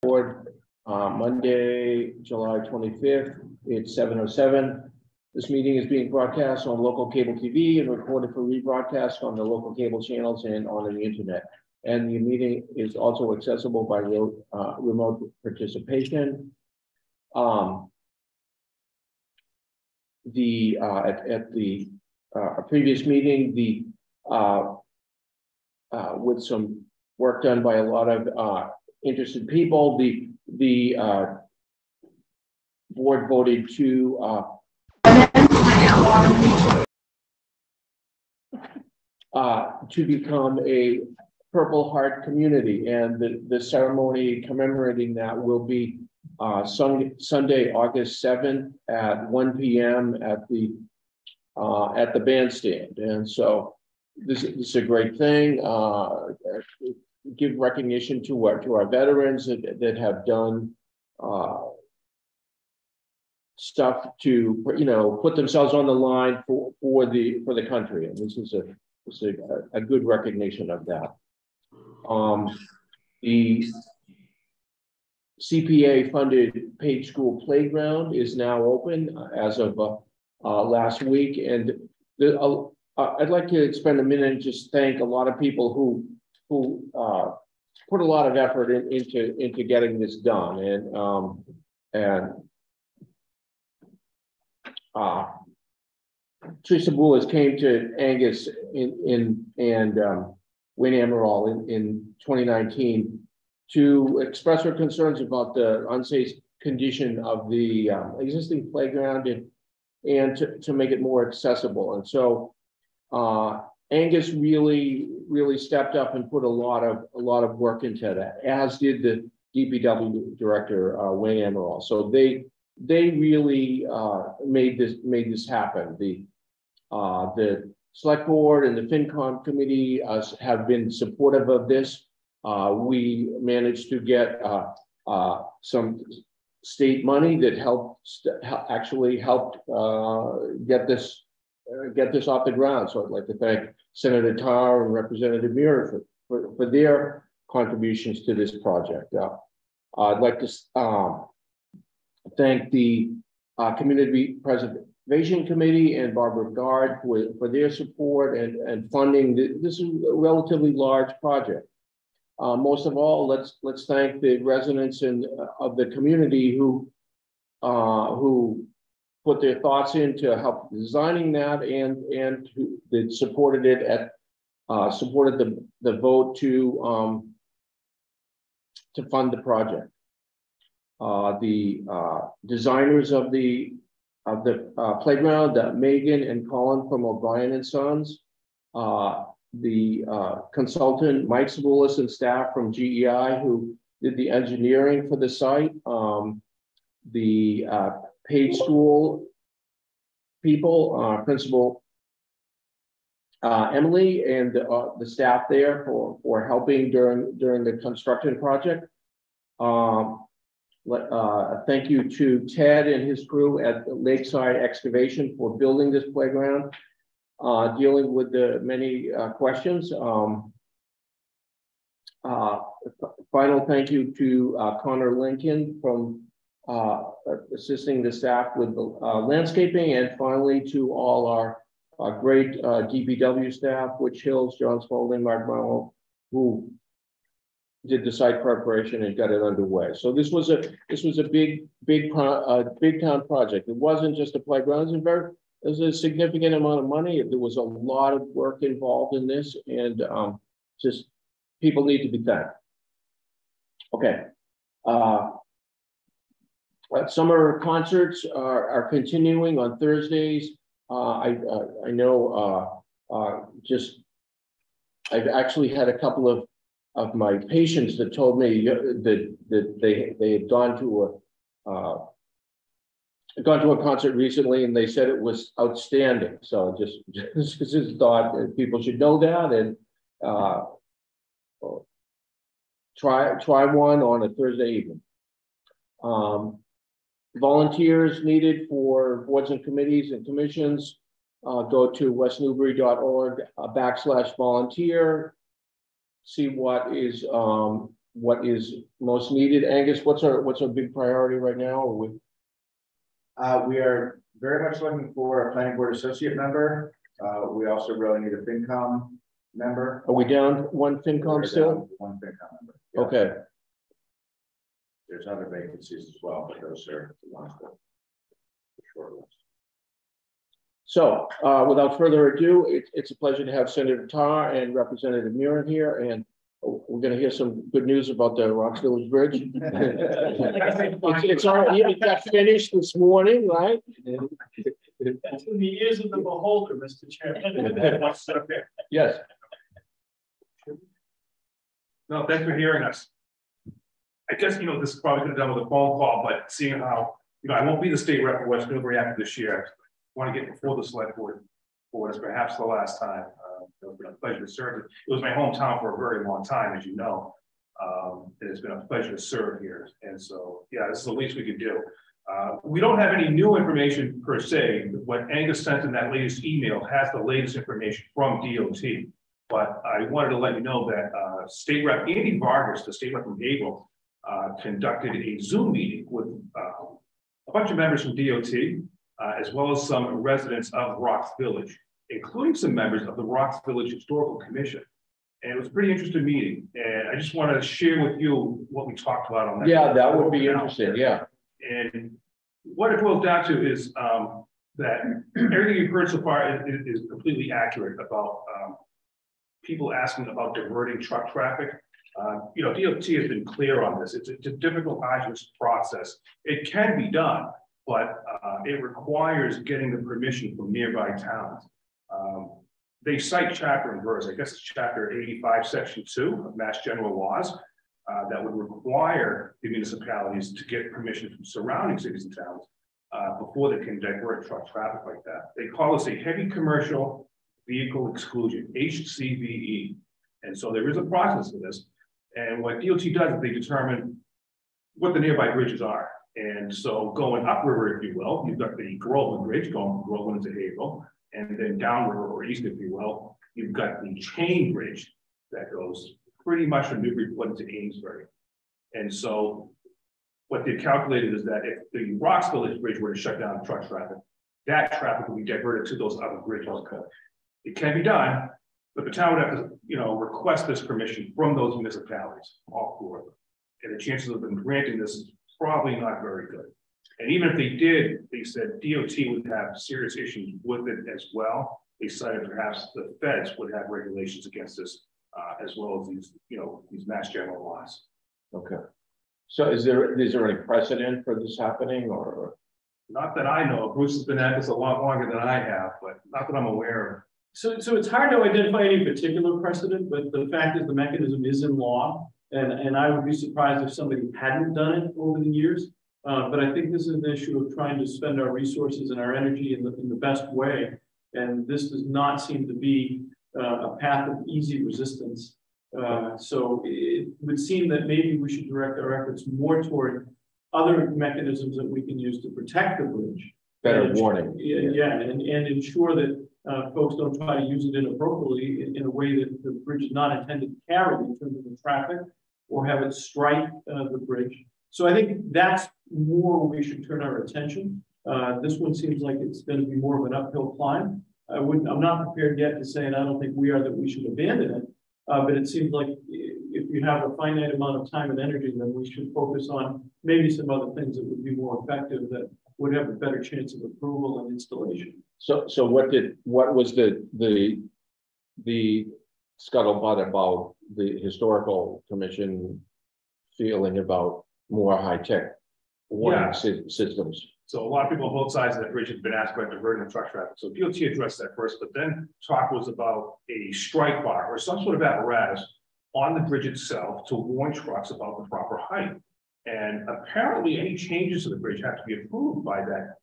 Board, Monday, July 25th. It's 7:07. This meeting is being broadcast on local cable TV and recorded for rebroadcast on the local cable channels and on the internet. And the meeting is also accessible by remote participation. At the previous meeting, with some work done by a lot of interested people, the board voted to become a Purple Heart community, and the ceremony commemorating that will be Sunday, August 7th at 1 p.m. at the bandstand. And so this is a great thing. Give recognition to our veterans that have done stuff to put themselves on the line for the country, and this is a good recognition of that. The CPA funded paid school playground is now open as of last week, and I'd like to spend a minute and just thank a lot of people who put a lot of effort into getting this done, and Teresa Boulas came to Angus and Wayne Amaral in 2019 to express her concerns about the unsafe condition of the existing playground and to make it more accessible. And so Angus really stepped up and put a lot of work into that, as did the DPW director, Wayne Amaral. So they really made this happen. The select board and the FinCom committee have been supportive of this. We managed to get some state money that actually helped get this off the ground. So I'd like to thank Senator Tarr and Representative Muir for their contributions to this project. I'd like to thank the Community Preservation Committee and Barbara Gard for their support and funding. This is a relatively large project. Most of all, let's thank the residents of the community who put their thoughts into help designing that and who that supported it supported the vote to fund the project. The designers of the playground, Megan and Colin from O'Brien and Sons, the consultant Mike Sabulis and staff from GEI who did the engineering for the site, the paid school people, Principal Emily and the staff there for helping during the construction project. Thank you to Ted and his crew at Lakeside Excavation for building this playground, dealing with the many questions. Final thank you to Connor Lincoln from assisting the staff with the landscaping, and finally to all our great DPW staff, Witch Hills, John Spalding, Mark Marlowe, who did the site preparation and got it underway. So this was a big town project. It wasn't just a playground. It was a significant amount of money. There was a lot of work involved in this, and just people need to be thanked. Okay. Summer concerts are continuing on Thursdays. I know I've actually had a couple of my patients that told me that they had gone to a concert recently, and they said it was outstanding. So just thought that people should know that and try one on a Thursday evening. Volunteers needed for boards and committees and commissions. Go to westnewbury.org /volunteer. See what is what is most needed. Angus, what's our big priority right now? We are very much looking for a planning board associate member. We also really need a FinCom member. Are we down one FinCom still? One FinCom member. Yeah. Okay. There's other vacancies as well, but those are the ones that the short list. So without further ado, it's a pleasure to have Senator Tarr and Representative Murin here, and we're going to hear some good news about the Rocks Village Bridge. it's already, it got finished this morning, right? That's in the ears of the beholder, Mr. Chairman. Yes. No, thanks for hearing us. I guess, you know, this is probably could have done with a phone call, but seeing how, you know, I won't be the state rep for West Newbury after this year. I want to get before the select board for what is perhaps the last time. It's been a pleasure to serve. It was my hometown for a very long time, as you know. And it's been a pleasure to serve here. And so, yeah, this is the least we could do. We don't have any new information per se. What Angus sent in that latest email has the latest information from DOT. But I wanted to let you know that State Rep Andy Vargas, the State Rep from Gable, conducted a Zoom meeting with a bunch of members from DOT, as well as some residents of Rocks Village, including some members of the Rocks Village Historical Commission. And it was a pretty interesting meeting. And I just wanted to share with you what we talked about on that. Yeah, that would be interesting. Yeah. And what it boils down to is that everything you've heard so far is completely accurate about people asking about diverting truck traffic. You know, DOT has been clear on this. It's a difficult, arduous process. It can be done, but it requires getting the permission from nearby towns. They cite chapter and verse. I guess it's chapter 85, section 2 of Mass General Laws that would require the municipalities to get permission from surrounding cities and towns before they can divert truck traffic like that. They call this a heavy commercial vehicle exclusion, HCVE. And so there is a process for this. And what DOT does is they determine what the nearby bridges are. And so going upriver, if you will, you've got the Groveland Bridge going from Groveland to Haverhill. And then downriver or east, if you will, you've got the chain bridge that goes pretty much from Newburyport to Amesbury. And so what they've calculated is that if the Rocks Village Bridge were to shut down truck traffic, that traffic will be diverted to those other bridges. It can be done, but the town would have to, you know, request this permission from those municipalities, all four of them. And the chances of them granting this is probably not very good. And even if they did, they said DOT would have serious issues with it as well. They cited perhaps the feds would have regulations against this, as well as these, you know, these mass general laws. Okay. So is there any precedent for this happening, or? Not that I know. Bruce has been at this a lot longer than I have, but not that I'm aware of. So it's hard to identify any particular precedent, but the fact is the mechanism is in law, and I would be surprised if somebody hadn't done it over the years. But I think this is an issue of trying to spend our resources and our energy in the best way. And this does not seem to be a path of easy resistance. So it would seem that maybe we should direct our efforts more toward other mechanisms that we can use to protect the bridge. Better warning. Yeah, and ensure that folks don't try to use it inappropriately in a way that the bridge is not intended to carry in terms of the traffic, or have it strike the bridge. So I think that's more where we should turn our attention. This one seems like it's going to be more of an uphill climb. I'm not prepared yet to say, and I don't think we are, that we should abandon it. But it seems like if you have a finite amount of time and energy, then we should focus on maybe some other things that would be more effective, that would have a better chance of approval and installation. So what was the scuttlebutt about the historical commission feeling about more high-tech warning systems? So a lot of people on both sides of that bridge have been asked about diverting the truck traffic. So DOT addressed that first, but then talk was about a strike bar or some sort of apparatus on the bridge itself to warn trucks about the proper height. And apparently any changes to the bridge have to be approved by that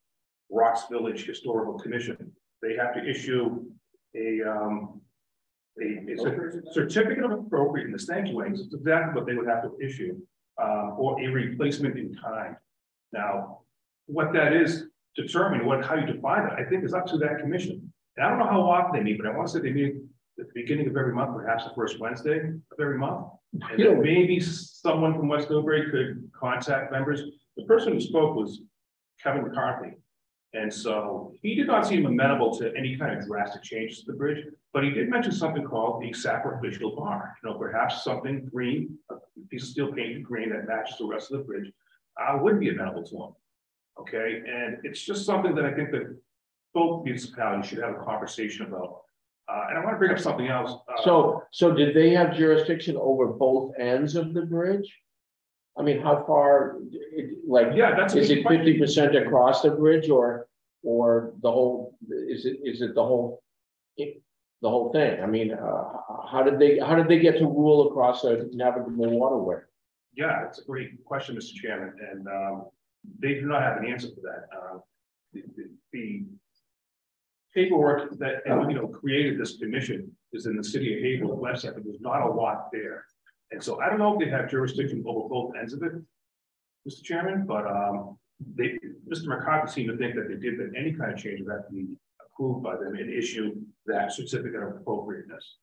Rocks Village Historical Commission. They have to issue a certificate of appropriateness. Thank you, Wayne. It's exactly what they would have to issue, or a replacement in kind. Now, what that is determined, how you define it, I think is up to that commission. And I don't know how often they meet, but I want to say they meet at the beginning of every month, perhaps the first Wednesday of every month. And then maybe someone from West Newbury could contact members. The person who spoke was Kevin McCarthy. And so he did not seem amenable to any kind of drastic changes to the bridge, but he did mention something called the sacrificial bar. You know, perhaps something green, a piece of steel painted green that matches the rest of the bridge would be amenable to him. Okay, and it's just something that I think that both municipalities should have a conversation about. And I want to bring up something else. So did they have jurisdiction over both ends of the bridge? I mean, how far, yeah, that's is it 50% across the bridge, or the whole? Is it the whole thing? I mean, how did they get to rule across the navigable waterway? Yeah, that's a great question, Mr. Chairman, and they do not have an answer for that. The paperwork that created this commission is in the city of Haverhill website, but there's not a lot there. And so I don't know if they have jurisdiction over both ends of it, Mr. Chairman, but Mr. McCarthy seemed to think that they did that any kind of change would have to be approved by them and issue that certificate of appropriateness.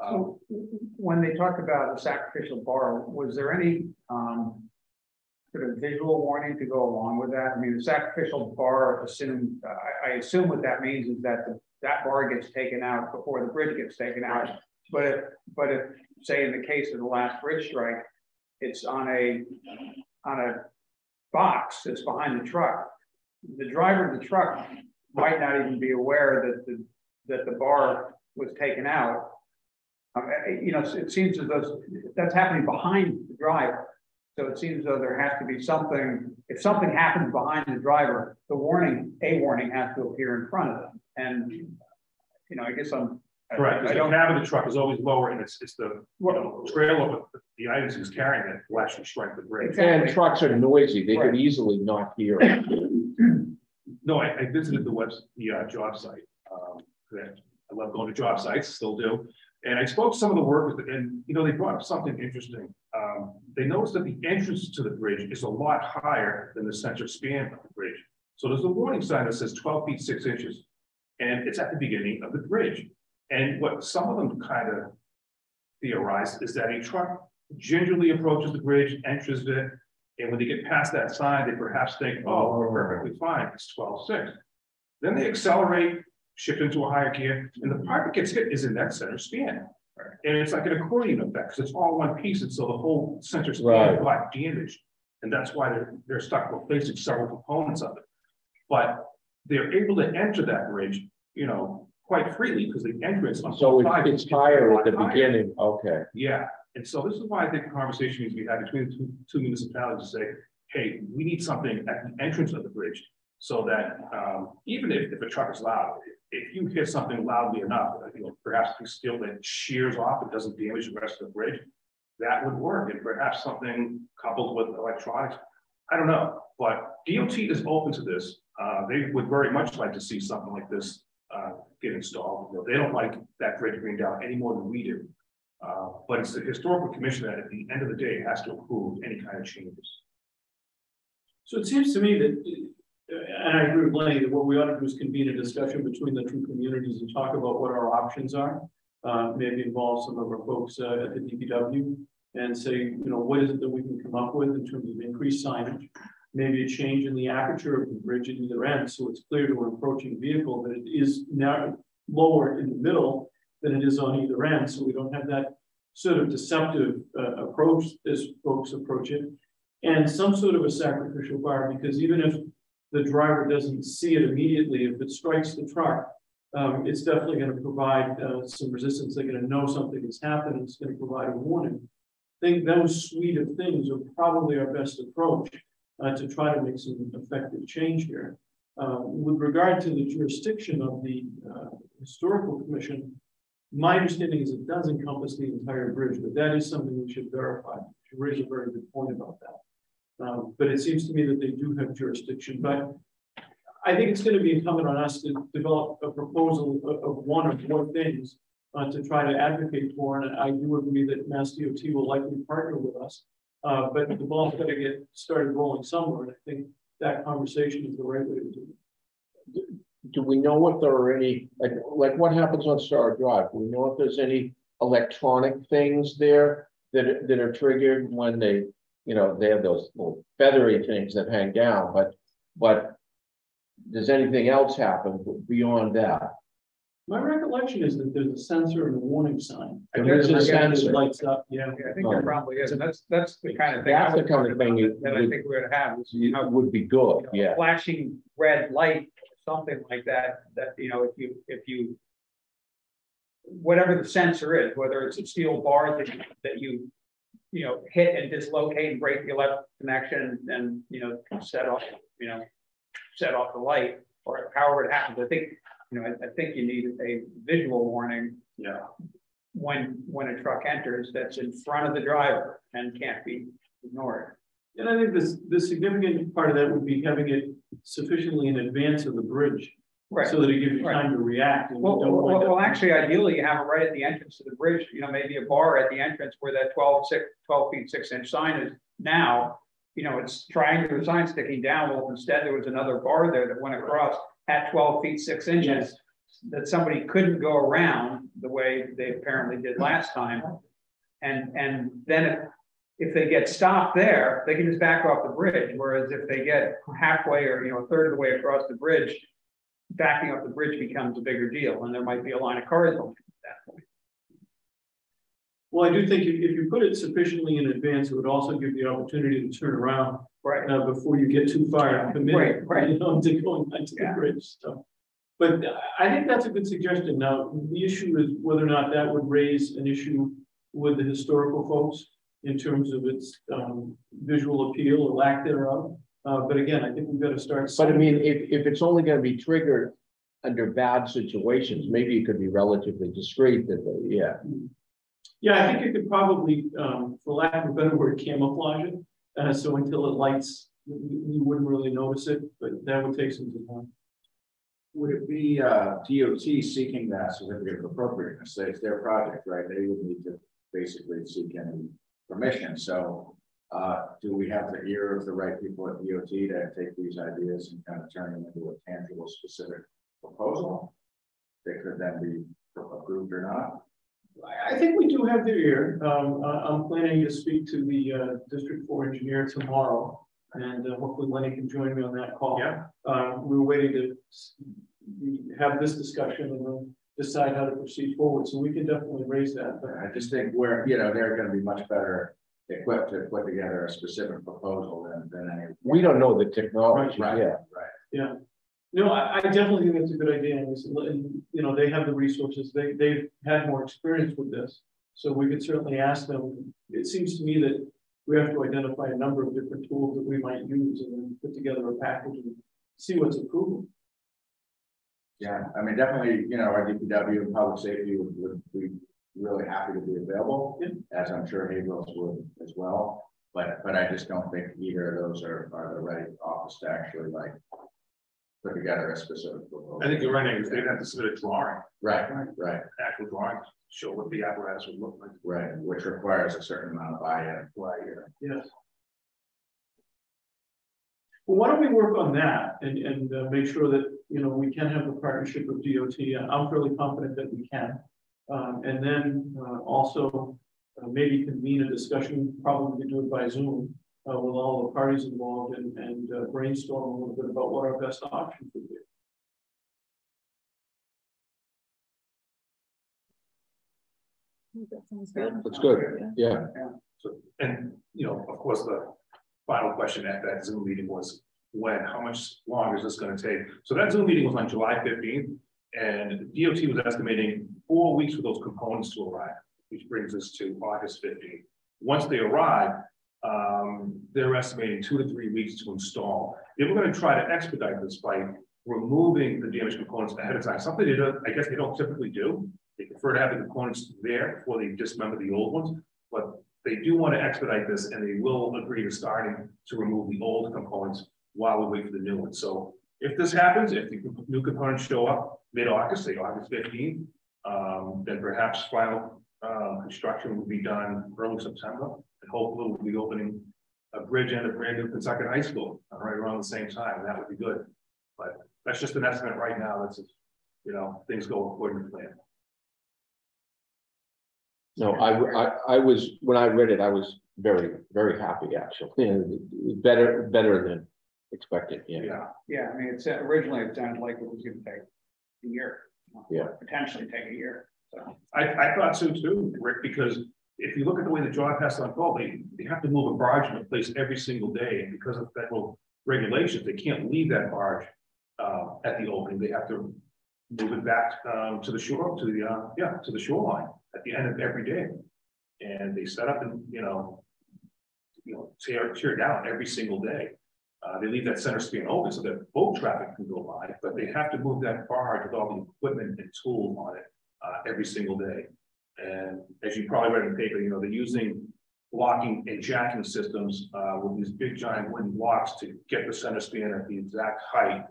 So when they talked about the sacrificial bar, was there any sort of visual warning to go along with that? I mean, the sacrificial bar, I assume what that means is that that bar gets taken out before the bridge gets taken out. But if say in the case of the last bridge strike, it's on a box that's behind the truck, the driver of the truck might not even be aware that the bar was taken out. It seems as though that's happening behind the driver. So it seems as though there has to be something. If something happens behind the driver, a warning has to appear in front of them. And I guess I'm correct. The cab of the truck is always lower, and it's the trailer with the items he's carrying that will actually strike the bridge. Exactly. And trucks are noisy; they could easily not hear. No, I visited the job site. I love going to job sites, still do. And I spoke to some of the workers, and they brought up something interesting. They noticed that the entrance to the bridge is a lot higher than the center span of the bridge. So there's a warning sign that says 12 feet 6 inches, and it's at the beginning of the bridge. And what some of them kind of theorized is that a truck gingerly approaches the bridge, enters it, and when they get past that sign, they perhaps think, oh, we're perfectly fine, it's 12.6. Then they accelerate, shift into a higher gear, and the part that gets hit is in that center span. And it's like an accordion effect, because it's all one piece, and so the whole center span got damaged. And that's why they're stuck replacing several components of it. But they're able to enter that bridge, quite freely, because the entrance on so it's higher at the beginning. Okay. Yeah. And so this is why I think the conversation needs to be had between the two municipalities to say, hey, we need something at the entrance of the bridge, so that even if a truck is loud, if you hit something loudly enough, perhaps the steel that shears off, it doesn't damage the rest of the bridge, that would work. And perhaps something coupled with electronics, I don't know. But DOT is open to this. They would very much like to see something like this get installed. They don't like that bridge being down any more than we do. But it's the historical commission that at the end of the day has to approve any kind of changes. So it seems to me that, and I agree with Lenny, that what we ought to do is convene a discussion between the two communities and talk about what our options are. Maybe involve some of our folks at the DPW and say, what is it that we can come up with in terms of increased signage, maybe a change in the aperture of the bridge at either end, so it's clear to an approaching vehicle that it is now lower in the middle than it is on either end, so we don't have that sort of deceptive approach as folks approach it, and some sort of a sacrificial bar, because even if the driver doesn't see it immediately, if it strikes the truck, it's definitely going to provide some resistance. They're going to know something has happened. It's going to provide a warning. I think those suite of things are probably our best approach to try to make some effective change here. With regard to the jurisdiction of the Historical Commission, my understanding is it does encompass the entire bridge, but that is something we should verify. You raise a very good point about that. But it seems to me that they do have jurisdiction. But I think it's going to be incumbent on us to develop a proposal of one or more things to try to advocate for. And I do agree that Mass DOT will likely partner with us. But the ball's got to get started rolling somewhere. And I think that conversation is the right way to do it. Do we know if there are any, like what happens on Star Drive? Do we know if there's any electronic things there that are triggered when they, you know, they have those little feathery things that hang down, but does anything else happen beyond that? My recollection is that there's a sensor and a warning sign. There is a sensor. It lights up, yeah. I think there probably is, and that's the kind of thing. That's the kind of thing that I think we're gonna have, is, you know, would be good, yeah. flashing red light, something like that, you know, if you whatever the sensor is, whether it's a steel bar that you know, hit and dislocate and break the electric connection and, you know, set off the light, or however it happens. I think, you know, I think you need a visual warning. Yeah. When a truck enters that's in front of the driver and can't be ignored. And I think the significant part of that would be having it sufficiently in advance of the bridge. Right. So that it gives you time to react. And well, actually, ideally, you have it right at the entrance to the bridge, you know, maybe a bar at the entrance where that 12 feet 6 inch sign is now, you know, it's triangular sign sticking down. Well, instead there was another bar there that went across at 12 feet 6 inches, yes, that somebody couldn't go around the way they apparently did last time. And then if they get stopped there, they can just back off the bridge. Whereas if they get halfway or, you know, a third of the way across the bridge, backing up the bridge becomes a bigger deal, and there might be a line of cars going at that point. Well, I do think if you put it sufficiently in advance, it would also give the opportunity to turn around before you get too far and commit, right. You know, to going onto the bridge. So, but I think that's a good suggestion. Now, the issue is whether or not that would raise an issue with the historical folks in terms of its visual appeal or lack thereof. But again, I think we've got to start. But I mean, if it's only going to be triggered under bad situations, maybe it could be relatively discreet that they, yeah. Yeah, I think you could probably, for lack of a better word, camouflage it. So until it lights, you wouldn't really notice it, but that would take some time. Would it be DOT seeking that certificate of appropriateness? It's their project, right? They would need to basically seek any permission. So do we have the ear of the right people at DOT to take these ideas and kind of turn them into a tangible, specific proposal that could then be approved or not? I think we do have their ear. I'm planning to speak to the District 4 engineer tomorrow, and hopefully Lenny can join me on that call. Yeah. We were waiting to have this discussion and then decide how to proceed forward. So we can definitely raise that. But I just think they're going to be much better equipped to put together a specific proposal than any. We don't know the technology. Right. Yeah. No, I definitely think that's a good idea. And, you know, they have the resources. They've had more experience with this, so we could certainly ask them. It seems to me that we have to identify a number of different tools that we might use and then put together a package and see what's approvable. Yeah, I mean, definitely, you know, our DPW and public safety would be really happy to be available, as I'm sure Haverhill's would as well. But I just don't think either of those are the right office to actually like put together a specific proposal. I think you're right. They'd have to submit a drawing. Right. Actual drawing, show what the apparatus would look like. Right, which requires a certain amount of buy-in. Right. Yes. Well, why don't we work on that and make sure that, you know, we can have a partnership with DOT. I'm fairly confident that we can. And then also maybe convene a discussion, probably do it by Zoom with all the parties involved and brainstorm a little bit about what our best options would be. That sounds good. That's good. Yeah. So, and you know, of course, the final question at that Zoom meeting was how much longer is this going to take? So that Zoom meeting was on July 15th, and DOT was estimating 4 weeks for those components to arrive, which brings us to August 15th. Once they arrive, they're estimating 2 to 3 weeks to install. They were going to try to expedite this by removing the damaged components ahead of time, something I guess they don't typically do. They prefer to have the components there before they dismember the old ones, but they do want to expedite this, and they will agree to starting to remove the old components while we wait for the new ones. So if this happens, if the new components show up mid-August, say August 15th, then perhaps final construction will be done early September, and hopefully we'll be opening a bridge and a brand new Kentucky high school right around the same time. That would be good. But that's just an estimate right now. That's, you know, things go according to plan. No, I was, when I read it, I was very, very happy, actually. Better than expected, yeah. Yeah, I mean, originally it sounded like it was gonna take a year. Yeah. Potentially take a year, so. I thought so too, Rick, because if you look at the way the job has to unfold, they have to move a barge into place every single day, and because of federal regulations, they can't leave that barge at the opening. They have to move it back to the shore, to the shoreline at the end of every day. And they set up and tear down every single day. They leave that center span open so that boat traffic can go by, but they have to move that barge with all the equipment and tools on it every single day. And as you probably read in the paper, they're using blocking and jacking systems with these big giant wooden blocks to get the center span at the exact height.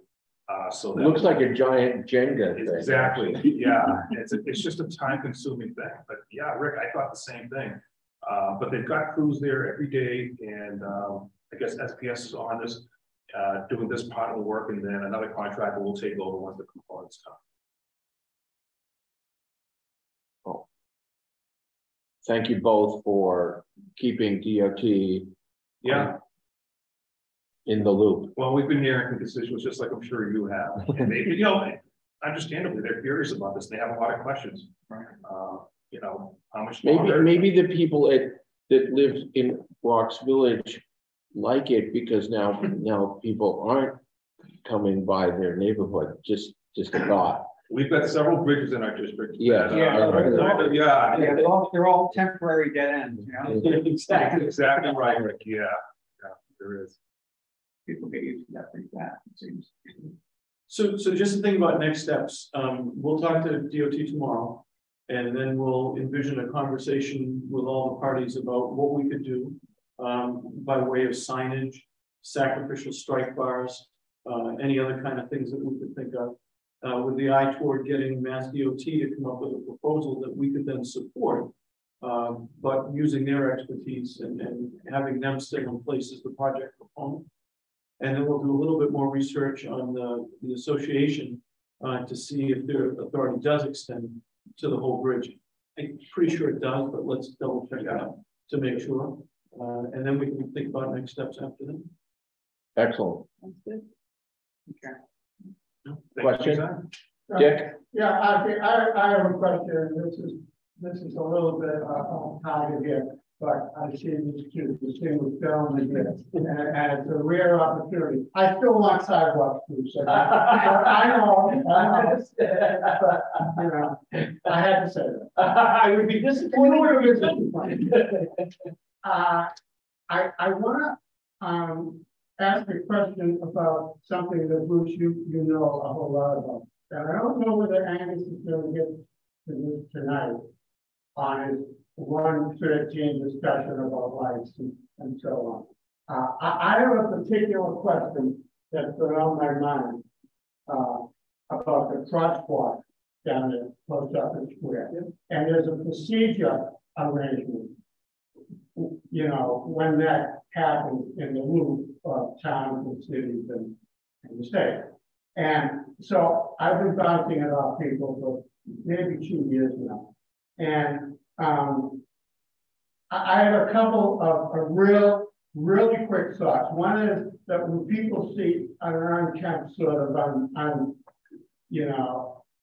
So that it looks like a giant Jenga thing. Exactly. Yeah, it's just a time-consuming thing. But yeah, Rick, I thought the same thing. But they've got crews there every day, and I guess SPS is on this, doing this part of the work, and then another contractor will take over once the components come. Oh. Thank you both for keeping DOT. Yeah. In the loop. Well, we've been hearing constituents just like I'm sure you have. And they, understandably, they're curious about this. They have a lot of questions. Right. How much longer? Maybe the people that live in Rocks Village like it because now people aren't coming by their neighborhood. Just a thought. We've got several bridges in our district. Yeah. They're all temporary dead ends. Exactly right, Rick. Yeah, there is. People get used to that pretty fast, it seems. So just to think about next steps, we'll talk to DOT tomorrow, and then we'll envision a conversation with all the parties about what we could do by way of signage, sacrificial strike bars, any other kind of things that we could think of, with the eye toward getting Mass DOT to come up with a proposal that we could then support, but using their expertise and having them stay in place as the project proponent. And then we'll do a little bit more research on the association to see if their authority does extend to the whole bridge. I'm pretty sure it does, but let's double check out to make sure. And then we can think about next steps after that. Excellent. That's good. Okay. Question? Dick? Yeah, I have a question. This is a little bit hard to get. But I see this too, the single film and it's a rare opportunity. I still want sidewalks too, so I know, but I had to say that. I would be disappointed. I want to ask a question about something that Bruce, you know a whole lot about, and I don't know whether Angus is going to get to this tonight on his 113 discussion about lights and so on. I have a particular question that's been on my mind about the crosswalk down at Post Office Square. And there's a procedure arrangement, when that happens in the loop of towns and cities and the state. And so I've been bouncing it off people for maybe 2 years now. And I have a couple of really quick thoughts. One is that when people see an unkempt sort of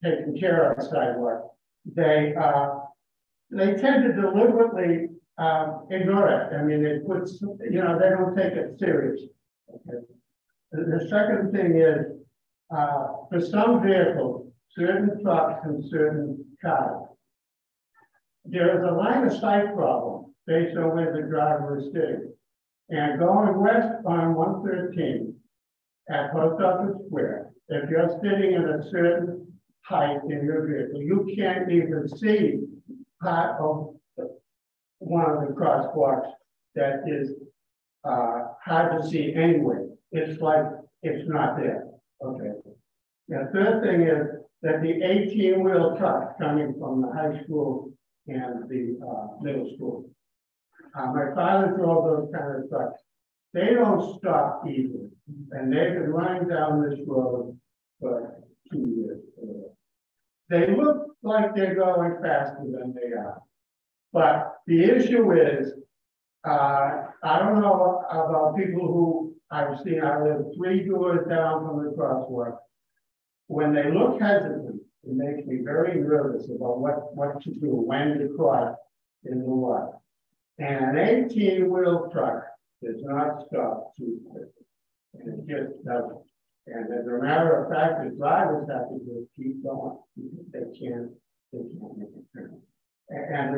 taking care of a sidewalk, they tend to deliberately ignore it. I mean, they put, they don't take it serious. Okay. The second thing is, for some vehicles, certain trucks and certain cars, there is a line of sight problem based on where the driver is sitting. And going west on 113 at Post Office Square, if you're sitting at a certain height in your vehicle, you can't even see part of one of the crosswalks that is hard to see anyway. It's like it's not there. Okay. The third thing is that the 18-wheel trucks coming from the high school and the middle school. My father drove those kind of trucks. They don't stop either. And they've been running down this road for 2 years. They look like they're going faster than they are. But the issue is, I don't know about people who I've seen, I live 3 doors down from the crosswalk. When they look hesitant, it makes me very nervous about what to do, when to cross in the what. And an 18-wheel truck does not stop too quickly. And it just doesn't. And as a matter of fact, the drivers have to just keep going. They can't make a turn. And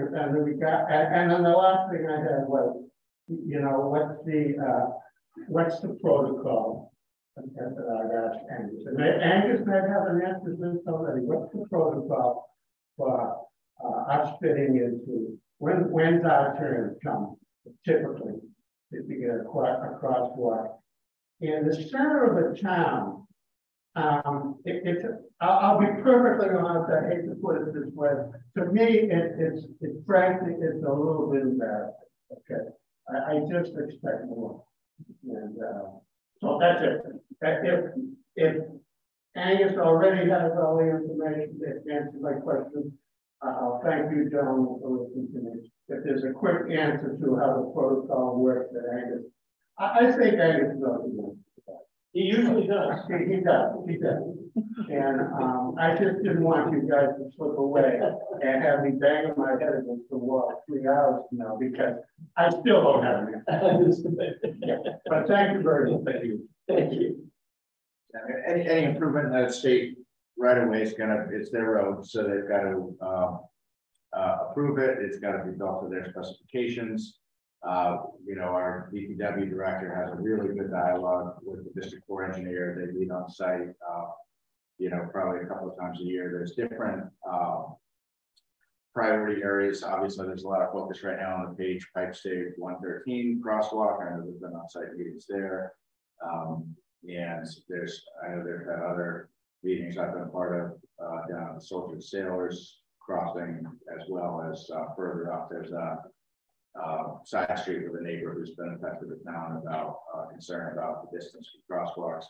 then the last thing I had was, you know, what's the protocol? I've asked Angus. And Angus might have an answer to this already. What's the protocol for us fitting into when's our turn come? Typically, if you get a crosswalk in the center of the town. I'll be perfectly honest. I hate to put it this way. To me, it's frankly, it's a little bit embarrassing. Okay, I just expect more, and so that's it. If Angus already has all the information to answer my question, I'll thank you, gentlemen, for listening to me. If there's a quick answer to how the protocol works at Angus, I think Angus knows it. He usually does. He does. And I just didn't want you guys to slip away and have me banging my head against the wall 3 hours from now, because I still don't have an answer. Yeah. But thank you very much. Thank you. Thank you. Any improvement in the state right away is it's their road, so they've got to approve it. It's got to be built to their specifications. You know, our DPW director has a really good dialogue with the district corps engineer. They meet on site, you know, probably a couple of times a year. There's different priority areas. Obviously, there's a lot of focus right now on the Page Pipe Stage 113 crosswalk. I know there's been on-site meetings there. And I know there's been other meetings I've been a part of down at the Soldier Sailors crossing, as well as further up. There's a side street with a neighbor who's been affected the town about concern about the distance from crosswalks.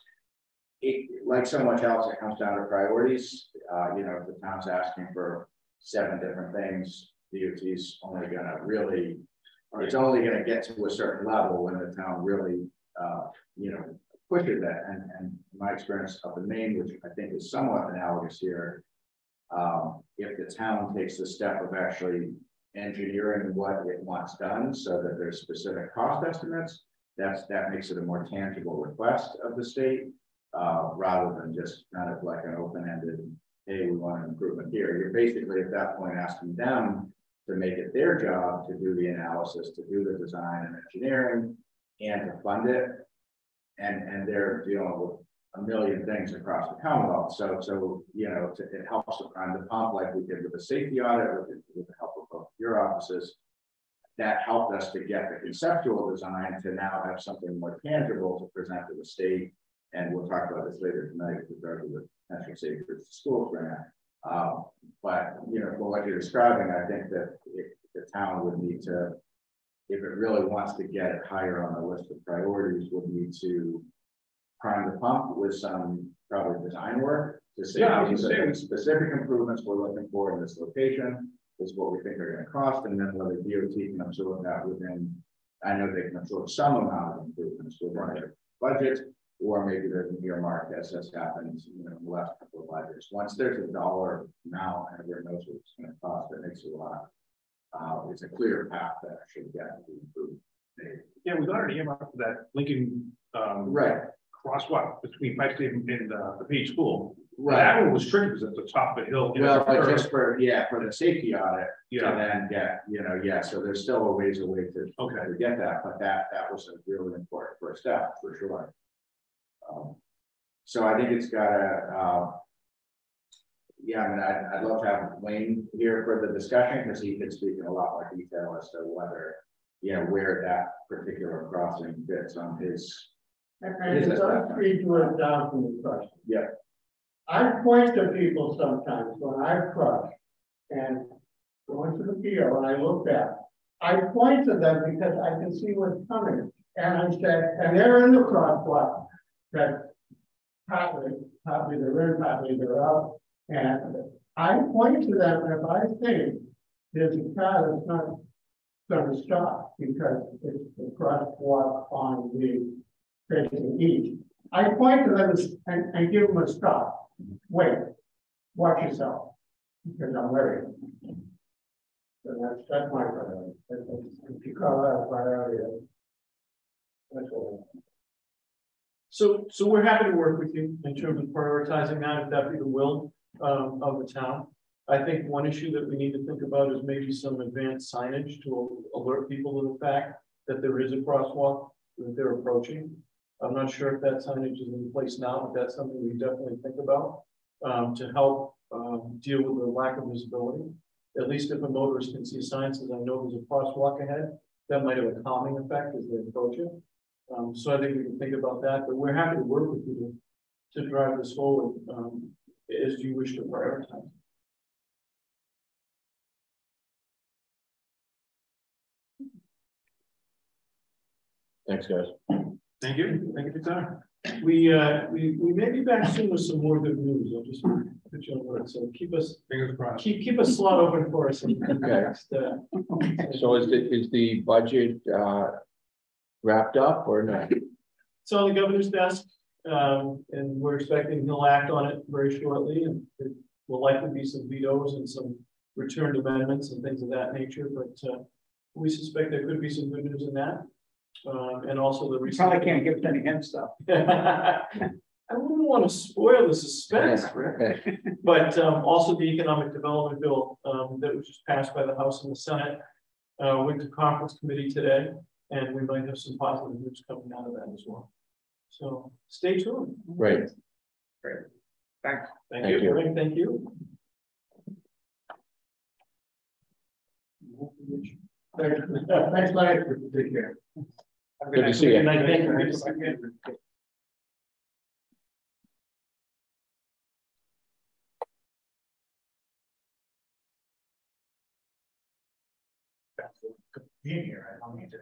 Like so much else, it comes down to priorities. You know, if the town's asking for 7 different things, DOT's only going to really, it's only going to get to a certain level when the town really, you know, pushes that. And my experience up in Maine, which I think is somewhat analogous here, if the town takes the step of actually engineering what it wants done so that there's specific cost estimates, that makes it a more tangible request of the state, rather than just kind of like an open-ended, hey, we want an improvement here. You're basically at that point asking them to make it their job to do the analysis, to do the design and engineering, and to fund it. And they're dealing with a million things across the Commonwealth. So you know, it helps to prime the pump, like we did with the safety audit, with the help of both your offices. That helped us to get the conceptual design to now have something more tangible to present to the state. And we'll talk about this later tonight with regard to the potential Safe Routes to Schools grant. But you know, for what you're describing, I think that the town would need to, if it really wants to get it higher on the list of priorities, would need to prime the pump with some probably design work to say, specific improvements we're looking for in this location. This is what we think are going to cost, and then whether DOT can absorb that within, I know they can absorb some amount of improvements within their budget, or maybe there's an earmark as has happened, you know, in the last couple of budgets. Once there's a dollar amount and everyone knows what it's going to cost, it makes it a lot. It's a clear path to actually get to improve. Yeah, we got an earmark for that Lincoln right crosswalk between Pike State and the Page School. Right. That one was tricky because at the top of the hill. Well, but just for the safety audit, to then get, you know, so there's still a ways away to get that, but that was a really important first step for sure. So I think it's got a, I mean, I'd love to have Wayne here for the discussion, because he could speak in a lot more detail as to whether, you know, where that particular crossing fits on his. And it's not free to it down from the question. Yeah. I point to people sometimes when I cross and go into the field and I look back. I point to them because I can see what's coming. And I say, and they're in the crosswalk. That partly they're in, partly they're out. And I point to them if I think there's a car that's not gonna stop because it's the crosswalk on the facing east. I point to them and give them a stop. Wait, watch yourself, because I'm worried. So that's my priority. If you call that a priority, that's all. So we're happy to work with you in terms of prioritizing that, if that be the will of the town. I think one issue that we need to think about is maybe some advanced signage to alert people to the fact that there is a crosswalk that they're approaching. I'm not sure if that signage is in place now, but that's something we definitely think about to help deal with the lack of visibility. At least if a motorist can see a sign says, I know there's a crosswalk ahead, that might have a calming effect as they approach it. So I think we can think about that, but we're happy to work with you to drive this forward as you wish to prioritize. Thanks, guys. Thank you. Thank you for your time. We may be back soon with some more good news. I'll just put you on word. So keep us Fingers crossed. keep a slot open for us. In the next, So is the budget wrapped up or not? It's on the governor's desk, and we're expecting he'll act on it very shortly. And it will likely be some vetoes and some returned amendments and things of that nature. But we suspect there could be some good news in that. And also the You probably can't give us any hints though. I wouldn't want to spoil the suspense, Rick. But also the economic development bill that was just passed by the House and the Senate went to conference committee today, and we might have some positive news coming out of that as well. So stay tuned. Great. Great. Thanks. Thank you. Rick, thank you. Thanks, Larry. Take care. Good to see you. Thank you. Being here, I don't need to.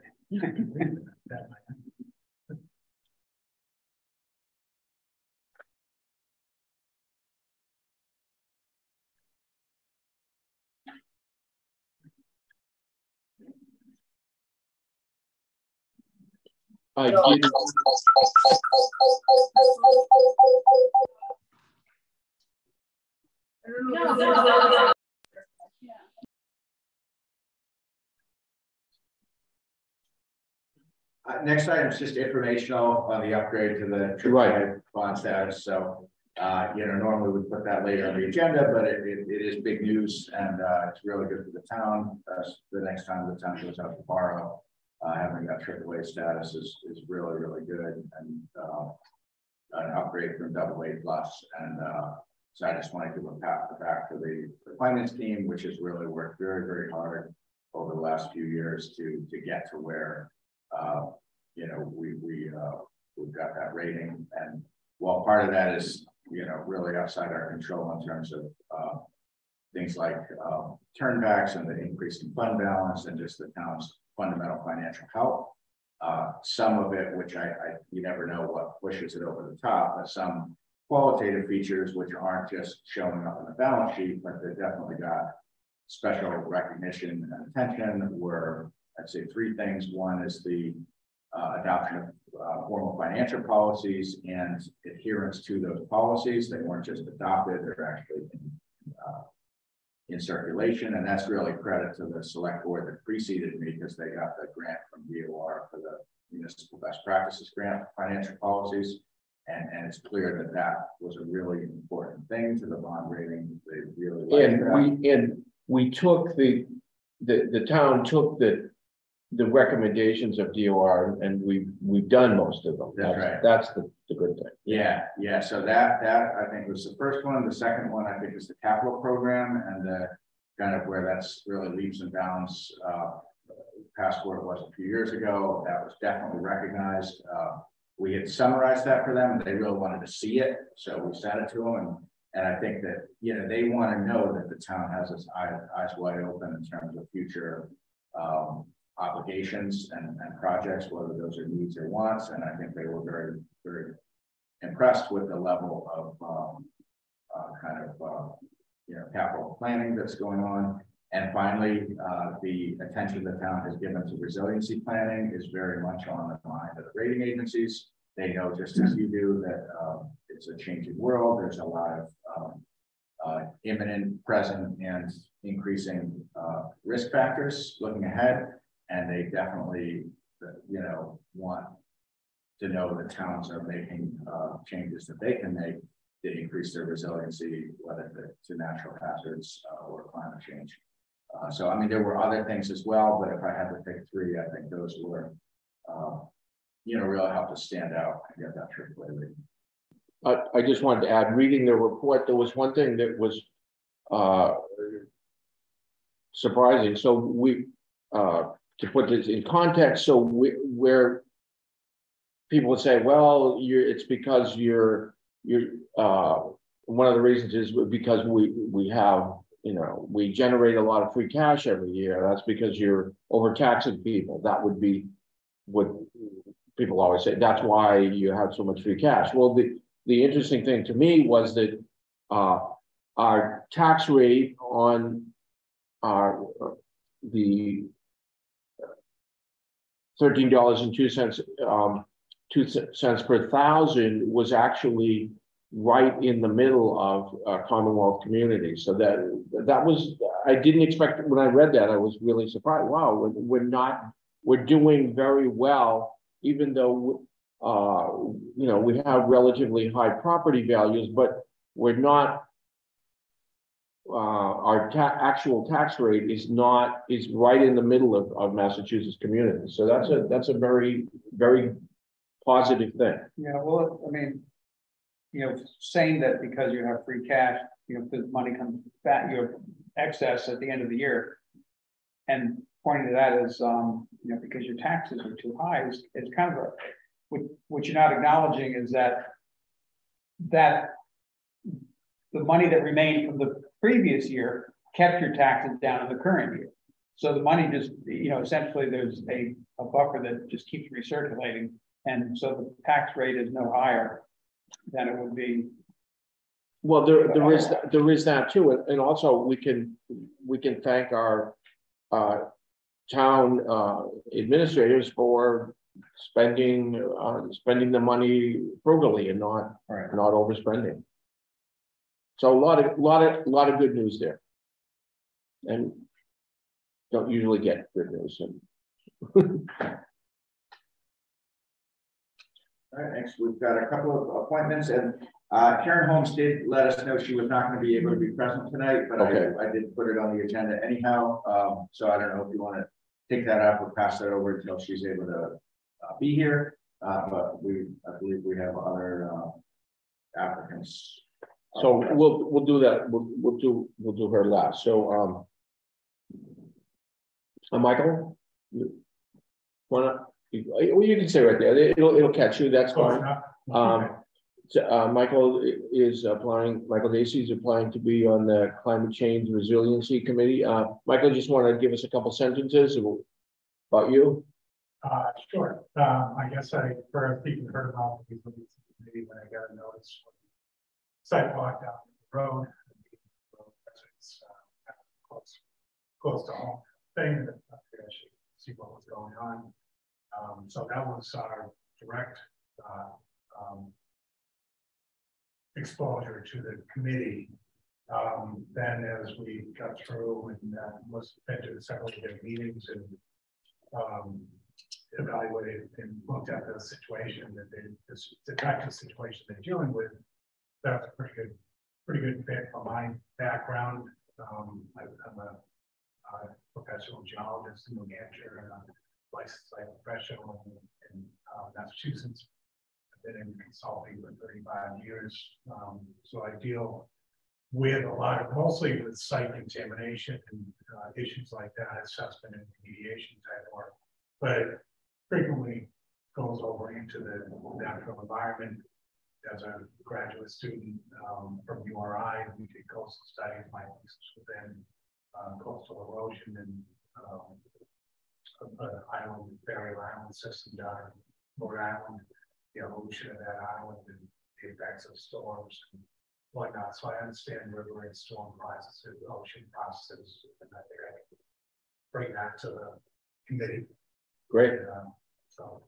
I did. Next item is just informational on the upgrade to the AAA bond status. So, normally we put that later on the agenda, but it is big news, and it's really good for the town. The next time the town goes out to borrow, having that AAA status is really, really good, and an upgrade from AA+. And so I just want to give a pat back to the finance team, which has really worked very, very hard over the last few years to get to where we've got that rating. And while part of that is really outside our control in terms of things like turnbacks and the increase in fund balance and just the town's fundamental financial health. Some of it, which you never know what pushes it over the top, but some qualitative features which aren't just showing up on the balance sheet, but they definitely got special recognition and attention. Were, I'd say, three things. One is the adoption of formal financial policies and adherence to those policies. They weren't just adopted, they're actually in circulation, and that's really credit to the select board that preceded me, because they got the grant from DOR for the municipal best practices grant for financial policies, and it's clear that that was a really important thing to the bond rating. They really liked we took the town took the recommendations of DOR, and we've done most of them. That's right. That's the good thing. Yeah. So that I think was the first one. The second one I think is the capital program, and the kind of where that's really leaps and bounds past where it was a few years ago. That was definitely recognized. We had summarized that for them, and they really wanted to see it, so we sent it to them, and I think that they want to know that the town has its eyes wide open in terms of future obligations and projects, whether those are needs or wants. And I think they were very, very impressed with the level of capital planning that's going on. And finally, the attention the town has given to resiliency planning is very much on the mind of the rating agencies. They know, just as you do, that it's a changing world. There's a lot of imminent, present, and increasing risk factors looking ahead, and they definitely, want to know that towns are making changes that they can make to increase their resiliency, whether to natural hazards or climate change. So, I mean, there were other things as well, but if I had to pick three, I think those were, really helped us stand out and get that trip lately. I just wanted to add, reading the report, there was one thing that was surprising. So we, to put this in context, so where people would say, well, it's because one of the reasons is because we have, we generate a lot of free cash every year. That's because you're overtaxing people. That would be what people always say. That's why you have so much free cash. Well, the interesting thing to me was that our tax rate on the $13.02 2 cents per thousand was actually right in the middle of Commonwealth communities. So that was, I didn't expect, when I read that, I was really surprised. Wow, we're doing very well, even though, we have relatively high property values, but we're not, our actual tax rate is right in the middle of Massachusetts communities. So that's a very, very positive thing. Yeah, well, I mean, saying that because you have free cash, because money comes back, your excess at the end of the year, and pointing to that as, because your taxes are too high, it's kind of what you're not acknowledging is that the money that remained from the previous year kept your taxes down in the current year. So the money just, essentially there's a buffer that just keeps recirculating. And so the tax rate is no higher than it would be. Well, there is that too, and also we can thank our town administrators for spending the money frugally and not overspending. So a lot of good news there, and don't usually get good news. All right, next we've got a couple of appointments, and Karen Holmes did let us know she was not going to be able to be present tonight, but okay. I did put it on the agenda anyhow. So I don't know if you want to take that up or pass that over until she's able to be here. But I believe we have other applicants. So we'll do that. We'll do her last. So Michael, you can say right there. It'll catch you. That's fine. Michael is applying. Michael Dacey is applying to be on the Climate Change Resiliency Committee. Michael, just want to give us a couple sentences about you. Sure. I guess I first even heard about the resiliency committee when I got a notice for the sidewalk down the road. It's close to home thing that I should see what was going on. So that was our direct exposure to the committee. Then as we got through and was into several different meetings and evaluated and looked at the situation that the type of situation they're dealing with, that's a pretty good fit for my background. I'm a professional geologist in New Hampshire and a licensed site professional in Massachusetts. I've been in consulting for 35 years. So I deal with mostly with site contamination and issues like that, assessment and remediation type work, but it frequently goes over into the natural environment. As a graduate student from URI, we did coastal studies, my thesis within coastal erosion and burial island system down in Rhode Island, the evolution of that island and the effects of storms and whatnot, so I understand river and storm processes, ocean processes, and I think I can bring that to the committee. Great. So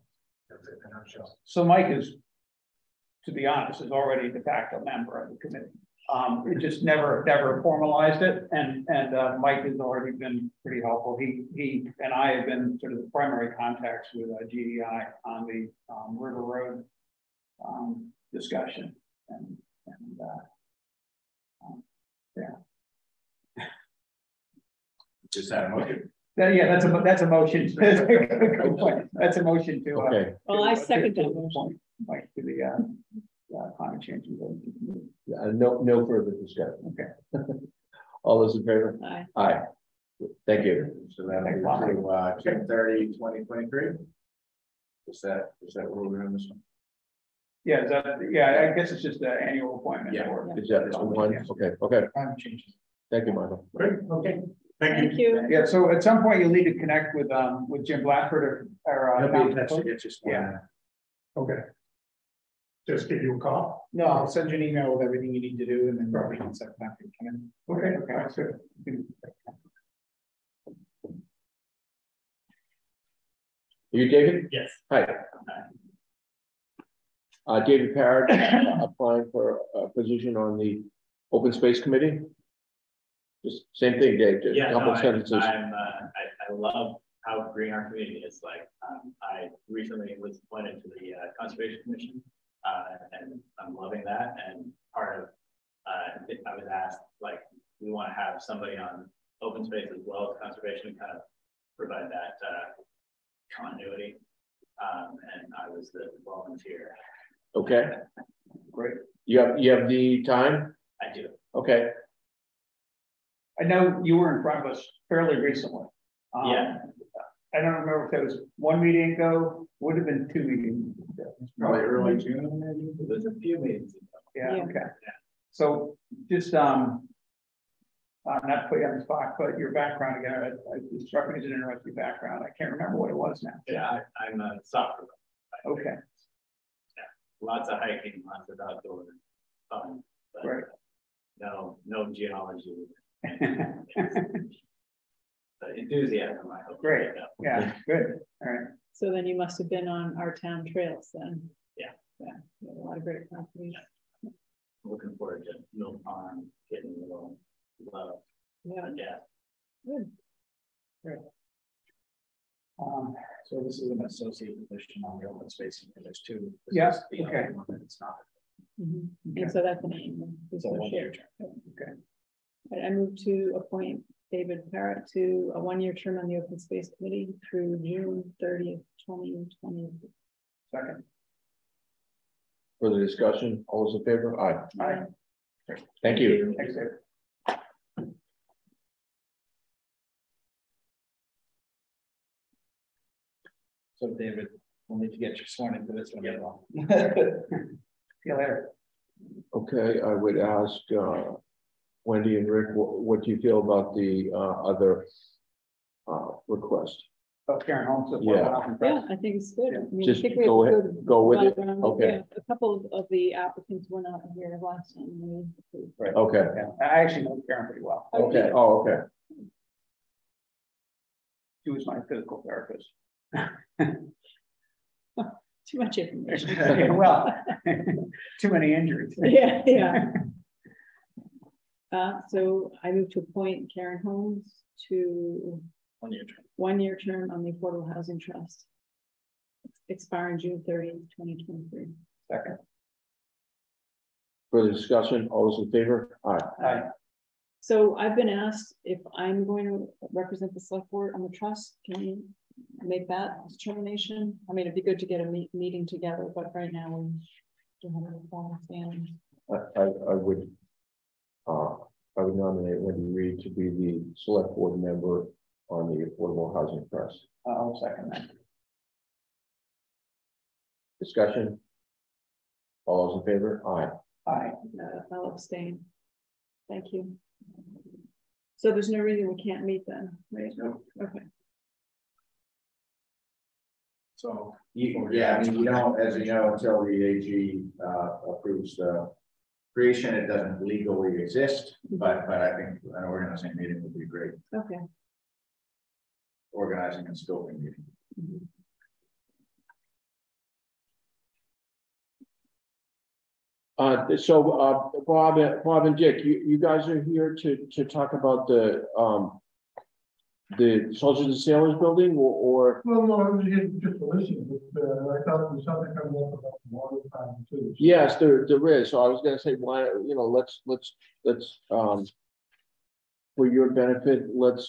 that's it in a nutshell. So Mike is, to be honest, is already a de facto member of the committee. It just never formalized it, and Mike has already been pretty helpful. He and I have been sort of the primary contacts with GDI on the River Road discussion, and yeah. Just had a motion. Yeah, that's a motion. Good point. That's a motion to. Okay. Well, I second that motion. Mike to the climate change. No further discussion. Okay. All those in favor? Aye. Aye. Thank you. So that'll be to June 30, 2023. Is that where we're on this one? Yeah, I guess it's just an annual appointment. Yeah. Is that the one? Okay. Climate change. Thank you, Michael. Great, okay. Thank you. Yeah, so at some point you'll need to connect with Jim Blackford or He'll be in touch to get you sworn in. yeah. Okay. Just give you a call. No, I'll send you an email with everything you need to do, and then probably can set that to come in. Okay, That's good. You, David? Yes. Hi. David Parrott, applying for a position on the Open Space Committee. Just same thing, Dave. Just a couple sentences. I love how green our community is. Like, I recently was appointed to the Conservation Commission, and I'm loving that. And part of, I was asked, like, we want to have somebody on open space as well as conservation to kind of provide that continuity. And I was the volunteer. Okay. Great. You have the time? I do. Okay. I know you were in front of us fairly recently. Yeah. I don't remember if that was one meeting ago, would have been 2 meetings ago. Probably early June, maybe. There's a few meetings ago. Yeah, Yeah. okay. So just not to put you on the spot, but your background again, it struck me as an interesting background. I can't remember what it was now. Yeah, I'm a soccer. Okay. Yeah, lots of hiking, lots of outdoor fun. But Right. no geology. But enthusiasm, I hope. Great. Yeah, good. All right. So then you must have been on our town trails then. Yeah. Yeah, we have a lot of great properties. Looking forward to Mill Pond, getting a little love. Yeah, Yeah. good. Great. So this is an associate position on the open space. There's two. Yeah, okay. It's not. Mhm. And so that's the name. So 1 year term. Okay. Right, I move to appoint David Parrott to a 1-year term on the Open Space Committee through June 30th, 2020. Second. Further discussion? All those in favor? Aye. Aye. Thank you. Thanks, Dave. So David, we'll need to get you sworn into this one. See you later. Okay, I would ask Wendy and Rick, what do you feel about the other request? Oh, Karen Holmes. Yeah. Yeah, I think it's good. I mean, Just I think we have go a ahead, good go with it. background. Okay. Yeah, a couple of the applicants were not here last time. Right. Okay. Yeah, I actually know Karen pretty well. Okay. Oh, okay. She was my physical therapist. Too much information. Well, too many injuries. Yeah. So I move to appoint Karen Holmes to 1 year term. 1-year term on the Affordable Housing Trust, expiring June 30th, 2023. Second. Further discussion? All those in favor? Aye. Aye. So I've been asked if I'm going to represent the select board on the trust. Can we make that determination? I mean, it'd be good to get a meeting together, but right now we don't have any formal standing. I would nominate Wendy Reed to be the select board member on the Affordable Housing Trust. I'll second that. Discussion? All those in favor? Aye. Aye. I'll abstain. Thank you. So there's no reason we can't meet then, right? No. Okay. So, yeah, I mean, you don't, as you know, until the AG approves the creation. It doesn't legally exist, but I think an organizing meeting would be great. Okay. Organizing and scoping meeting. Bob and Dick, you guys are here to talk about the Soldiers and Sailors building, or Well, no, I was here just to listen, but I thought there was something coming up about the water time too. yes, there is. So I was going to say, why, let's for your benefit, let's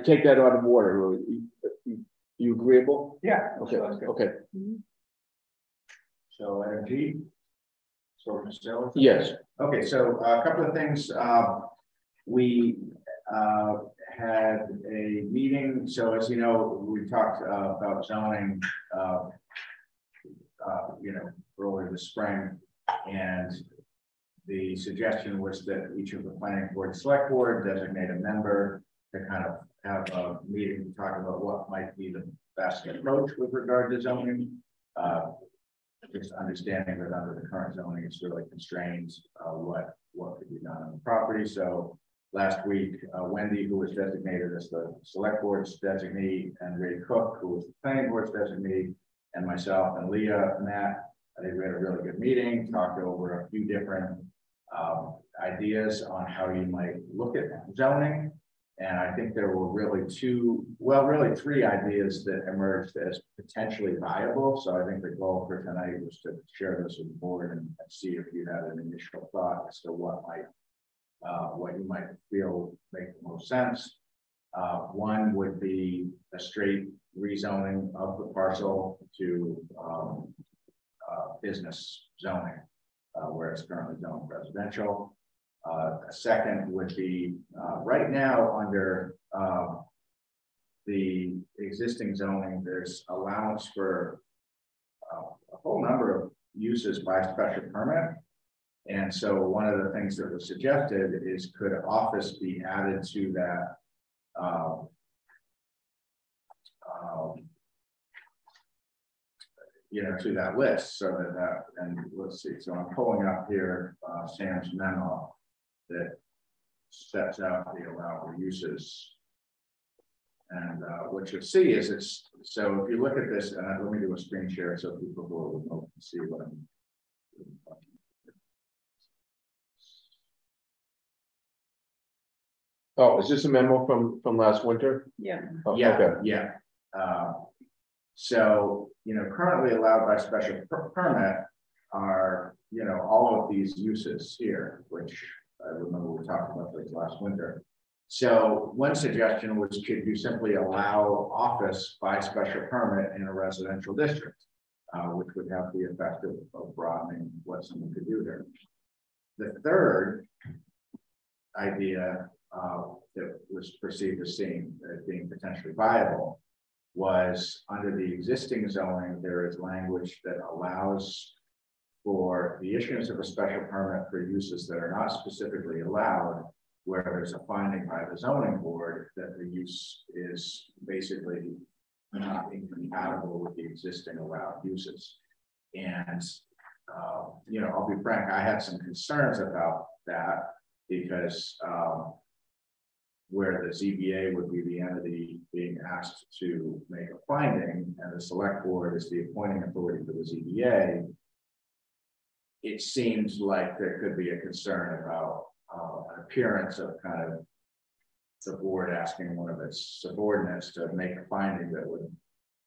take that out of order. You agreeable? Yeah. Okay. Okay. So item G. Yes. Okay, so a couple of things. We had a meeting. So as you know, we talked about zoning, earlier this spring, and the suggestion was that each of the planning board, select board, designate a member to kind of have a meeting to talk about what might be the best approach with regard to zoning. Just understanding that under the current zoning, it's really constrains what could be done on the property. So last week, Wendy, who was designated as the select board's designee, and Ray Cook, who was the planning board's designee, and myself and Leah met. I think we had a really good meeting, talked over a few different ideas on how you might look at zoning. And I think there were really three ideas that emerged as potentially viable. So I think the goal for tonight was to share this with the board and see if you had an initial thought as to what you might feel make the most sense. One would be a straight rezoning of the parcel to business zoning, where it's currently zoned residential. A second would be right now under the existing zoning, there's allowance for a whole number of uses by special permit. And so one of the things that was suggested is, could office be added to that to that list, so that and let's see. So I'm pulling up here Sam's memo that sets out the allowable uses. And what you'll see is so if you look at this, let me do a screen share so people who are remote can see what I'm doing. Oh, is this a memo from last winter? Yeah. Oh, Yeah, okay. yeah. So, currently allowed by special permit are, all of these uses here, which I remember we talked about this last winter. So one suggestion was, could you simply allow office by special permit in a residential district, which would have the effect of broadening what someone could do there. The third idea that was perceived as being potentially viable was, under the existing zoning, there is language that allows for the issuance of a special permit for uses that are not specifically allowed, where there's a finding by the zoning board that the use is basically not incompatible with the existing allowed uses. And I'll be frank, I had some concerns about that, because where the ZBA would be the entity being asked to make a finding, and the select board is the appointing authority for the ZBA, it seems like there could be a concern about an appearance of kind of the board asking one of its subordinates to make a finding that would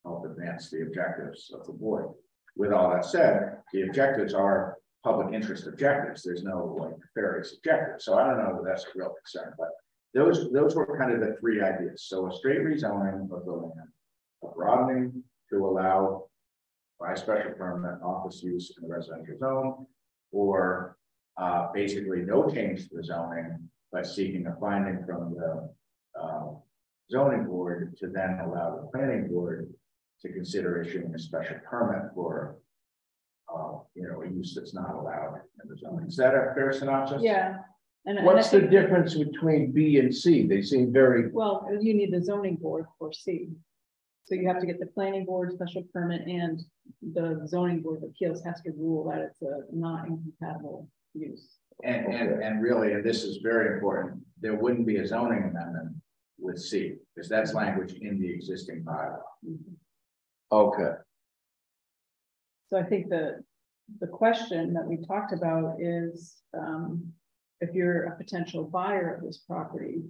help advance the objectives of the board. With all that said, the objectives are public interest objectives. There's no nefarious objective. So I don't know that that's a real concern, but those were kind of the three ideas. So a straight rezoning of the land, a broadening to allow by special permit office use in the residential zone, or basically no change to the zoning, but seeking a finding from the zoning board to then allow the planning board to consider issuing a special permit for a use that's not allowed in the zoning. Is that a fair synopsis? Yeah. What's the difference between B and C? They seem very well. You need the zoning board for C. So you have to get the planning board special permit, and the zoning board of appeals has to rule that it's a not incompatible use. And really, and this is very important, there wouldn't be a zoning amendment with C, because that's language in the existing bylaw. Okay. So I think the question that we talked about is, if you're a potential buyer of this property,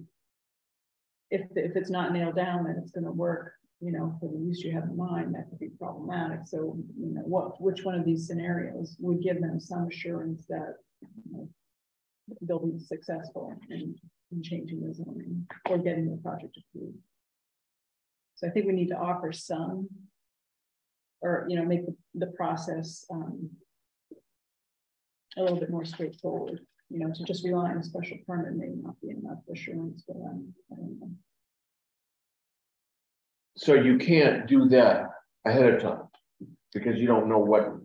if it's not nailed down that it's going to work, you know, for the use you have in mind, that could be problematic. So, you know, which one of these scenarios would give them some assurance that, you know, they'll be successful in changing the zoning or getting the project approved. So I think we need to offer some, or, you know, make the process a little bit more straightforward. You know, to just rely on a special permit may not be enough assurance for them. I don't know. So you can't do that ahead of time because you don't know what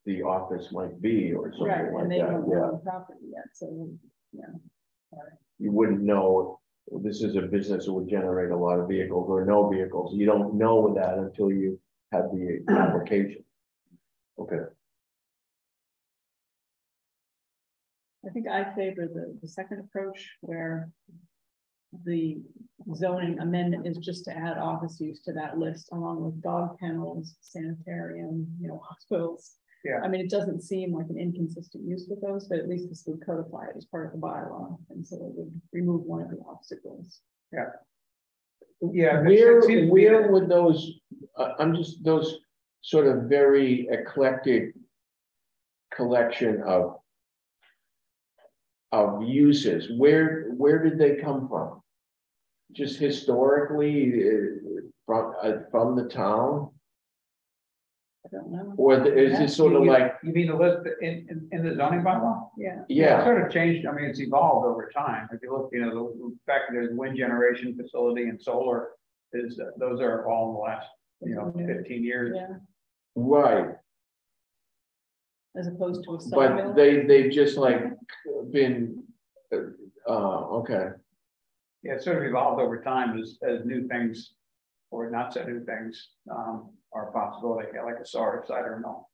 the office might be or something right, like and they that. don't know the property yet, so yeah. You wouldn't know this is a business that would generate a lot of vehicles or no vehicles. You don't know that until you have the application. Okay. I think I favor the second approach, where the zoning amendment is just to add office use to that list, along with dog kennels, sanitarium, you know, hospitals. Yeah. I mean, it doesn't seem like an inconsistent use with those, but at least this would codify it as part of the bylaw, and so it would remove one of the obstacles. Yeah. Yeah. Where would those? I'm just those sort of very eclectic collection of uses. Where did they come from? Just historically from the town? I don't know. Or is this sort of like? You mean the list in the zoning bylaw? Yeah. Yeah. It's sort of changed. I mean, it's evolved over time. If you look, you know, the fact that there's wind generation facility and solar is those are all in the last, you know, 15 years. Yeah. Right. As opposed to a sawmill. But they've just like been okay. Yeah, it's sort of evolved over time as new things, or not so new things, are a possibility, like a cider mill.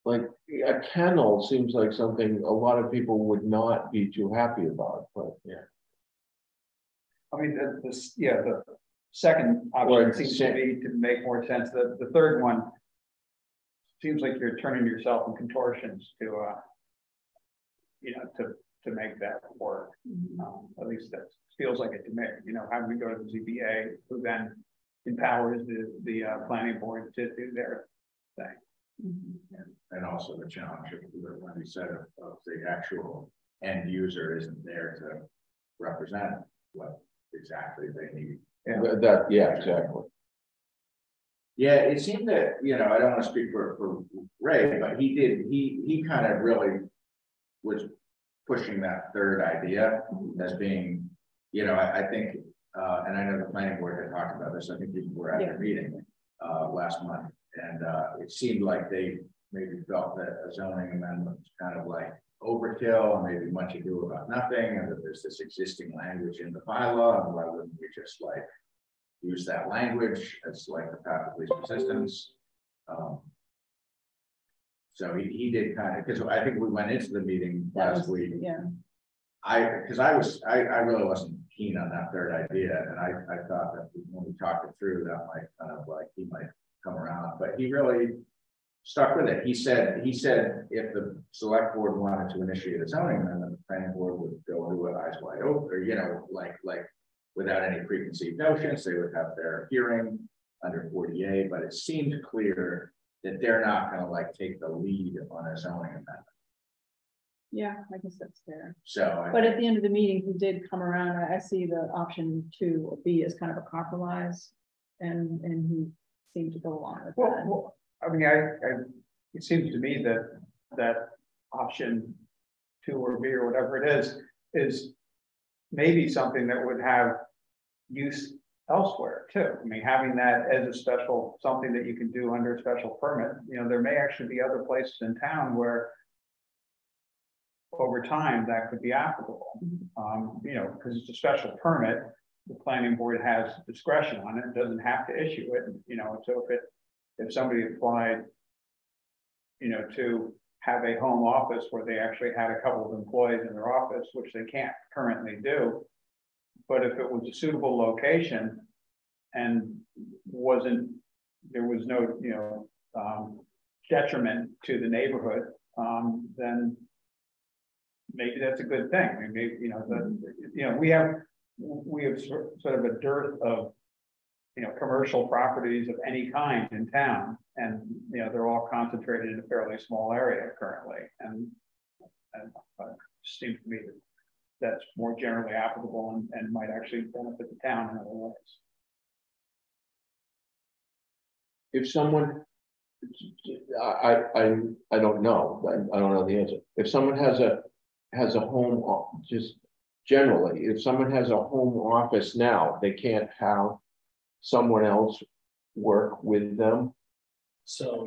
Like a kennel seems like something a lot of people would not be too happy about, but yeah. I mean, the second option seems to be to make more sense. The third one seems like you're turning yourself in contortions to, you know, to make that work. At least that feels like it to me. You know, having to go to the ZBA, who then empowers the planning board to do their thing. And also the challenge of when he said of the actual end user isn't there to represent what exactly they need. Yeah, exactly. Yeah, it seemed that, you know, I don't want to speak for Ray, but he kind of really was pushing that third idea as being, you know, I think, and I know the planning board had talked about this, I think you were at their meeting last month, and it seemed like they maybe felt that a zoning amendment was kind of like overkill and maybe much ado about nothing, and that there's this existing language in the bylaw, and why wouldn't we just like use that language as like the path of least resistance. So he did kind of, because I think we went into the meeting last week. Yeah. I really wasn't keen on that third idea, and I thought that when we talked it through, that might kind of like he might come around, but he really stuck with it. He said if the select board wanted to initiate a zoning amendment, the planning board would go into it eyes wide open, or, you know, like without any preconceived notions. They would have their hearing under 40A, but it seemed clear that they're not going to like take the lead on a zoning amendment. Yeah, I guess that's fair. So, but at the end of the meeting, he did come around. I see the option 2 or B as kind of a compromise, and he seemed to go along with that. Well, I mean, it seems to me that option 2 or B or whatever it is maybe something that would have use elsewhere too. I mean, having that as a special, something that you can do under a special permit, you know, there may actually be other places in town where over time that could be applicable. You know, because it's a special permit, the planning board has discretion on it, doesn't have to issue it, you know, so if somebody applied, you know, to have a home office where they actually had a couple of employees in their office, which they can't currently do, but if it was a suitable location and there was no, you know, detriment to the neighborhood, then maybe that's a good thing. I mean, maybe, you know, we have sort of a dearth of, you know, commercial properties of any kind in town, and you know, they're all concentrated in a fairly small area currently, and it seems to me that that's more generally applicable and might actually benefit the town in other ways. If someone, I don't know, I don't know the answer. If someone has a home, just generally, if someone has a home office now, they can't have someone else work with them. So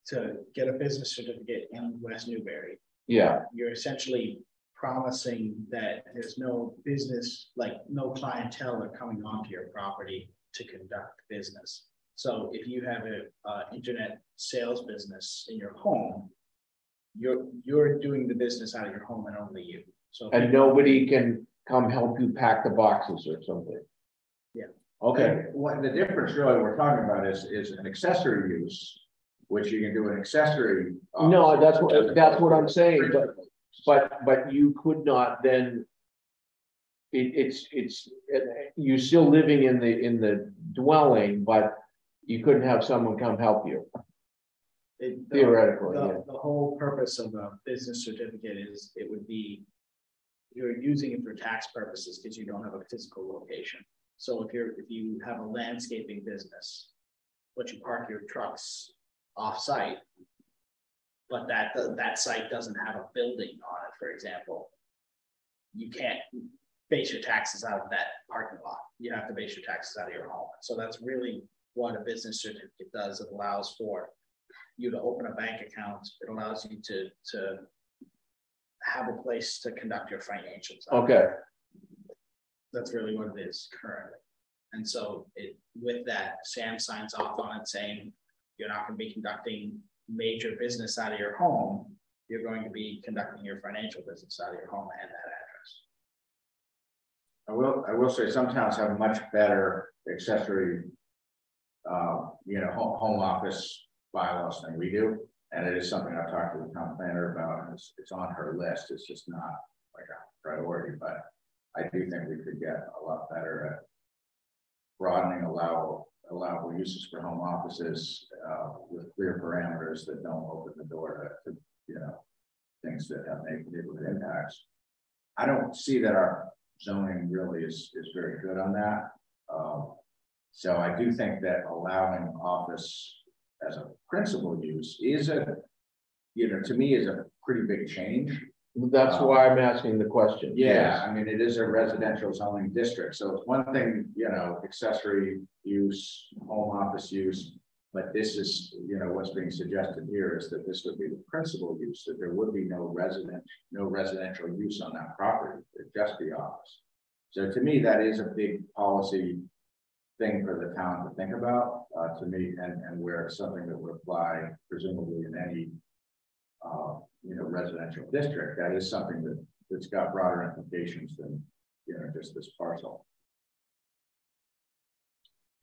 to get a business certificate in West Newbury, yeah, you're essentially promising that there's no business, like no clientele are coming onto your property to conduct business. So if you have a internet sales business in your home, you're doing the business out of your home and only you. So and nobody can come help you pack the boxes or something. Yeah. Okay. What the difference really we're talking about is an accessory use, which you can do an accessory. No, that's what I'm saying. But you could not then. It's you're still living in the dwelling, but you couldn't have someone come help you. Theoretically, the whole purpose of a business certificate is it would be you're using it for tax purposes because you don't have a physical location. So if you have a landscaping business, but you park your trucks off-site, but that site doesn't have a building on it, for example, you can't base your taxes out of that parking lot. You have to base your taxes out of your home. So that's really what a business certificate does. It allows for you to open a bank account. It allows you to have a place to conduct your financials. Okay. That's really what it is currently. And so with that, Sam signs off on it saying you're not going to be conducting major business out of your home. You're going to be conducting your financial business out of your home and that address. I will say some towns have much better accessory, you know, home office bylaws than we do, and it is something I've talked to the town planner about, and it's on her list. It's just not like a priority, but I do think we could get a lot better at broadening allowable uses for home offices with clear parameters that don't open the door to you know, things that have neighborhood impacts. I don't see that our zoning really is very good on that. So I do think that allowing office as a principal use is to me is a pretty big change. That's why I'm asking the question. Yeah, yes. I mean, it is a residential zoning district. So it's one thing, you know, accessory use, home office use, but this is, you know, what's being suggested here is that this would be the principal use, that there would be no residential use on that property, it'd just be office. So to me, that is a big policy thing for the town to think about, to me, and where it's something that would apply presumably in any you know, residential district. That is something that's got broader implications than, you know, just this parcel.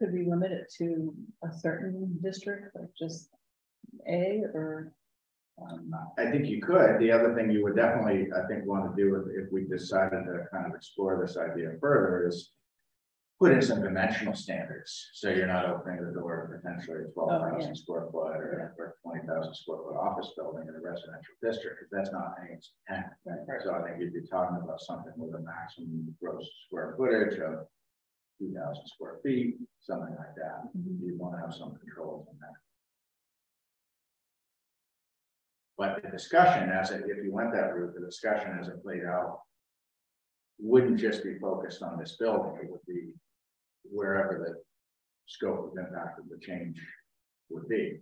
Could we limit it to a certain district, like just A, or? I think you could. The other thing you would definitely, I think, want to do if we decided to kind of explore this idea further is put in some dimensional standards. So you're not opening the door to potentially a 12,000 square foot or 20,000 square foot office building in a residential district. If that's not Haines 10. Right? So I think you'd be talking about something with a maximum gross square footage of 2,000 square feet, something like that. You want to have some controls in that. But the discussion, if you went that route, the discussion as it played out wouldn't just be focused on this building. It would be wherever the scope of impact of the change would be.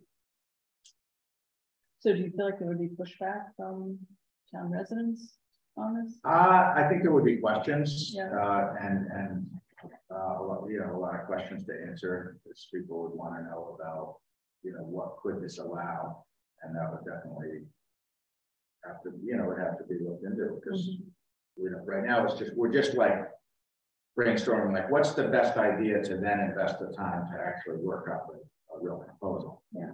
So do you feel like there would be pushback from town residents on this? I think there would be questions, yeah. and a lot of questions to answer. Because people would want to know about, what could this allow, and that would definitely have to, would have to be looked into because, right now we're just like brainstorming, like what's the best idea to then invest the time to actually work up a real proposal. Yeah.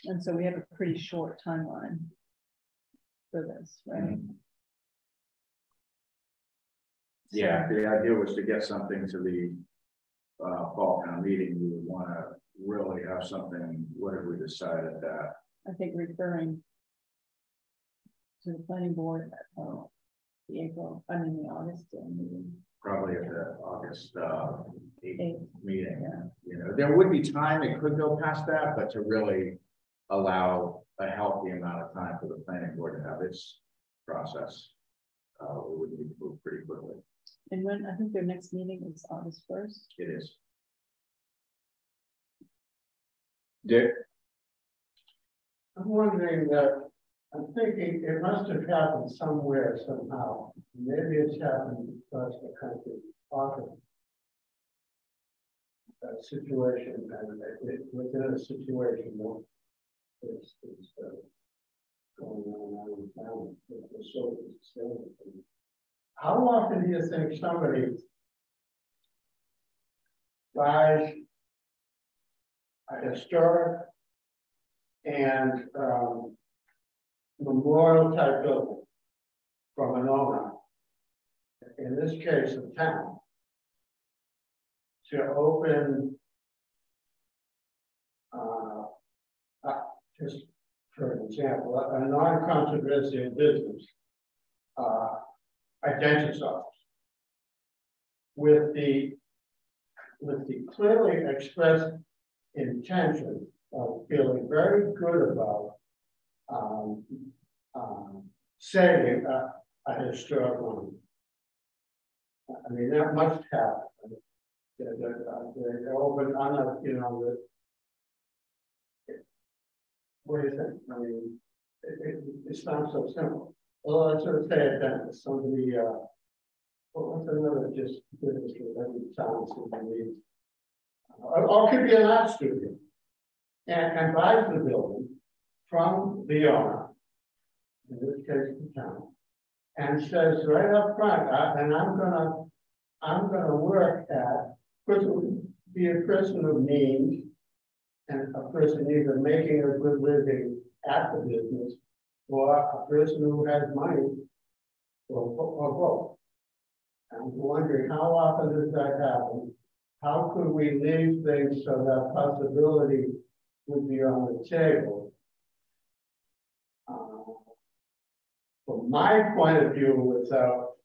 And so we have a pretty short timeline for this, right? Yeah, the idea was to get something to the fall town meeting. We would want to really have something. What have we decided that? I think referring to the planning board at the August meeting. Probably at the August 8th meeting. Yeah. There would be time. It could go past that, but to really allow a healthy amount of time for the planning board to have its process, we would need to move pretty quickly. And when I think their next meeting is August 1st. It is. Dick? I'm wondering I'm thinking it must have happened somewhere somehow. Maybe it's happened across the country often. That situation, and within a situation it's going on in town. It's so sustainable. How often do you think somebody buys a historic and memorial type building from an owner, in this case the town, to open just for an example, a non-controversial business, a dentist's office, with the clearly expressed intention of feeling very good about saving a historic one. I mean, that must happen. They open on a, what do you think? I mean, it's not so simple. Well, let's sort of say it then. Somebody, what's another just business that every town needs? Or it could be an art studio, and buys the building from the owner, in this case the town, and says right up front, and I'm gonna work at, which would be a person of means, and a person either making a good living at the business, or a person who has money, or both. I'm wondering how often does that happen? How could we leave things so that possibility would be on the table? From my point of view, without,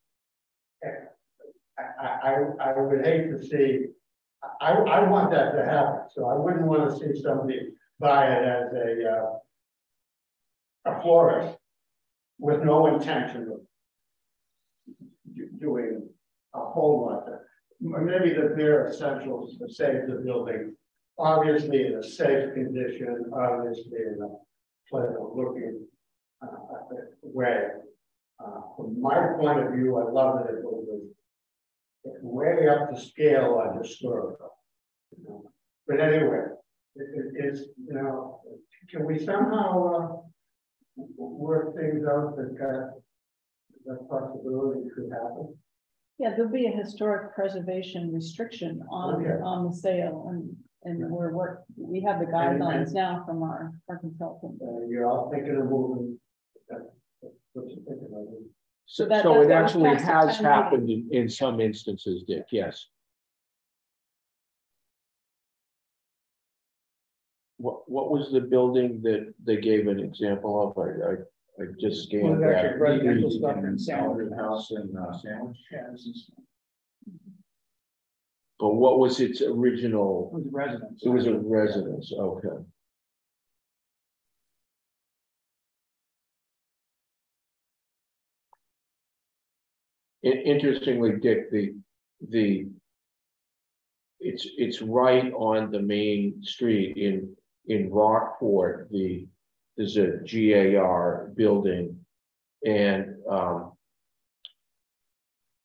I would hate to see, I want that to happen. So I wouldn't want to see somebody buy it as a florist with no intention of doing a whole lot of, maybe the bare essentials to save the building, obviously in a safe condition, obviously in a pleasant looking way. From my point of view, I love that it was way up to scale on historical. But anyway, it's, can we somehow work things out that possibility could happen? Yeah, there'll be a historic preservation restriction on the sale, and we have the guidelines now from our consultant. You're all thinking of moving. What you thinking of? So it actually has happened in some instances, Dick. Yes. What was the building that they gave an example of? I just scanned that. Residential stuff in Sandwich house in Sandwich. But what was its original? It was residence. It was a residence. Okay. Interestingly, Dick, it's right on the main street in Rockport. There's a GAR building and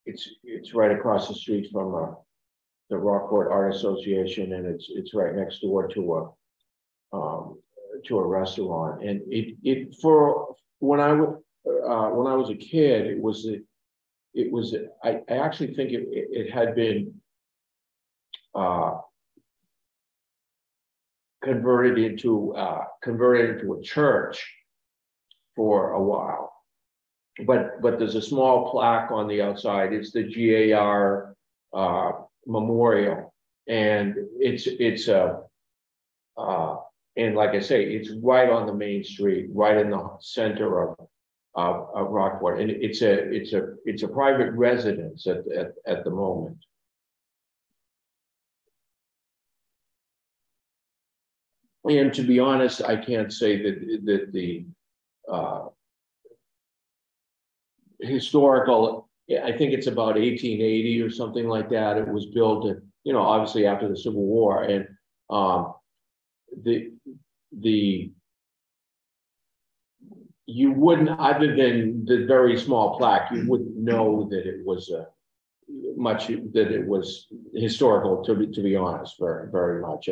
it's right across the street from the Rockport Art Association, and it's right next door to a restaurant. And it for when I was a kid, I actually think it had been converted into a church for a while, but there's a small plaque on the outside. It's the GAR memorial, and it's and like I say, it's right on the main street, right in the center of Rockport, and it's a private residence at the moment. And to be honest, I can't say that the historical, I think it's about 1880 or something like that. It was built, obviously after the Civil War, and you wouldn't, other than the very small plaque, you wouldn't know that it was that it was historical, to be honest, very, very much.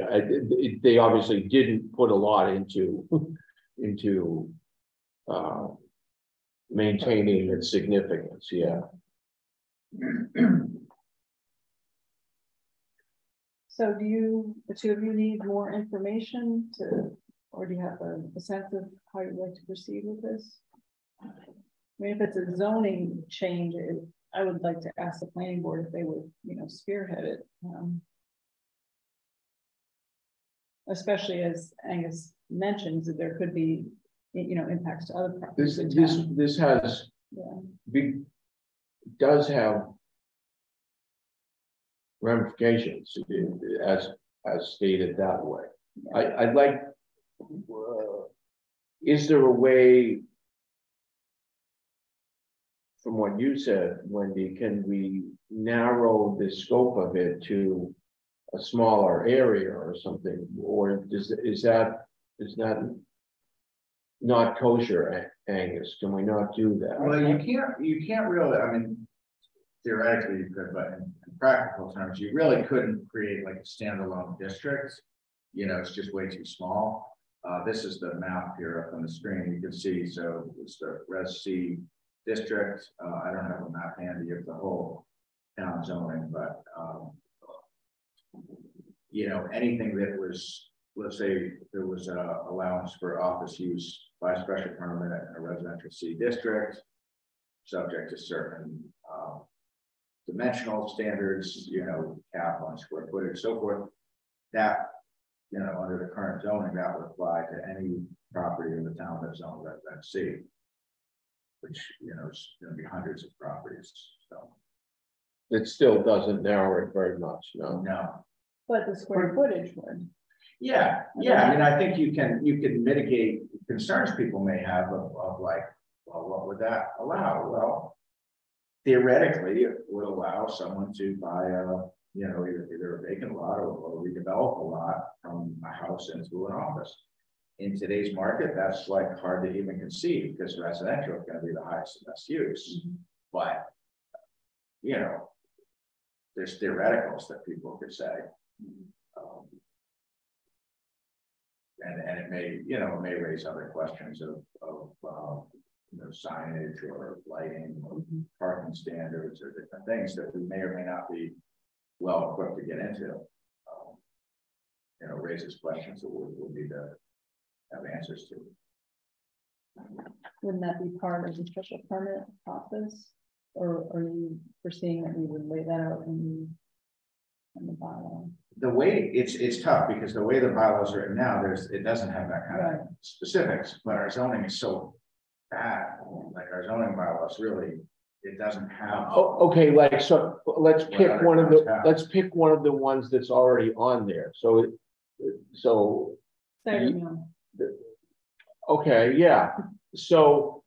They obviously didn't put a lot into maintaining its significance. Yeah. So do the two of you need more information or do you have a sense of how you'd like to proceed with this? I mean, if it's a zoning change, I would like to ask the planning board if they would, spearhead it. Especially as Angus mentions that there could be, impacts to other properties. This has does have ramifications as stated that way. I'd like. Is there a way? From what you said, Wendy, can we narrow the scope of it to a smaller area or something? Or is that not kosher, Angus? Can we not do that? Well, you can't really, I mean, theoretically you could, but in practical terms, you really couldn't create like a standalone district. It's just way too small. This is the map here up on the screen. You can see, so it's the Res C district. I don't have a map handy of the whole town zoning, but anything that was, let's say there was an allowance for office use by special permit in a residential C district, subject to certain dimensional standards, cap on square footage, so forth. That, under the current zoning, that would apply to any property in the town that's zoned residential C, which is going to be hundreds of properties. So it still doesn't narrow it very much, no. No. But the square footage would. Yeah. I mean, I think you can mitigate concerns people may have of like, well, what would that allow? Well, theoretically, it would allow someone to buy either a vacant lot or redevelop a lot from a house into an office. In today's market, that's like hard to even conceive because residential is going to be the highest and best use. Mm-hmm. But there's theoreticals that people could say, and it may raise other questions of signage or lighting or parking standards or different things that we may or may not be well equipped to get into. Raises questions that we'll need to have answers to. Wouldn't that be part of the special permit process, or are you foreseeing that we would lay that out in the bylaw? The way it's tough because the way the bylaws are written now, it doesn't have that kind of specifics, but our zoning is so bad. Like our zoning bylaws really, it doesn't have. Oh, okay, so let's pick one of the ones that's already on there. Okay, yeah. So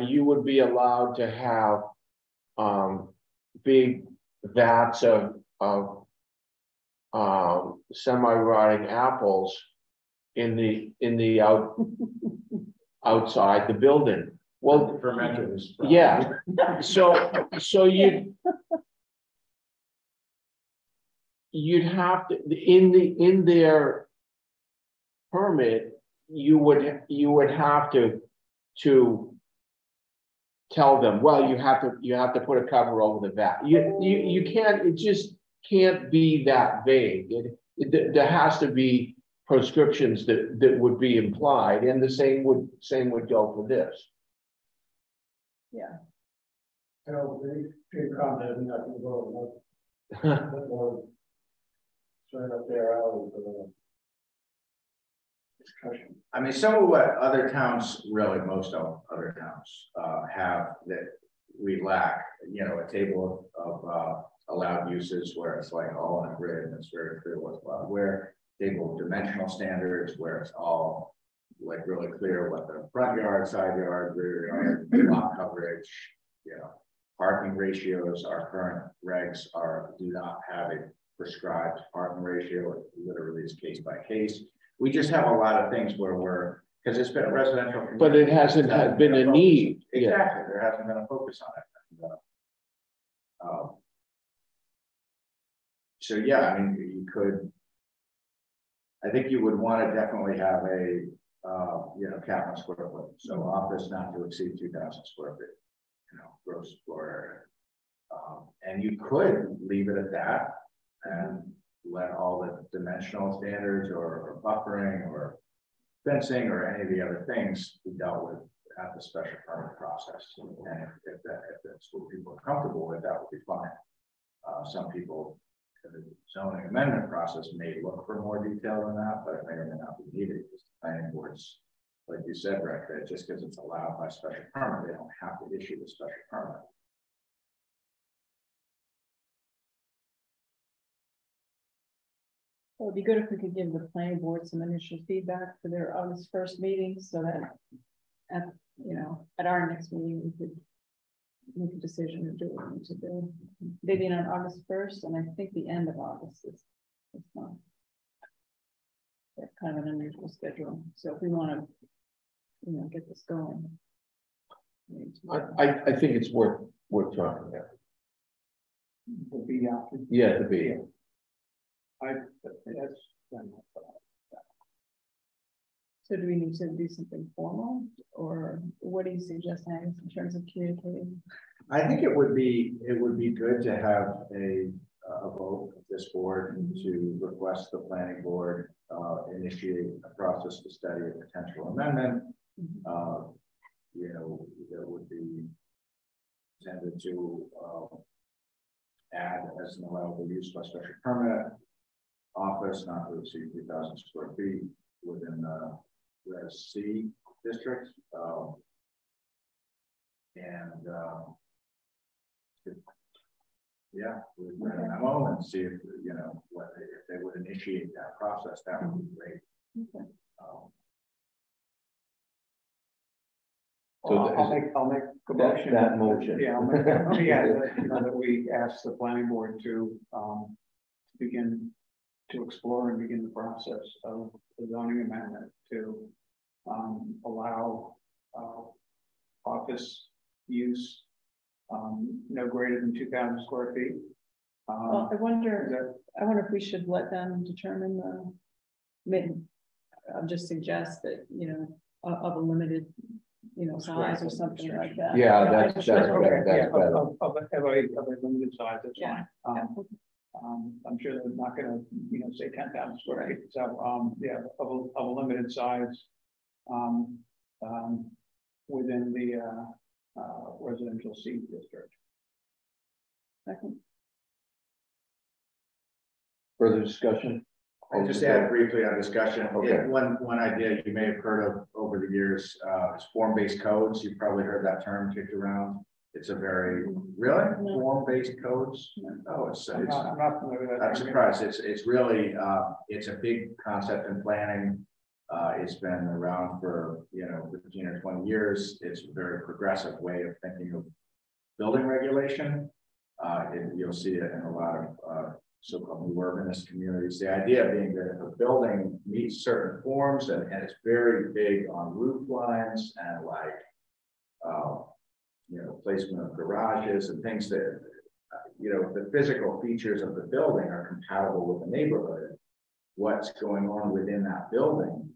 you would be allowed to have big vats of semi-rotting apples in the outside the building. Well, fermenters. yeah, so you'd have to, in their permit, you would have to tell them, well, you have to put a cover over the vat. You can't, it just can't be that vague. There has to be prescriptions that would be implied, and the same would go for this. Yeah. So the comment, nothing wrong. Right up there, alley for the discussion. I mean, some of what other towns, really most of other towns have that we lack, you know, a table of allowed uses where it's like all on a grid and it's very clear what's allowed, where table of dimensional standards, where it's all like really clear what the front yard, side yard, rear yard, lot coverage, you know, parking ratios. Our current regs do not have a prescribed parking ratio. It literally is case by case. We just have a lot of things where because it's been a residential community, but it hasn't been a need. Exactly, yeah. There hasn't been a focus on it. And, so yeah, I mean, you could. I think you would want to definitely have a you know, cap on square foot. So office not to exceed 2,000 square feet, you know, gross floor area. And you could leave it at that and let all the dimensional standards or buffering or fencing or any of the other things be dealt with at the special permit process. And if that's what people are comfortable with, that would be fine. Some people, the zoning amendment process may look for more detail than that, but it may or may not be needed. Because the planning boards, like you said, Rick, that just because it's allowed by special permit, they don't have to issue the special permit. It would be good if we could give the planning board some initial feedback for their August 1st meeting, so that at our next meeting we could make a decision to do what we need to do. They meet on August 1st, and I think the end of August is fine. They're kind of an unusual schedule, so if we want to, get this going, I think it's worth trying. The B after. Yeah, the B. So do we need to do something formal, or what do you suggest, Angus, in terms of communicating? I think it would be good to have a vote of this board to request the planning board initiate a process to study a potential amendment. That would be intended to add as an allowable use by special permit office not to exceed 2,000 square feet within the Res C district. We'd run a memo and see if if they would initiate that process. That would be great. Okay. So I'll make a motion. That motion. Yeah, that we ask the planning board to begin to explore and begin the process of the zoning amendment to allow office use no greater than 2,000 square feet. Well, I wonder if we should let them determine just suggest that, of a limited, size or something like that. Yeah, that's better. That's better. Of a limited size, that's yeah. fine. I'm sure they're not going to, say 10,000 square feet. So, of a limited size within the residential C district. Second. Further discussion? I'll just add briefly on discussion. Okay. One idea you may have heard of over the years is form-based codes. You've probably heard that term kicked around. It's a very form-based codes. No, I'm not familiar with that. I'm surprised. It's really it's a big concept in planning. It's been around for 15 or 20 years. It's a very progressive way of thinking of building regulation. You'll see it in a lot of so-called new urbanist communities. The idea being that if a building meets certain forms and it's very big on roof lines and like, you know, placement of garages and things that, you know, the physical features of the building are compatible with the neighborhood, what's going on within that building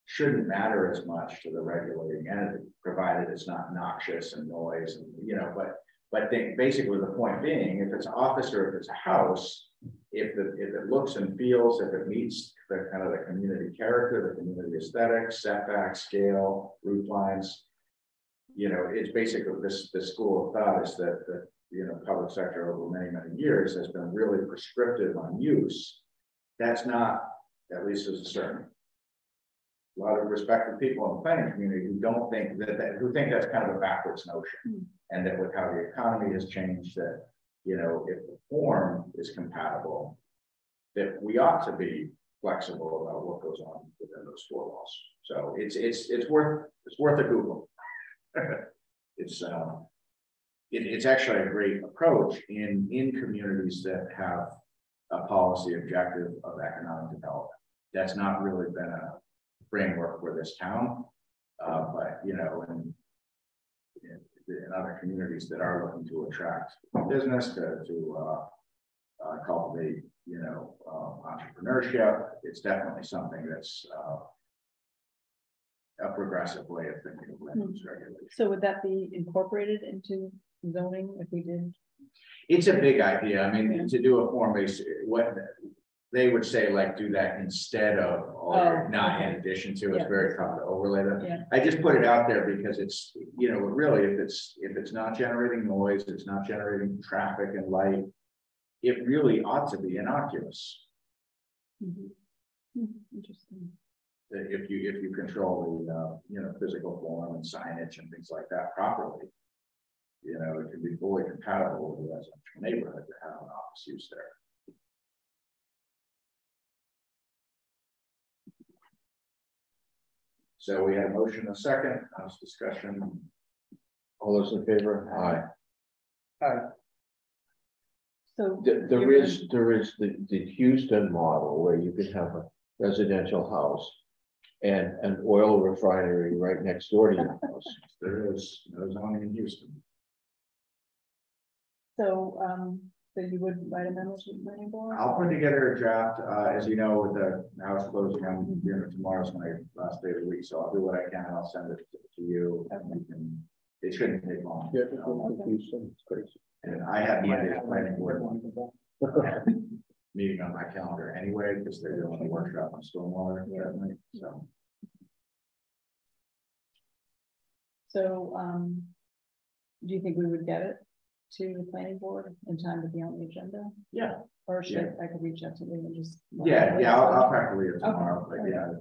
shouldn't matter as much to the regulating entity, provided it's not noxious and noise and, you know, but basically the point being, if it's an office or if it's a house, if it looks and feels, if it meets the kind of the community character, the community aesthetics, setback, scale, roof lines, you know, it's basically this school of thought is that the, you know, public sector over many, many years has been really prescriptive on use. That's not, at least there's a certain a lot of respected people in the planning community who don't think who think that's kind of a backwards notion, and that with how the economy has changed, that, you know, if the form is compatible, that we ought to be flexible about what goes on within those four walls. So it's worth a Google. It's actually a great approach in communities that have a policy objective of economic development. That's not really been a framework for this town, but, you know, in other communities that are looking to attract business to cultivate, you know, entrepreneurship, it's definitely something that's a progressive way of thinking of land use regulation. So would that be incorporated into zoning if we did? It's a big idea. I mean, to do a form-based, what they would say, like, do that instead of, or not in addition to. It's very tough to overlay that. Yeah. I just put it out there because it's, you know, really, if it's not generating noise, it's not generating traffic and light, it really ought to be innocuous. Interesting. If you control the you know, physical form and signage and things like that properly, you know, it can be fully compatible with the residential neighborhood to have an office use there. So we had a motion, a second, house discussion. All those in favor? Aye. So There is the Houston model where you can have a residential house and an oil refinery right next door to your house. There is no zoning in Houston. So you would write a memo to the planning board? I'll put together a draft, as you know, with the house closing, I'm, you know, tomorrow's my last day of the week, so I'll do what I can. I'll send it to you. Okay. And you can, it shouldn't take long. Yeah, Houston, it's crazy. And I have Monday's planning board meeting on my calendar anyway, because they're doing a workshop on stormwater that night. So do you think we would get it to the planning board in time to be on the agenda? Yeah. Or should I could reach out to them and just? Yeah, I'll practically it tomorrow, Okay. but yeah,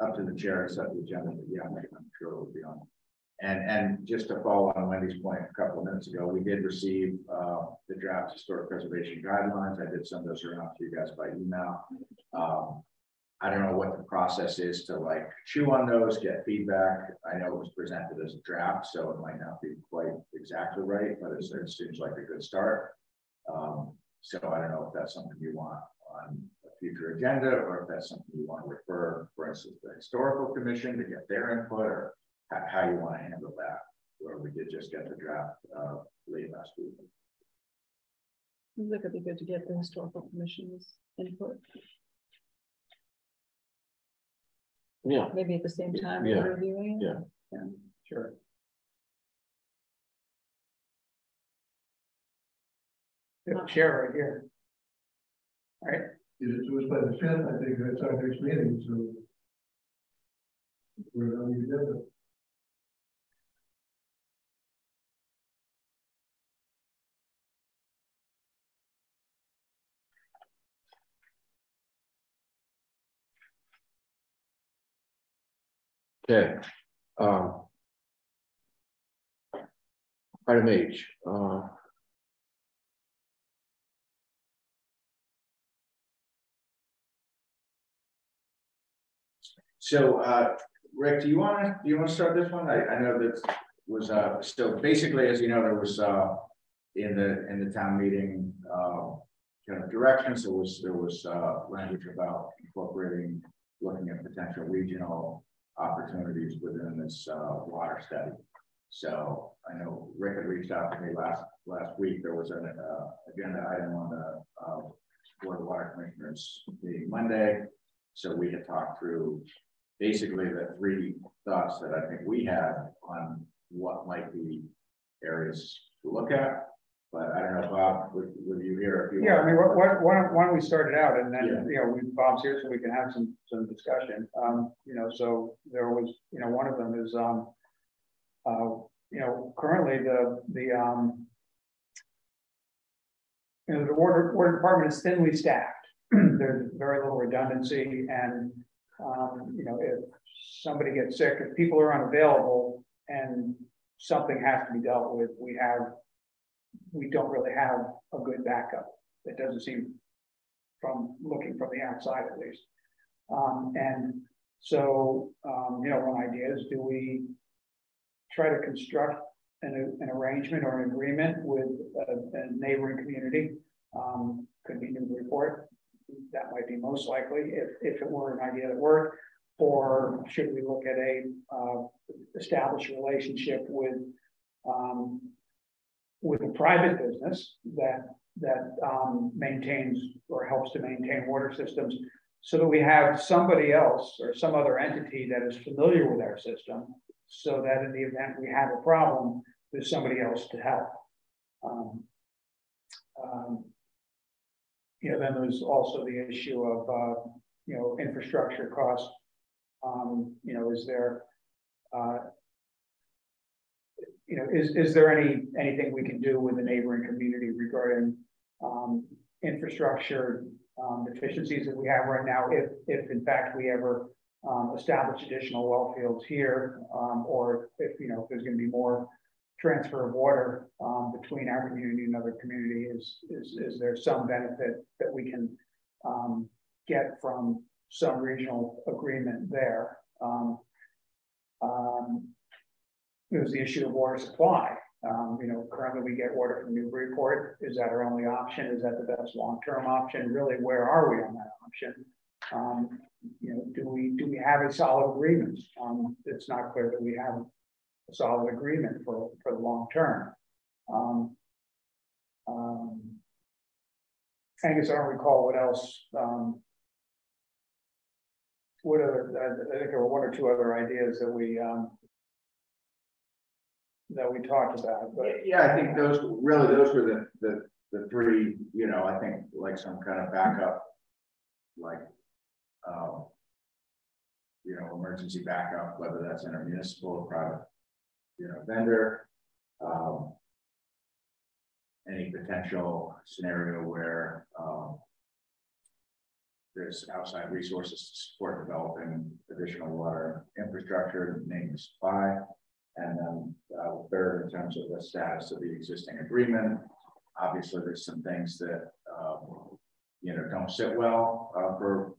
up to the chair to set the agenda, but yeah, I'm sure it will be on. And just to follow on Wendy's point a couple of minutes ago, we did receive the draft historic preservation guidelines. I did send those around to you guys by email. I don't know what the process is to like chew on those, get feedback. I know it was presented as a draft, so it might not be quite exactly right, but it seems like a good start. So I don't know if that's something you want on a future agenda, or if that's something you want to refer, for instance, the historical commission to get their input, or how you want to handle that, where we did just get the draft late last week. Seems like it'd be good to get the historical commission's input. Yeah. Maybe at the same time Yeah. we're reviewing it. Yeah. Sure. The chair right here. All right. It was by the 10th, I think that's our next meeting, so we're on the agenda. Okay. Item H. So, Rick, do you want to start this one? I know that was so basically, as you know, there was in the town meeting kind of directions. There was language about incorporating, looking at potential regional opportunities within this water study. So I know Rick had reached out to me last week. There was an agenda item on the Board of Water Commissioners meeting Monday. So we had talked through basically the three thoughts that I think we had on what might be areas to look at. But I don't know, Bob, would you hear? Yeah, I mean, why don't we start it out, and then you know, Bob's here so we can have some discussion. You know, so there was, you know, one of them is you know, currently you know, the water department is thinly staffed. There's very little redundancy, and you know, if somebody gets sick, if people are unavailable and something has to be dealt with, we don't really have a good backup. It doesn't seem, from looking from the outside at least. And so, you know, one idea is, do we try to construct an arrangement or an agreement with a neighboring community? Could be Newburyport. That might be most likely if it were an idea that worked. Or should we look at a established relationship with a private business that maintains or helps to maintain water systems, so that we have somebody else or some other entity that is familiar with our system, so that in the event we have a problem, there's somebody else to help. You know, then there's also the issue of you know, infrastructure costs. You know, is there you know, is there anything we can do with the neighboring community regarding infrastructure deficiencies that we have right now, if in fact we ever establish additional well fields here, or if, you know, if there's going to be more transfer of water between our community and another community, is there some benefit that we can get from some regional agreement there? There's the issue of water supply. You know, currently we get water from Newburyport. Is that our only option? Is that the best long-term option? Really, where are we on that option? You know, do we have a solid agreement? It's not clear that we have a solid agreement for the long term. I guess I don't recall what else. What other? I think there were one or two other ideas that we talked about. But yeah, I think those were the three. You know, I think like some kind of backup, like you know, emergency backup, whether that's in a municipal or private, you know, vendor. Any potential scenario where there's outside resources to support developing additional water infrastructure, name the supply. And then third, in terms of the status of the existing agreement, obviously there's some things that you know, don't sit well for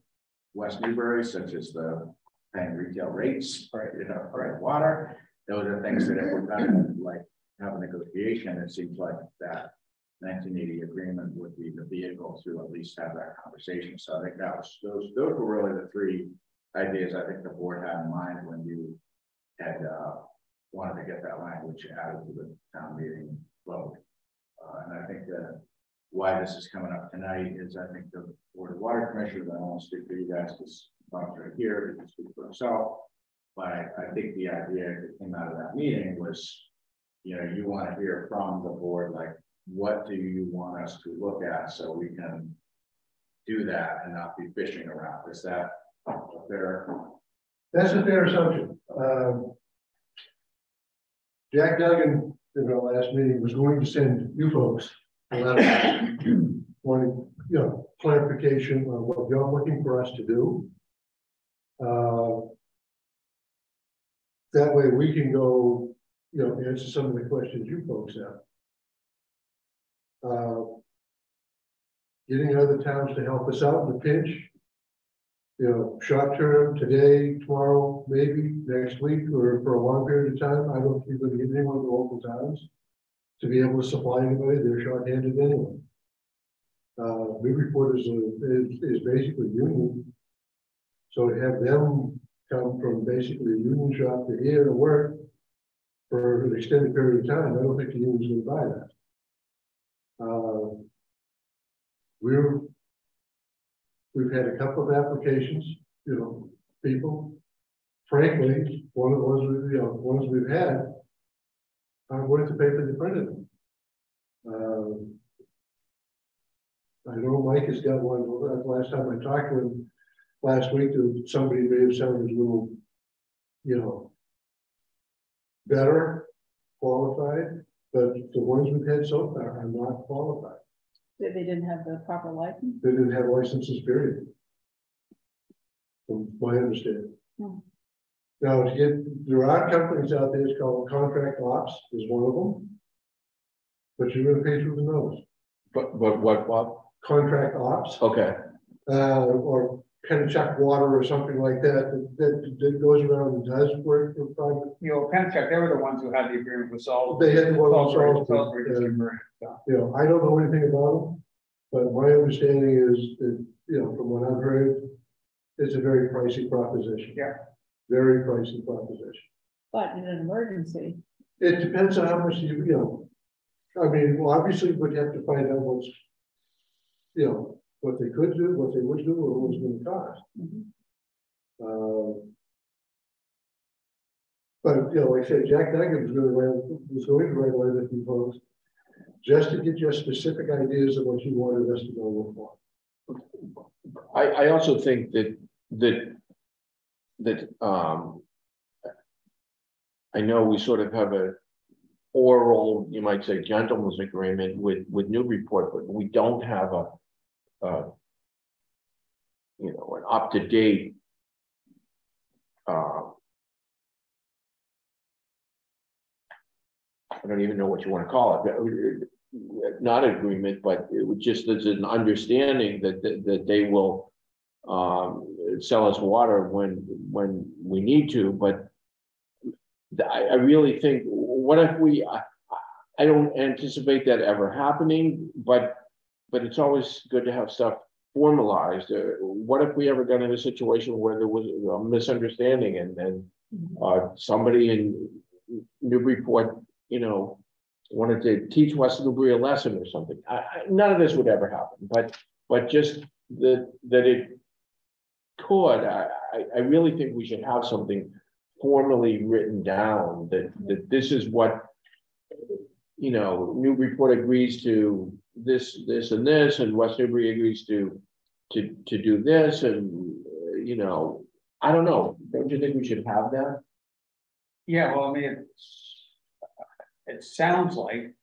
West Newbury, such as the paying retail rates, right? You know, for water. Those are things that if we're going to like have a negotiation, it seems like that 1980 agreement would be the vehicle to at least have that conversation. So I think that was those were really the three ideas I think the board had in mind when you had wanted to get that language added to the town meeting vote. And I think that why this is coming up tonight is I think the Board of Water Commissioners, I don't want to speak for you guys because Bob's right here, he can speak for himself. But I think the idea that came out of that meeting was, you know, you want to hear from the board, like, what do you want us to look at so we can do that and not be fishing around? Is that a fair? That's a fair assumption. Jack Duggan in our last meeting was going to send you folks a letter wanting, you know, clarification on what you're looking for us to do. That way we can go, you know, answer some of the questions you folks have. Getting other towns to help us out in the pinch, you know, short term, today, tomorrow, maybe next week, or for a long period of time. I don't think we're going to get anyone of the local towns to be able to supply anybody. They're short-handed anyway. Newburyport is basically union. So to have them come from basically a union shop to here to work for an extended period of time, I don't think the union's going to buy that. We've had a couple of applications, people. Frankly, one of the ones we've had, aren't willing to pay for the print of them. I know Mike has got one. Last time I talked to him last week, somebody may have sounded a little, better qualified, but the ones we've had so far are not qualified. They didn't have the proper license? They didn't have licenses, period. From my understanding. Hmm. Now, there are companies out there, it's called Contract Ops, is one of them. But you're going to pay through the nose. But what? Contract Ops. Okay. Or Pennachuck Water or something like that goes around and does work for private. Pennachuck, they were the ones who had the agreement with Salt. They had the one with Salt. I don't know anything about them, but my understanding is that, from what I've heard, it's a very pricey proposition. Yeah. Very pricey proposition. But in an emergency. It depends on how much I mean, well, obviously we'd have to find out what's, what they could do, what they would do, or what it's going to cost. Mm-hmm. But like I said, Jack Duggan was going to write a letter to you folks just to get your specific ideas of what you wanted us to go look for. I also think that I know we sort of have a oral, you might say, gentleman's agreement with Newburyport, but we don't have an up-to-date I don't even know what you want to call it. Not agreement, but it would just as an understanding that they will sell us water when we need to. But I really think, what if I don't anticipate that ever happening, but it's always good to have stuff formalized. What if we ever got in a situation where there was a misunderstanding and somebody in Newburyport, wanted to teach West Newbury a lesson or something? None of this would ever happen, but just that it could. I really think we should have something formally written down that this is what Newburyport agrees to, this and this, and West Newbury agrees to do this, and I don't know. Don't you think we should have that? Yeah, well, I mean, it sounds like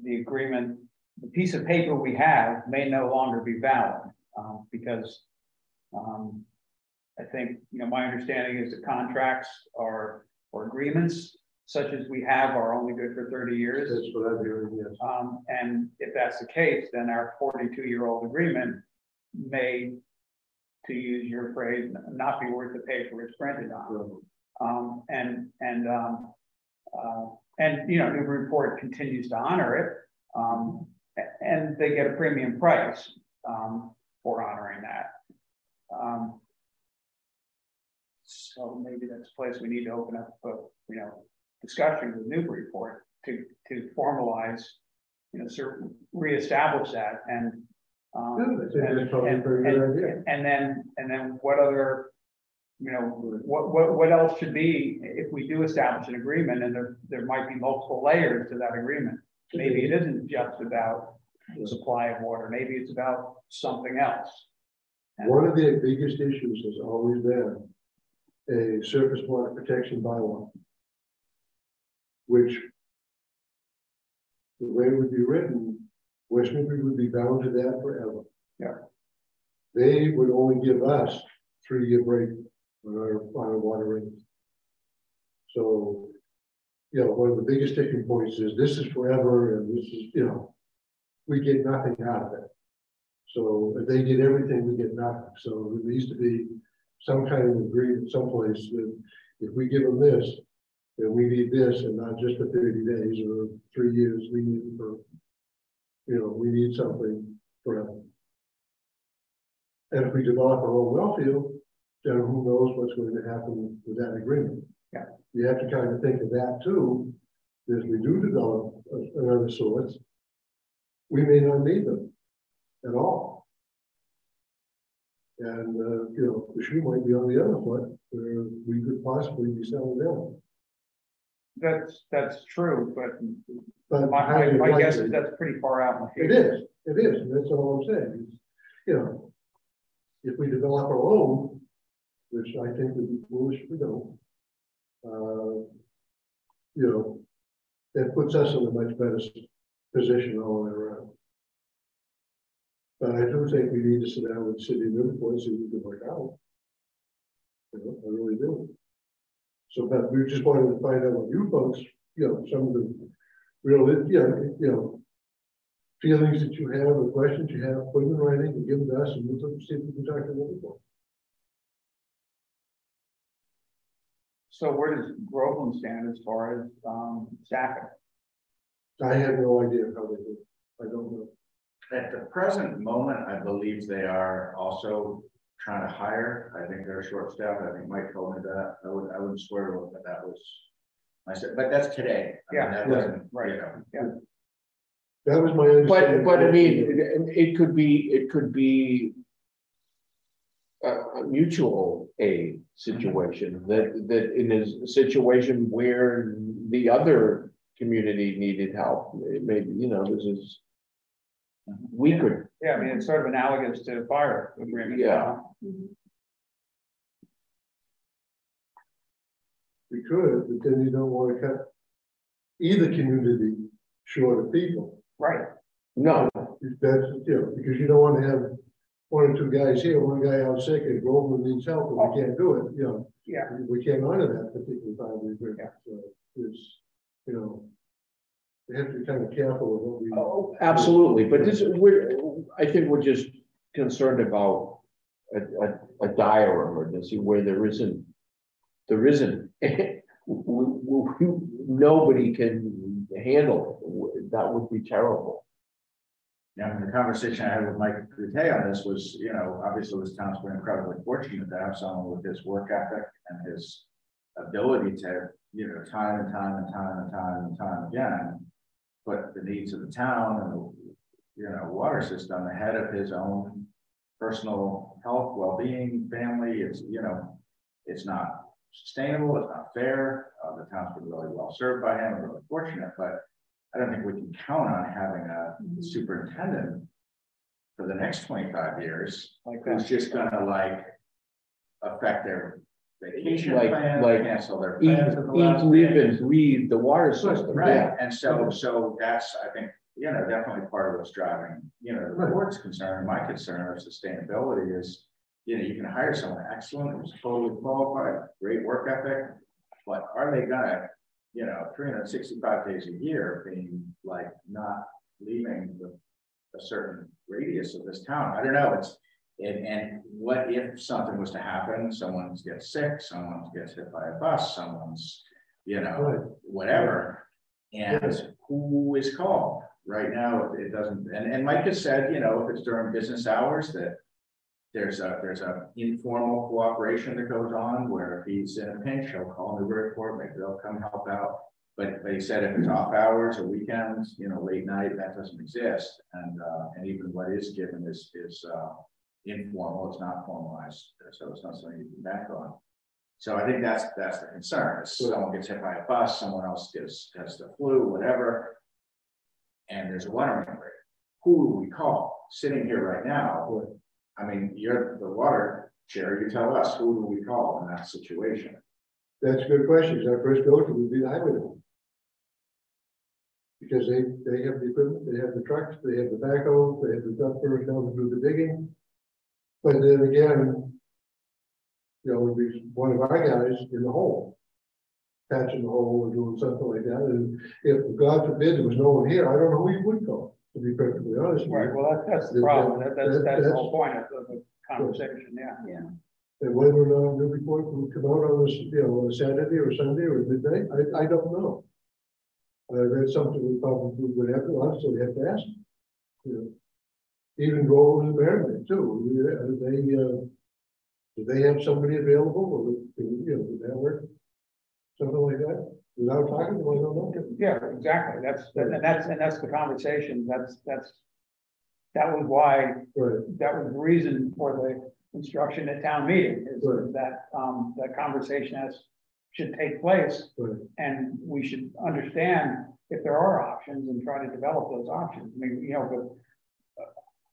the agreement, the piece of paper we have may no longer be valid because I think, my understanding is that contracts or agreements such as we have are only good for 30 years. That's what I'm hearing, yes. And if that's the case, then our 42-year-old agreement may, to use your phrase, not be worth the paper it's printed on. Newburyport continues to honor it, and they get a premium price for honoring that. So maybe that's a place we need to open up, discussion with Newburyport to formalize, reestablish that, and then what other. What else should be if we do establish an agreement, and there might be multiple layers to that agreement. Maybe it isn't just about the supply of water. Maybe it's about something else. One of the biggest issues has always been a surface water protection bylaw, which the way it would be written, West Newbury would be bound to that forever. Yeah. They would only give us 3-year break on our water rates. So, one of the biggest sticking points is this is forever, and this is, we get nothing out of it. So if they get everything, we get nothing. So there needs to be some kind of agreement someplace that if we give them this, then we need this, and not just for 30 days or 3 years. We need it for you know, we need something forever. And if we develop our own well field, then who knows what's going to happen with that agreement. Yeah. You have to kind of think of that too, if we do develop another source, we may not need them at all. And, you know, the shoe might be on the other foot, where we could possibly be selling them. That's true, But my guess is that's pretty far out in the future. It is, and that's all I'm saying. Is, you know, if we develop our own, which I think would be foolish if we don't, you know, that puts us in a much better position all the way around. But I do think we need to sit down with the city of Newbury and see if we can work out. You know, I really do. So, but we just wanted to find out what you folks, you know, some of the real, you know, feelings that you have or questions you have, put them in writing and give them to us, and we'll see if we can talk to them before. So where does Groveland stand as far as staffing? I have no idea how they do it. I don't know. At the present moment, I believe they are also trying to hire. I think they're short-staffed. I think Mike told me that. I wouldn't swear to it, but that was, I said, but that's today. I mean, that wasn't, right. You know. Yeah. That was my understanding. But I mean, it could be a mutual aid situation, that in a situation where the other community needed help, maybe, you know, this is, we could. Yeah, I mean, it's sort of analogous to fire agreement. Yeah. We could, but then you don't want to cut either community short of people. Right. No. That's, you know, because you don't want to have one or two guys here, one guy out sick, and Groveland needs help, and we can't do it, you know. Yeah. We can't honor that particular time agreement. Yeah. So it's, you know, we have to be kind of careful of what we. Oh, absolutely. But this, I think we're just concerned about a dire emergency where there isn't, nobody can handle it. That would be terrible. Yeah, and the conversation I had with Mike Goutet on this was, you know, obviously this town's been incredibly fortunate to have someone with his work ethic and his ability to, you know, time and time again, put the needs of the town and the, you know, water system ahead of his own personal health, well-being, family. It's, you know, it's not sustainable, it's not fair. The town's been really well served by him. We're really fortunate, but I don't think we can count on having a superintendent for the next 25 years, like who's just gonna like affect their vacation plans, cancel their plans. Eat, live, and breathe the water system. Right. Yeah. And so that's, I think, you know, definitely part of what's driving, you know, the board's concern, my concern of sustainability is, you know, you can hire someone excellent, who's totally qualified, great work ethic, but are they gonna, you know, 365 days a year being like not leaving a certain radius of this town? I don't know. It's and what if something was to happen? Someone gets sick, someone gets hit by a bus, someone's, you know, whatever. And who is called? Right now, it doesn't. And Mike has said, you know, if it's during business hours, that there's a informal cooperation that goes on where if he's in a pinch, he'll call Newbury Port, maybe they'll come help out. But he said if it's off hours or weekends, you know, late night, that doesn't exist. And even what is given is informal, it's not formalized, so it's not something you can bank on. So I think that's the concern. If someone gets hit by a bus, someone else has the flu, whatever, and there's a water main break. Who do we call? Sitting here right now, I mean, you're the water chair, you tell us, who do we call in that situation? That's a good question. Our first go-to would be the highway department. Because they have the equipment, they have the trucks, they have the backhoe, they have the dumpers down to do the digging. But then again, you know, it would be one of our guys in the hole, patching the hole or doing something like that. And if God forbid there was no one here, I don't know who you would call, to be perfectly honest. Right. Well, that's the problem. That's the whole point of the conversation. Yeah. And whether or not Newbury Port will come out on this, you know, on a Saturday or Sunday or midnight, I don't know. That's something we probably would have to, honestly, have to ask. you know. Even go over to the Merrimack too. Do they have somebody available, or, you know, would that work? Something like that, without talking to them, I don't know. Yeah, exactly. That's the conversation. That was why, Right. that was the reason for the instruction at town meeting, is Right. that conversation should take place. Right. And we should understand if there are options and try to develop those options. I mean, you know, but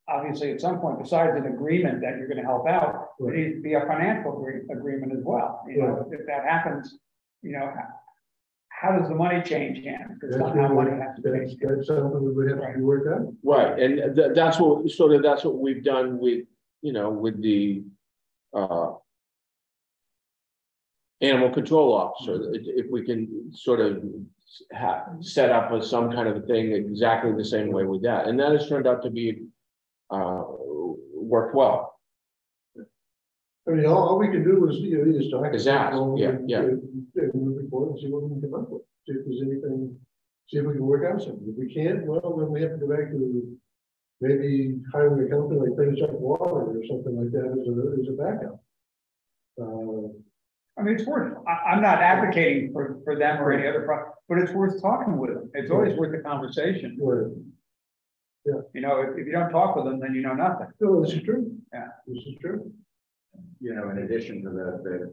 obviously at some point, besides an agreement that you're going to help out, there needs to be a financial agreement as well. You know, if that happens, you know, how does the money change hands? Because somehow money has to change. That's something that would have to be worked out. Right, and that's what we've done with, you know, with the animal control officer. If we can sort of set up some kind of a thing exactly the same way with that, and that has turned out to be worked well. I mean, all we can do is, you know, is talk. Is ask, yeah. And move forward and see what we can come up with. See if there's anything, see if we can work out something. If we can't, well, then we have to go back to maybe hiring a company like Finish Up Water or something like that as a backup. I mean, it's worth, I'm not advocating for them or any other, but it's worth talking with them. It's always worth the conversation. Right. Yeah. You know, if you don't talk with them, then you know nothing. No, this is true. Yeah. This is true. You know, in addition to the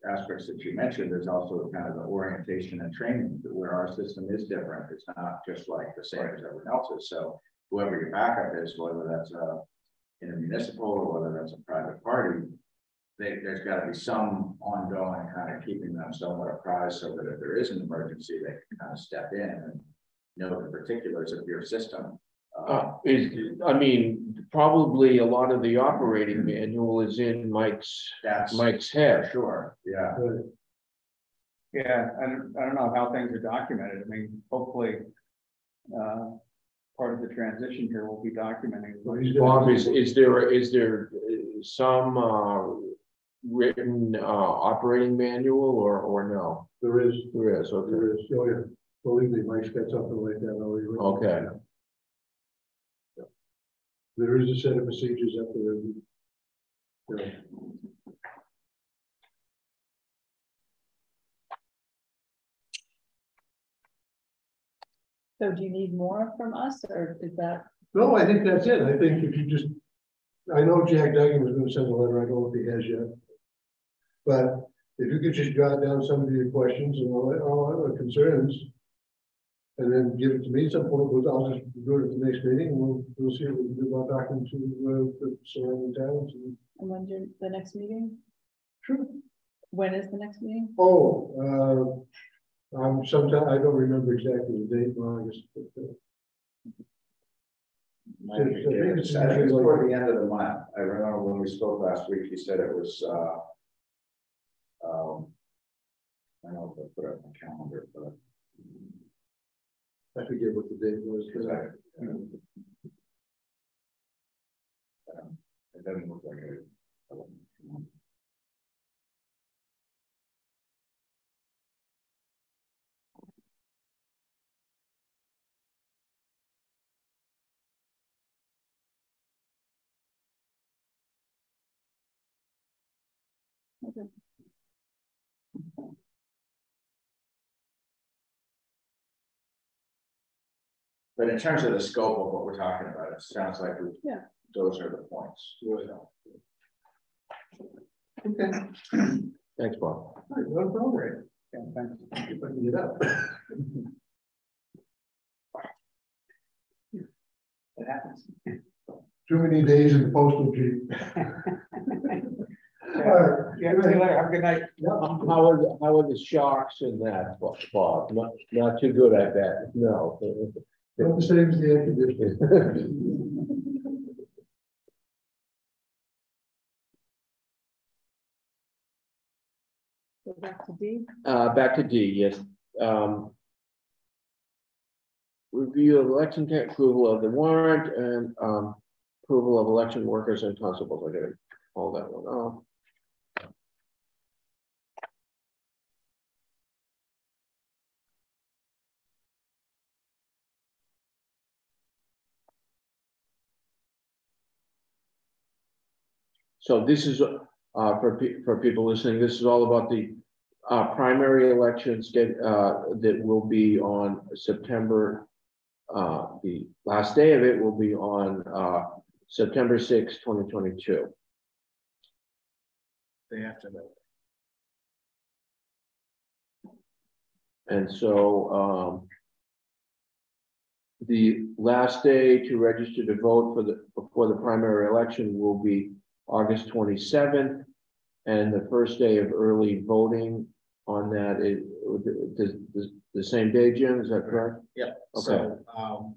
aspects that you mentioned, there's also kind of the orientation and training where our system is different. It's not just like the same as everyone else's. So whoever your backup is, whether that's in a municipal or whether that's a private party, there's got to be some ongoing kind of keeping them somewhat apprised so that if there is an emergency, they can kind of step in and know the particulars of your system. I mean, probably a lot of the operating manual is in Mike's head. Sure. Yeah. Yeah, I don't know how things are documented. I mean, hopefully, part of the transition here will be documenting. Bob, is there some written operating manual or no? There is. There is. Okay. There is. Oh, yeah. Believe me, Mike's got something like that already. Okay. There is a set of procedures up there. Yeah. So do you need more from us, or is that? No, I think that's it. I think if you just, I know Jack Duggan was going to send a letter. I don't know if he has yet. But if you could just jot down some of your questions and all other concerns, and then give it to me at some point, I'll just do it at the next meeting, and we'll see what we can do about talking to the surrounding towns. And when's the next meeting? Sure. When is the next meeting? Oh, sometime, I don't remember exactly the date in August. But, I think it's toward the end of the month. I remember when we spoke last week, he said it was, I don't know if I put it on my calendar, but I forget what the date was. because it doesn't look like it. Okay. But in terms of the scope of what we're talking about, it sounds like those are the points. Okay. Thanks, Bob. No problem. Yeah, thanks. If I can get up. It happens. Too many days in the postal jeep. All right. Yeah, see you later. Have a good night. How are the sharks in that, Bob? Not too good, I bet. No. Not the same as the air conditioning. Go back to D. Back to D, yes. Review of election tax, approval of the warrant, and approval of election workers and constables. I gotta pull that one off. So this is, for people listening, this is all about the primary elections that will be on September. The last day of it will be on September 6, 2022. Day after that. And so the last day to register to vote before the primary election will be August 27th, and the first day of early voting on that is the same day, Jim, is that correct? Yeah. Okay. So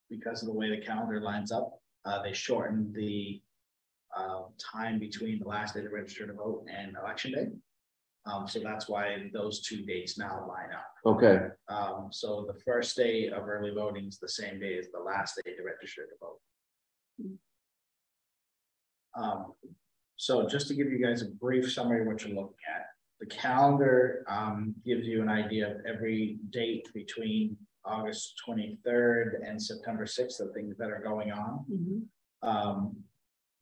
because of the way the calendar lines up, they shortened the time between the last day to register to vote and election day. So that's why those two dates now line up. Okay. So the first day of early voting is the same day as the last day to register to vote. So just to give you guys a brief summary of what you're looking at, the calendar gives you an idea of every date between August 23rd and September 6th of things that are going on.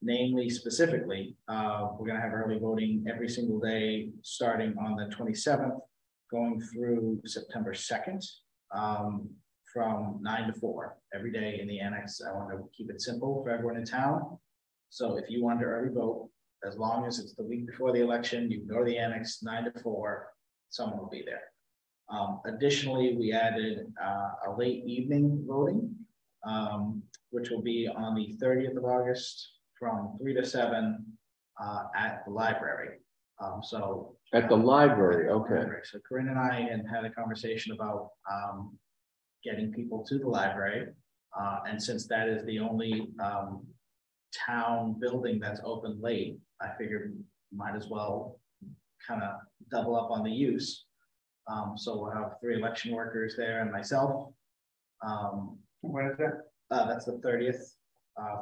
Namely, specifically, we're going to have early voting every single day starting on the 27th, going through September 2nd, from 9 to 4 every day in the annex. I want to keep it simple for everyone in town. So if you want to early vote, as long as it's the week before the election, you can go to the annex 9 to 4, someone will be there. Additionally, we added a late evening voting, which will be on the 30th of August from 3 to 7 at the library. So at the library, okay. So Corinne and I had a conversation about getting people to the library. And since that is the only town building that's open late, I figured might as well kind of double up on the use. So we'll have 3 election workers there and myself. When is that? That's the 30th,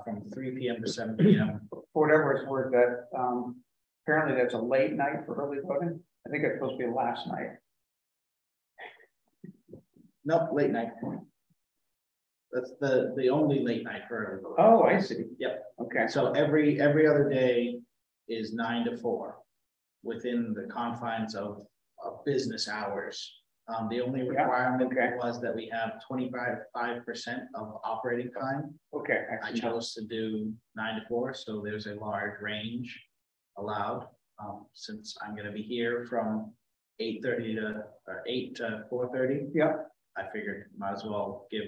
from 3 p.m. to 7 p.m. For whatever it's worth, that apparently that's a late night for early voting. I think it's supposed to be last night. Nope, late night. That's the only late night for early voting. Oh, I see. Yep. Okay. So every other day is 9 to 4 within the confines of business hours. The only requirement was that we have 25% of operating time. Okay. I chose to do 9 to 4, so there's a large range allowed. Since I'm going to be here from 8:30 to 8 to 4:30. Yep. I figured might as well give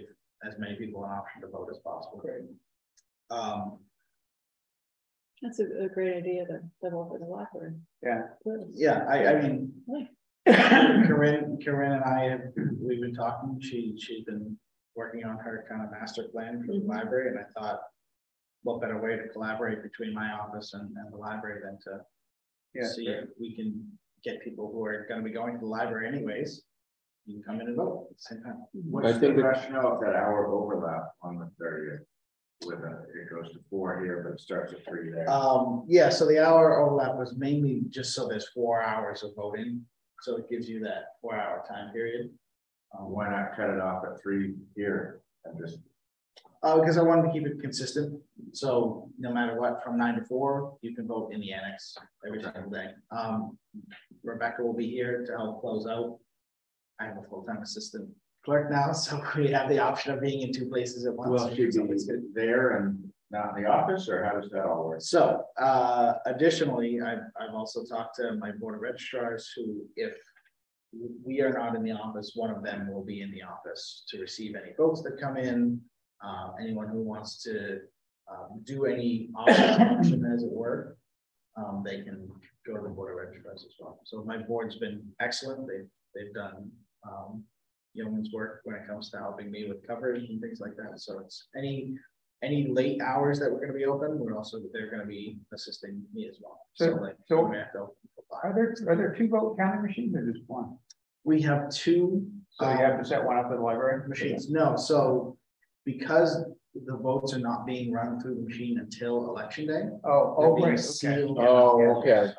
as many people an option to vote as possible. That's a great idea to double up at the library. Yeah. Yeah, I mean, Corinne and I we've been talking. She's been working on her kind of master plan for the library, and I thought, what better way to collaborate between my office and the library than to see if we can get people who are going to be going to the library anyways. You can come in and vote at the same time. What's the rationale of that hour overlap on the 30th? With it goes to 4 here, but it starts at 3 there. Yeah, so the hour overlap was mainly just so there's 4 hours of voting. So it gives you that 4-hour time period. Why not cut it off at 3 here and just? Because I wanted to keep it consistent. So no matter what, from 9 to 4, you can vote in the annex every single day. Rebecca will be here to help close out. I have a full-time assistant clerk now, so we have the option of being in 2 places at once. Well, she'd be there and not in the office, or how does that all work? So additionally, I've also talked to my board of registrars who, if we are not in the office, one of them will be in the office to receive any votes that come in. Anyone who wants to do any option, as it were, they can go to the board of registrars as well. So my board's been excellent. They've done yeoman's work when it comes to helping me with coverage and things like that. So it's any late hours that we're going to be open, they're going to be assisting me as well. So are there 2 vote counting machines or just 1? We have 2. So you have to set one up at the library machines. No, so because the votes are not being run through the machine until election day. Right. Okay.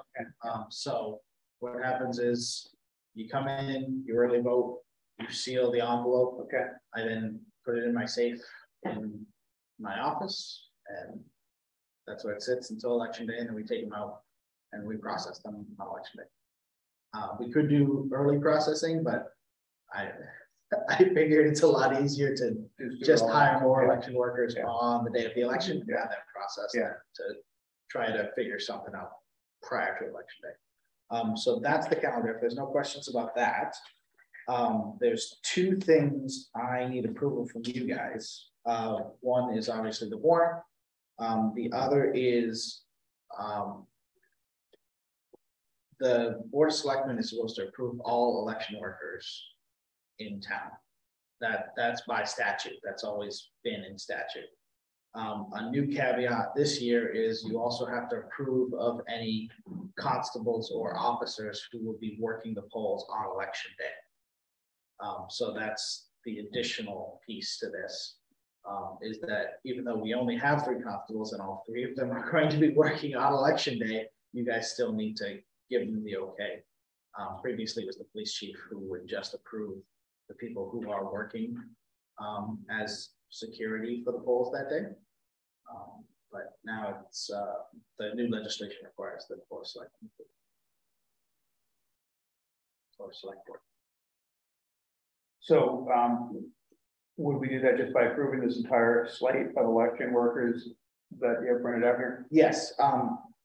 So what happens is you come in, you early vote, you seal the envelope. Okay. I then put it in my safe in my office, and That's where it sits until election day, and then we take them out and we process them on election day. We could do early processing, but I figured it's a lot easier to just hire more election workers on the day of the election and have them process to try to figure something out prior to election day. So that's the calendar. If there's no questions about that, there's two things I need approval from you guys. One is obviously the warrant. The other is the Board of Selectmen is supposed to approve all election workers in town. That's by statute. That's always been in statute. A new caveat this year is you also have to approve of any constables or officers who will be working the polls on election day. So that's the additional piece to this, is that even though we only have 3 constables and all 3 of them are going to be working on election day, you guys still need to give them the okay. Previously it was the police chief who would just approve the people who are working as security for the polls that day. But now it's the new legislation requires the Board of Selectmen. Board of Selectboard. So would we do that just by approving this entire slate of election workers that you have printed out here? Yes.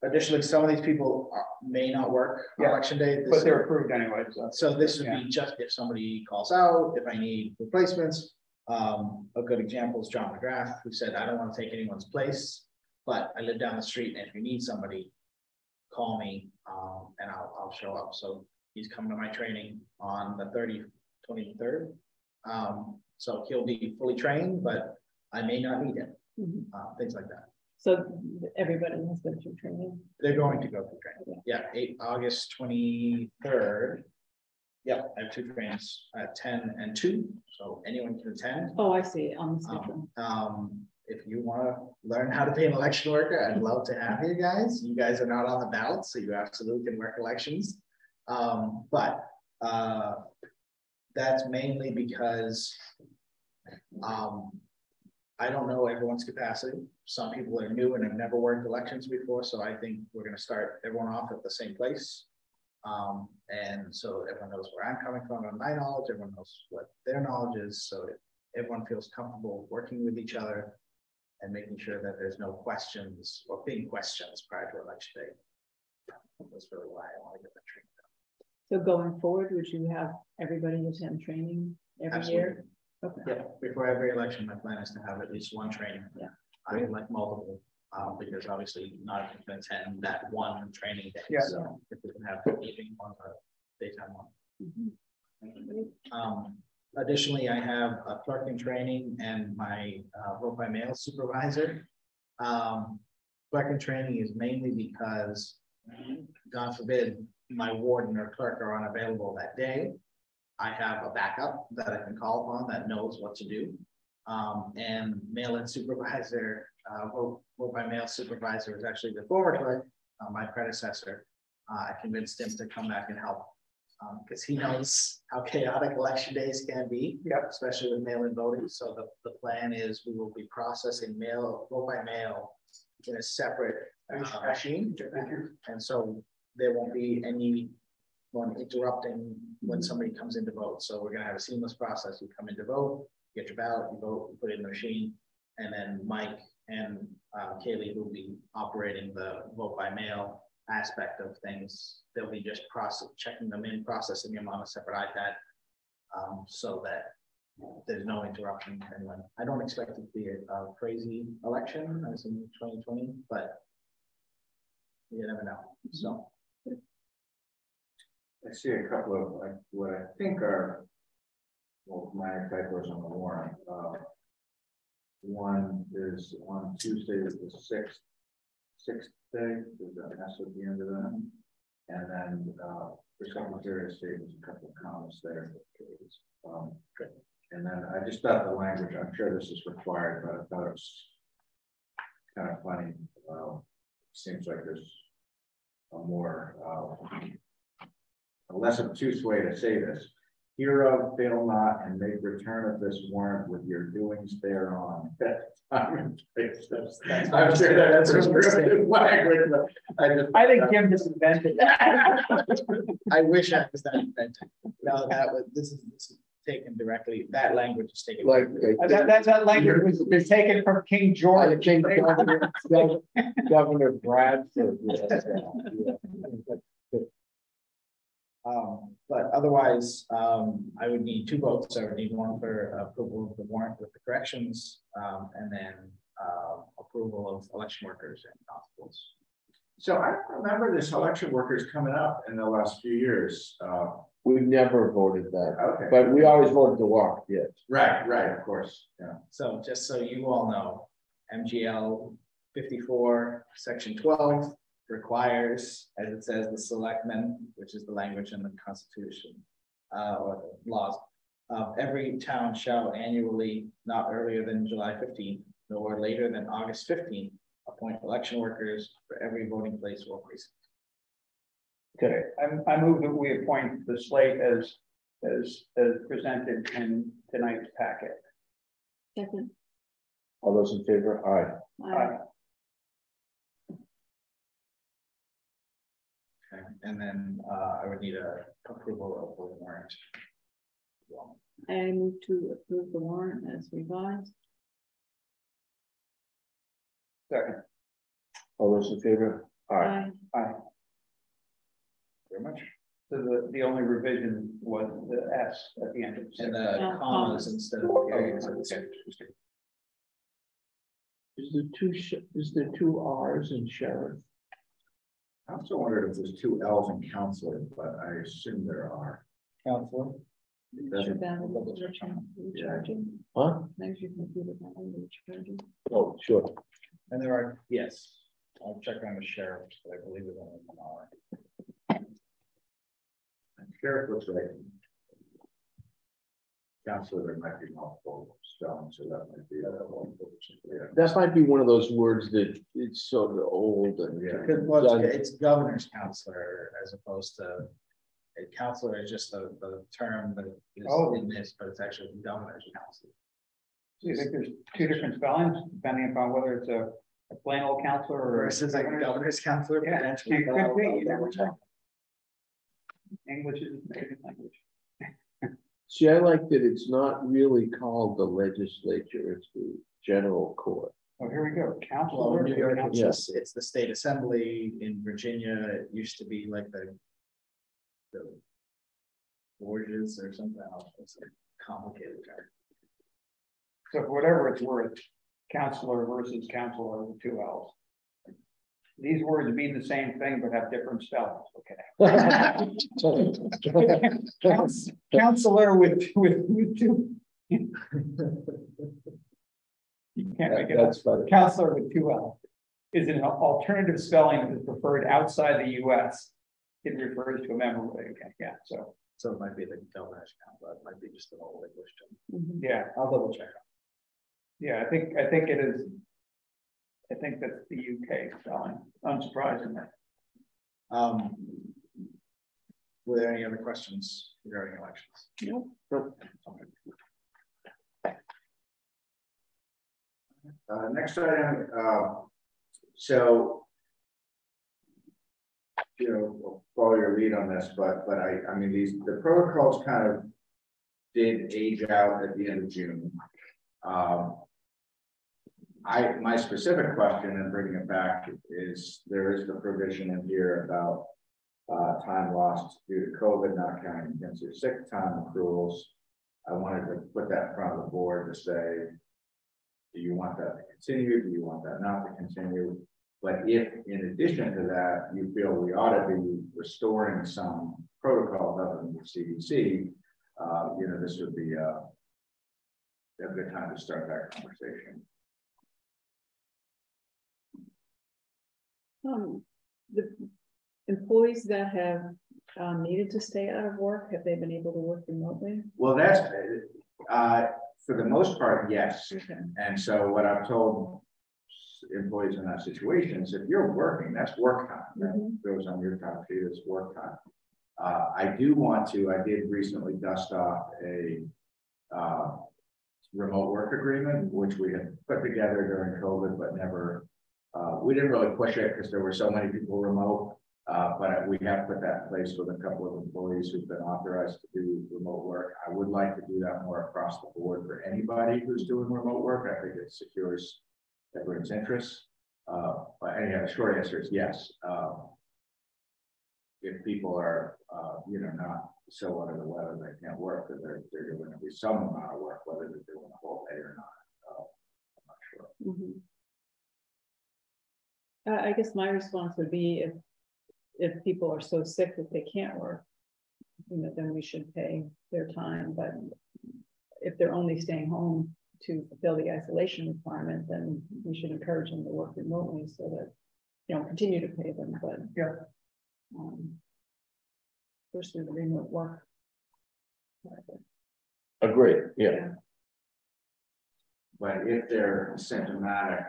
Additionally, some of these people may not work on election day, but they're approved anyway. So this would be just if somebody calls out, if I need replacements. A good example is John McGrath, who said, I don't want to take anyone's place, but I live down the street, and if you need somebody, call me and I'll show up. So he's coming to my training on the 23rd. So he'll be fully trained, but I may not need him. Things like that. So everybody has been through training? They're going to go through training. Yeah, August 23rd. Yep, I have 2 trains at 10 and 2, so anyone can attend. Oh, I see, on the schedule. If you want to learn how to be an election worker, I'd love to have you guys. You guys are not on the ballot, so you absolutely can work elections. But that's mainly because I don't know everyone's capacity. Some people are new and have never worked elections before, so I think we're going to start everyone off at the same place. And so everyone knows where I'm coming from and my knowledge, everyone knows what their knowledge is, so everyone feels comfortable working with each other and making sure that there's no questions or big questions prior to election day. That's really why I want to get that training done. So going forward, would you have everybody attend training every year? Okay. Yeah, before every election, my plan is to have at least one training. Yeah. I would like multiple, because obviously not everyone can attend that one training day. Yeah. So if we can have evening one or daytime one. Additionally, I have a clerking training and my vote by mail supervisor. Clerking training is mainly because, God forbid, my warden or clerk are unavailable that day. I have a backup that I can call upon that knows what to do. And mail-in supervisor, vote by mail supervisor is actually the former clerk, my predecessor. I convinced him to come back and help because he knows how chaotic election days can be, especially with mail-in voting. So the plan is we will be processing vote by mail in a separate machine. And so there won't be anyone interrupting when somebody comes in to vote. So we're going to have a seamless process. You come in to vote, get your ballot, you vote, you put it in the machine, and then Mike and Kaylee will be operating the vote by mail aspect of things. They'll be just checking them in, processing them on a separate iPad, so that there's no interruption to anyone. I don't expect it to be a crazy election as in 2020, but you never know. So I see a couple of what I think are minor typos on the warrant. One is on Tuesday is the sixth day. There's an S at the end of that, and then for Secretary of State, there's a couple of comments there. And then I just thought the language. I'm sure this is required, but I thought it was kind of funny. Seems like there's a more a less obtuse way to say this. Hereof fail not and make return of this warrant with your doings thereon. Time and place of that's. I'm sure that's a language, but I think Jim just invented that. I wish I was that inventive. No, this is taken directly, that language is taken. Like, That language was taken from King George. I think Governor Bradford. Yes, yeah. But otherwise, I would need 2 votes. I would need one for approval of the warrant with the corrections, and then approval of election workers and constables. so I don't remember this election workers coming up in the last few years. We've never voted that, Okay. but we always voted the walk, yes. Right, of course, yeah. So just so you all know, MGL 54, section 12 requires, as it says, the selectmen, which is the language in the Constitution or the laws, every town shall annually, not earlier than July 15th, nor later than August 15th, appoint election workers for every voting place or precinct. Okay, I move that we appoint the slate as presented in tonight's packet. Second. All those in favor? Aye. Aye. Okay. And then I would need a approval of the warrant. I move to approve the warrant as revised. Second. All those in favor? Aye. Aye. Very much. So the only revision was the S at the end of the And sentence. the commas instead of periods. Is there two R's in sheriff? I also wondered if there's 2 L's in counselor, but I assume there are. Counselor. It doesn't- Huh? Maybe you can do it. Oh, sure. And there are, yes, I'll check on the sheriff, but I believe it's only 1 hour. Sheriff looks like counselor, there might be multiple spellings, so that might be That might be one of those words that it's sort of old and Because well, it's governor's counselor as opposed to a counselor is just the term that is in this, but it's actually governor's counselor. So you think there's 2 different spellings depending upon whether it's a plain old counselor or This is like a governor's counselor. Yeah, Potentially, it but could I'll be, you never double check. know. English is a native language. See, I like that it's not really called the legislature, it's the general court. Oh, here we go. Well, Counselor. in New York, it's Yeah. just, it's the state assembly. In Virginia, it used to be like the Borges or something else. It's a complicated term. So for whatever it's worth, counselor versus counselor with 2 L's. These words mean the same thing but have different spellings. Okay. Counselor with 2. You can't make it up. That's funny. Counselor with 2 L's is an alternative spelling that is preferred outside the U.S. It refers to a member. Okay, yeah. So it might be the governor's counselor. It might be just an old English term. Yeah. I'll double check. Yeah, I think it is. I think that's the UK spelling, unsurprisingly. Were there any other questions regarding elections? Nope. Okay. Next item, so, we'll follow your lead on this, but I mean, the protocols kind of did age out at the end of June. My specific question and bringing it back is there is the provision in here about time lost due to COVID not counting against your sick time accruals. I wanted to put that in front of the board to say, do you want that to continue? Do you want that not to continue? But if in addition to that, you feel we ought to be restoring some protocols other than the CDC, this would be a good time to start that conversation. The employees that have needed to stay out of work, have they been able to work remotely? Well, that's for the most part, yes. Okay. And so what I've told employees in that situation is if you're working, that's work time. That goes on your time sheet, it's work time. I did recently dust off a remote work agreement, which we had put together during COVID, but never, we didn't really push it because there were so many people remote. But we have put that in place with a couple of employees who've been authorized to do remote work. I would like to do that more across the board for anybody who's doing remote work. I think it secures everyone's interests. But anyhow, the short answer is yes. If people are, not so under the weather they can't work, that they're doing at least some amount of work, whether they're doing a whole day or not. I'm not sure. I guess my response would be if people are so sick that they can't work, then we should pay their time. But if they're only staying home to fulfill the isolation requirement, then we should encourage them to work remotely so that continue to pay them. But especially the remote work. Agreed. Yeah. But if they're symptomatic,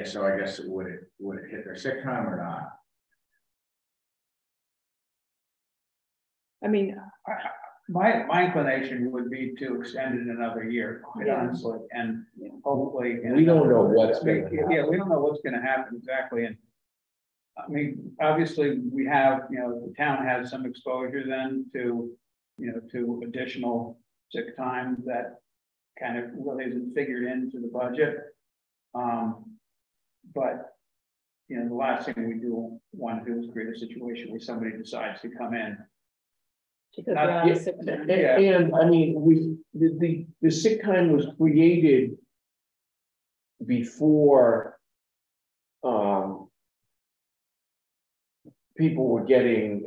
so I guess would it hit their sick time or not? I mean, my inclination would be to extend it another year, quite honestly, and hopefully. We don't know what's going to happen. Yeah, we don't know what's going to happen exactly, and I mean, obviously, we have, the town has some exposure then to, to additional sick time that kind of really isn't figured into the budget. But the last thing we do want to do is create a situation where somebody decides to come in. And I mean, the sick time was created before people were getting,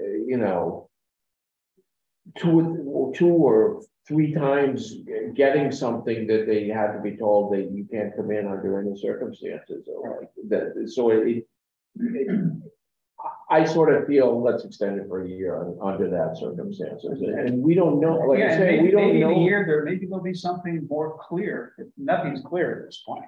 two or three times getting something that they had to be told that you can't come in under any circumstances or like that. So I sort of feel let's extend it for a year under that circumstances, and we don't know. Like I say, we don't know. Maybe there'll be something more clear. Nothing's clear at this point.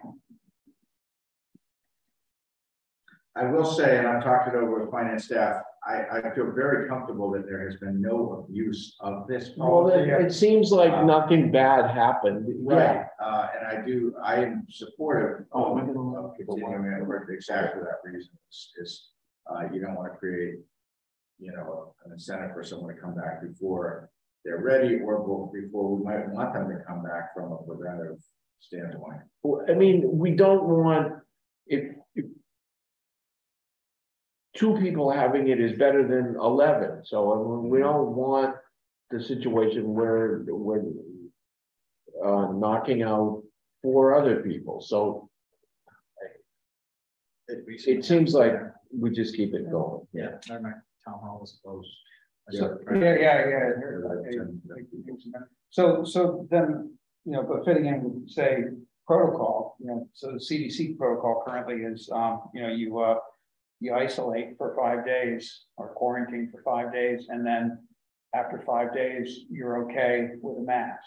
I will say, and I've talked it over with finance staff, I feel very comfortable that there has been no abuse of this policy. Well, it seems like nothing bad happened. Right. And I am supportive of continuing to work exactly for that reason. You don't want to create, an incentive for someone to come back before they're ready or before we might want them to come back from a preventive standpoint. I mean, we don't want if 2 people having it is better than 11. So we don't want the situation where we're knocking out 4 other people. So it seems like we just keep it going. Yeah, my town hall was closed. So, yeah. So then, but fitting in with, say, protocol, so the CDC protocol currently is, you isolate for 5 days or quarantine for 5 days, and then after 5 days, you're okay with a mask.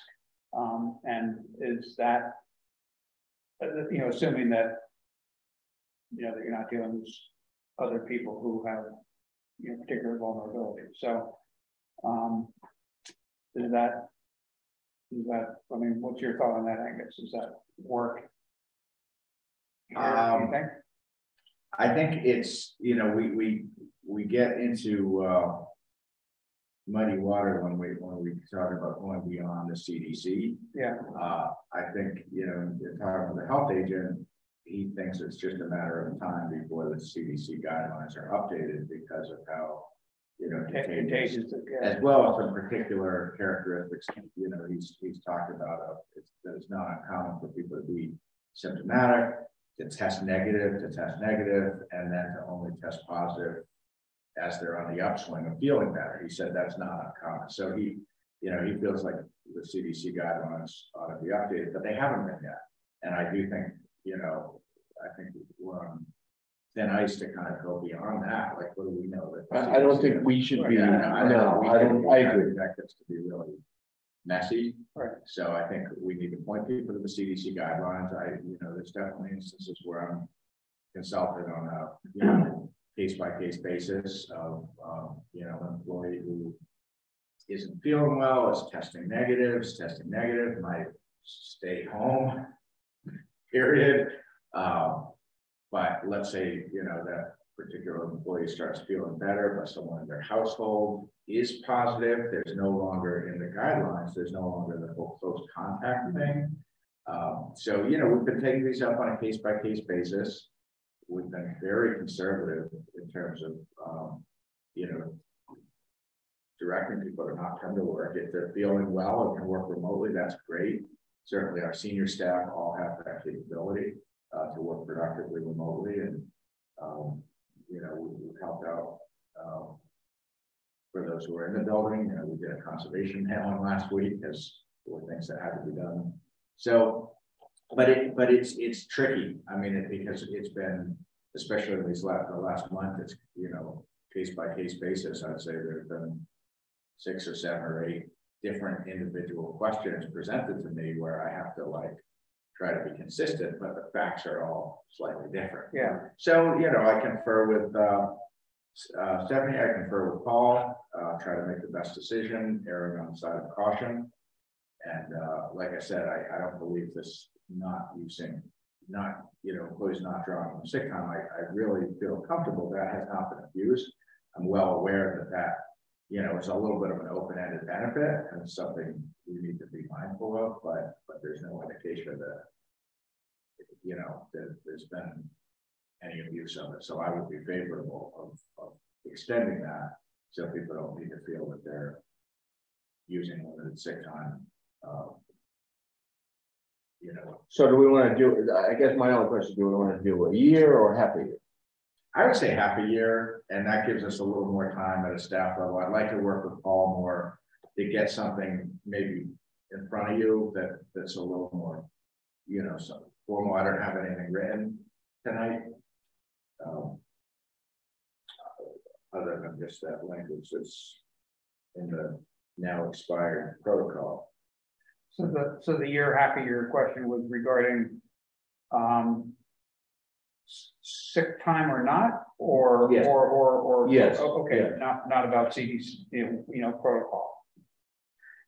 And is that, assuming that, that you're not dealing with other people who have, particular vulnerability. So, is that, I mean, what's your thought on that, Angus? Does that work? I think it's, we get into muddy water when we talk about going beyond the CDC. Yeah. I think, talking to the health agent, he thinks it's just a matter of time before the CDC guidelines are updated because of how, contagious, as well as some particular characteristics, he's talked about that it's not uncommon for people to be symptomatic, to test negative, and then to only test positive as they're on the upswing of feeling better. He said that's not uncommon. So he feels like the CDC guidelines ought to be updated, but they haven't been yet. And I do think, I think we're on thin ice to kind of go beyond that. Like, what do we know? That I don't think we should be. I agree. That gets to be really messy. Right. So I think we need to point people to the CDC guidelines. There's definitely instances where I'm consulted on a case-by-case basis of an employee who isn't feeling well, is testing negative, might stay home, period. But let's say, you know, that particular employee starts feeling better, but someone in their household is positive. There's no longer in the guidelines, there's no longer the whole close contact thing. So, you know, we've been taking these up on a case-by-case basis. We've been very conservative in terms of, you know, directing people to not come to work. If they're feeling well and can work remotely, that's great. Certainly our senior staff all have that capability to work productively remotely. And, you know, we've helped out for those who are in the building. You know, we did a conservation mailing last week as there were things that had to be done. So, but it's tricky. I mean, because it's been, especially in these the last month, it's, you know, case by case basis. I'd say there's been 6 or 7 or 8 different individual questions presented to me where I have to like try to be consistent, but the facts are all slightly different. Yeah. So, you know, I confer with Stephanie, I confer with Paul, try to make the best decision, erring on the side of caution. And like I said, I don't believe this not using, you know, employees not drawing from sick time. I really feel comfortable that has not been abused. I'm well aware that you know, it's a little bit of an open-ended benefit and it's something we need to be mindful of, but there's no indication that, you know, that there's been any abuse of it. So I would be favorable of extending that so people don't need to feel that they're using limited sick time. You know. So do we want to do, I guess my only question, do we want to do a year or half a year? I would say half a year, and that gives us a little more time at a staff level. I'd like to work with Paul more to get something maybe in front of you that's a little more, you know, some formal. I don't have anything written tonight, other than just that language that's in the now expired protocol. So the year, half a year question was regarding sick time or not, or yes. or yes. Okay, yeah. not about CDC, you know, protocol.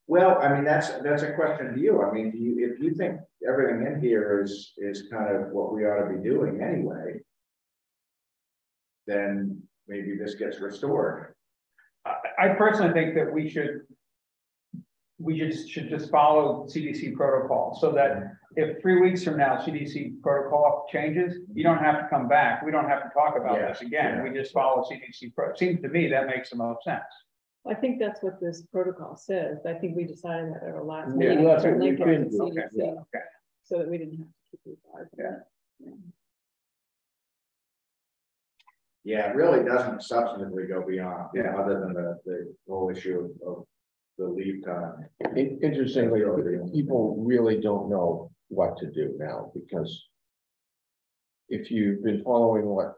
Well, I mean, that's a question to you. I mean, if you think everything in here is kind of what we ought to be doing anyway, then maybe this gets restored. I personally think that we should just follow CDC protocol, so that if 3 weeks from now CDC protocol changes, you don't have to come back. We don't have to talk about this again. Yeah. We just follow CDC protocol. Seems to me that makes the most sense. I think that's what this protocol says. I think we decided that at our last Yeah, meeting that's to what link we it to did. CDC, Okay. so that we didn't have to keep revising. Yeah, it really doesn't substantively go beyond, other than the whole issue of the leave time. Interestingly, people really don't know what to do now, because if you've been following what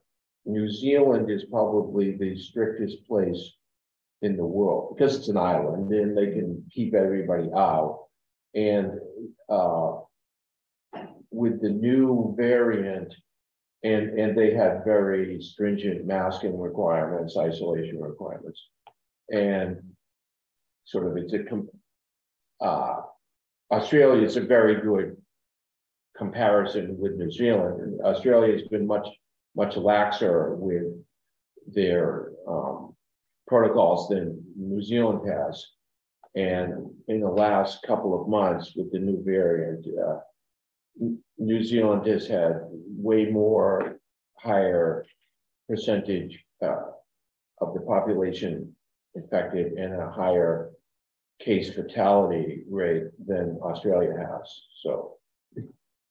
New Zealand is probably the strictest place in the world, because it's an island and they can keep everybody out. And with the new variant, and they had very stringent masking requirements, isolation requirements, and sort of it's Australia is a very good comparison with New Zealand. And Australia has been much laxer with their protocols than New Zealand has. And in the last couple of months with the new variant, New Zealand has had way more higher percentage of the population infected and a higher case fatality rate than Australia has. So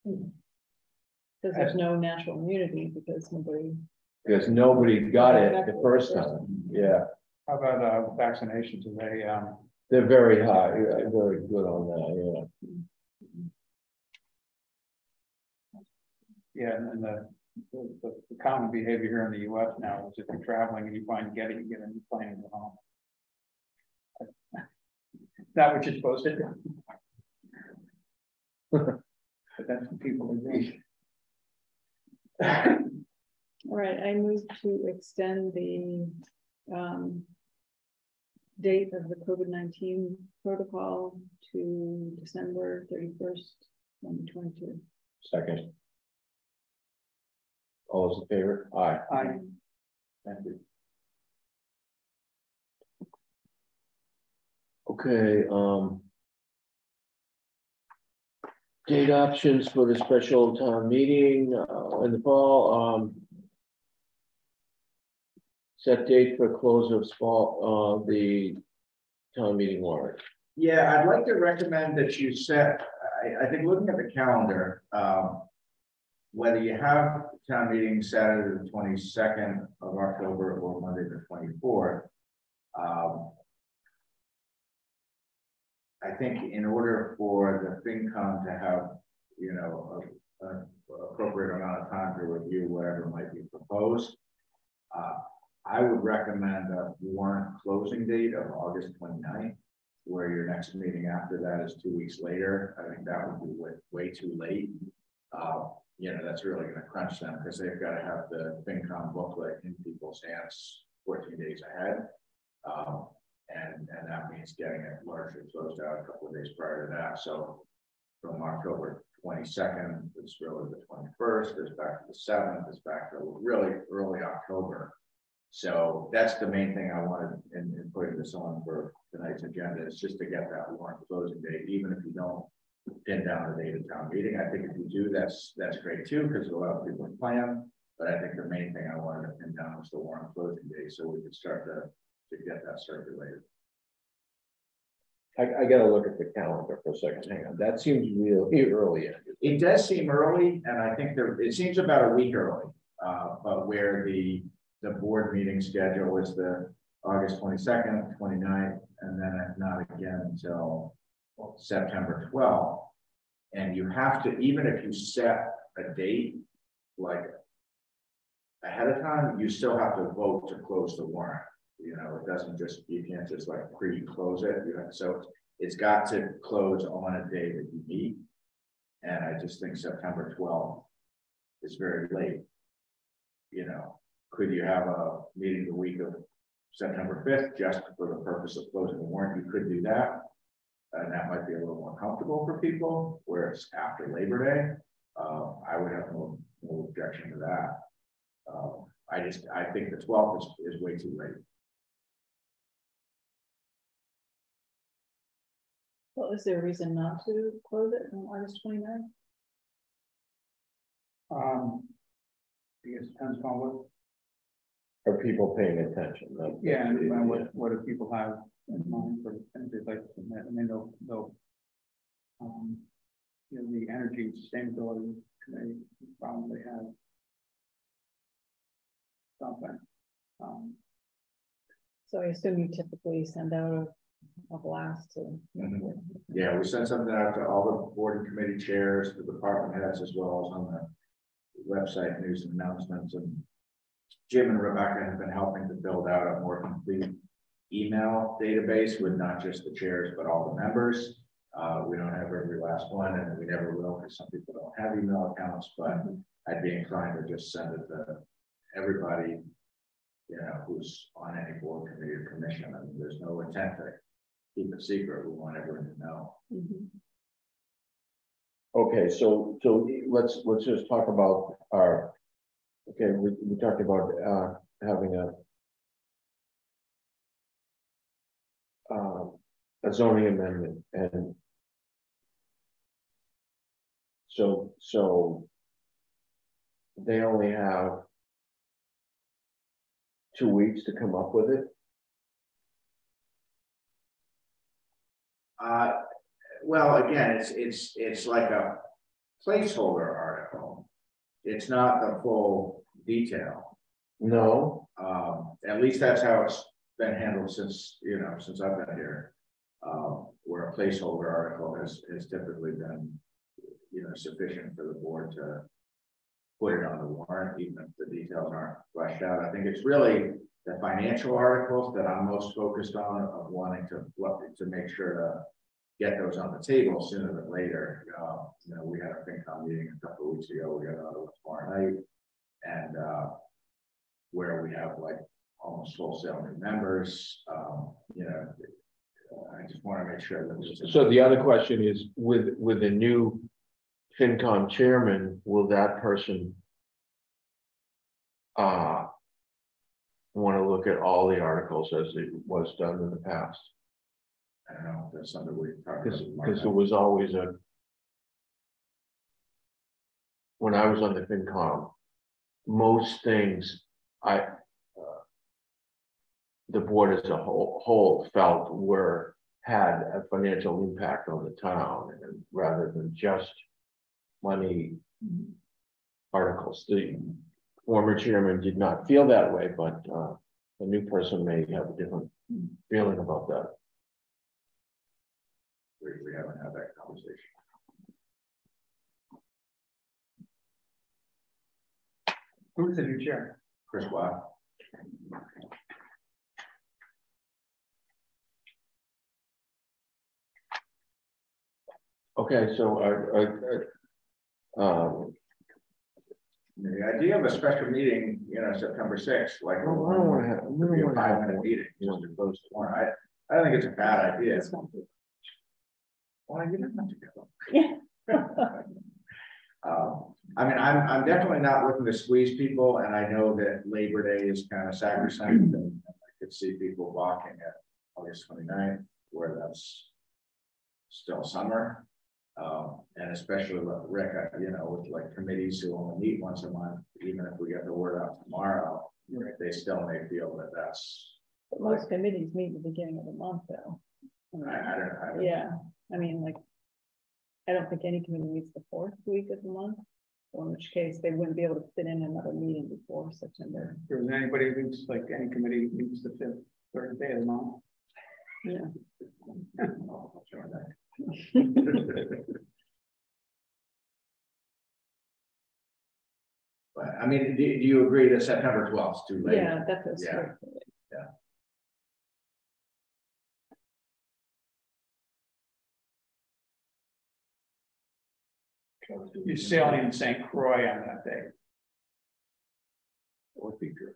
Because there's no natural immunity, because nobody got it the first time. Yeah. How about vaccinations? Are they're very high, very good on that. Yeah, and the common behavior here in the U.S. now is if you're traveling and you find you get a new plane and go home. Not what you're supposed to do. But that's what people are doing. All right, I move to extend the date of the COVID-19 protocol to December 31st, 2022. Second. All those in favor? Aye. Aye. Thank you. Okay, date options for the special town meeting in the fall. Set date for close of fall, the town meeting warrant. Yeah, I'd like to recommend that you set, I think looking at the calendar, whether you have town meeting Saturday the 22nd of October or Monday the 24th, I think in order for the FinCom to have, you know, an appropriate amount of time to review whatever might be proposed, I would recommend a warrant closing date of August 29th, where your next meeting after that is 2 weeks later. I think that would be way too late. You know, that's really going to crunch them because they've got to have the FinCom booklet in people's hands 14 days ahead. And that means getting it largely closed out a couple of days prior to that. So from October 22nd, it's really the 21st, it's back to the 7th, it's back to really early October. So that's the main thing I wanted in putting this on for tonight's agenda, is just to get that warrant closing date, even if you don't pin down the date of town meeting. I think if you do, that's great too, because a lot of people plan. But I think the main thing I wanted to pin down was the warrant closing date, so we could start to get that circulated. I got to look at the calendar for a second. Hang on, that seems really early. It does seem early, and I think it seems about a week early. But where the board meeting schedule is the August 22nd, 29th, and then not again until September 12th. And you have to, even if you set a date like ahead of time, you still have to vote to close the warrant. You know, it doesn't just, you can't just like pre-close it. You know, so it's got to close on a day that you meet. And I just think September 12th is very late. You know, could you have a meeting the week of September 5th just for the purpose of closing the warrant? You could do that. And that might be a little more comfortable for people, where it's after Labor Day. I would have no objection to that. I think the 12th is way too late. Well, is there a reason not to close it on August 29th? I guess it depends on what. Are people paying attention? Yeah, and what do people have in mind for things they'd like to submit? I mean, they'll you know, the Energy and Sustainability Committee probably have something. So I assume you typically send out a blast to. Yeah, we sent something out to all the board and committee chairs, the department heads, as well as on the website news and announcements. And Jim and Rebecca have been helping to build out a more complete email database with not just the chairs, but all the members. We don't have every last one, and we never will, because some people don't have email accounts, but I'd be inclined to just send it to everybody, you know, who's on any board, committee, or commission. I mean, there's no intent to keep it secret. We want everyone to know. Okay, so let's just talk about our. Okay, we talked about having a zoning amendment, and so they only have 2 weeks to come up with it. Well, again, it's like a placeholder article. It's not the full detail. No. At least that's how it's been handled since I've been here. Where a placeholder article has typically been, you know, sufficient for the board to put it on the warrant, even if the details aren't fleshed out. I think it's really the financial articles that I'm most focused on, of wanting to make sure to get those on the table sooner than later. You know, we had a FinCom meeting a couple of weeks ago. We got another one tomorrow night, and where we have like almost wholesale new members, you know, I just want to make sure that. So the other question is, with the new FinCom chairman, will that person want to look at all the articles as it was done in the past? I don't know if that's something we talked about. Because there was always when I was on the FinCom, most things the board as a whole felt had a financial impact on the town, and rather than just money articles. The former chairman did not feel that way, but the new person may have a different feeling about that. We haven't had that conversation. Who's the new chair? Chris Watt. Okay, so the idea of a special meeting, you know, September 6th, like a 5-minute meeting, just to close the warrant. I don't think it's a bad idea. Well, you didn't have to go. Yeah. I mean, I'm definitely not looking to squeeze people, and I know that Labor Day is kind of sacrosanct, and I could see people walking at August 29th, where that's still summer. And especially with Rick, you know, with like committees who only meet once a month, even if we get the word out tomorrow, they still may feel that that's. But most committees meet at the beginning of the month, though. I don't. Yeah, I mean, like, I don't think any committee meets the 4th week of the month, in which case they wouldn't be able to fit in another meeting before September. There was anybody who meets, like any committee meets the 5th Thursday of the month? Yeah. I'll join that. But I mean, do you agree that September 12th is too late? Yeah, that's yeah. Yeah. You're sailing in St. Croix on that day. Would be good.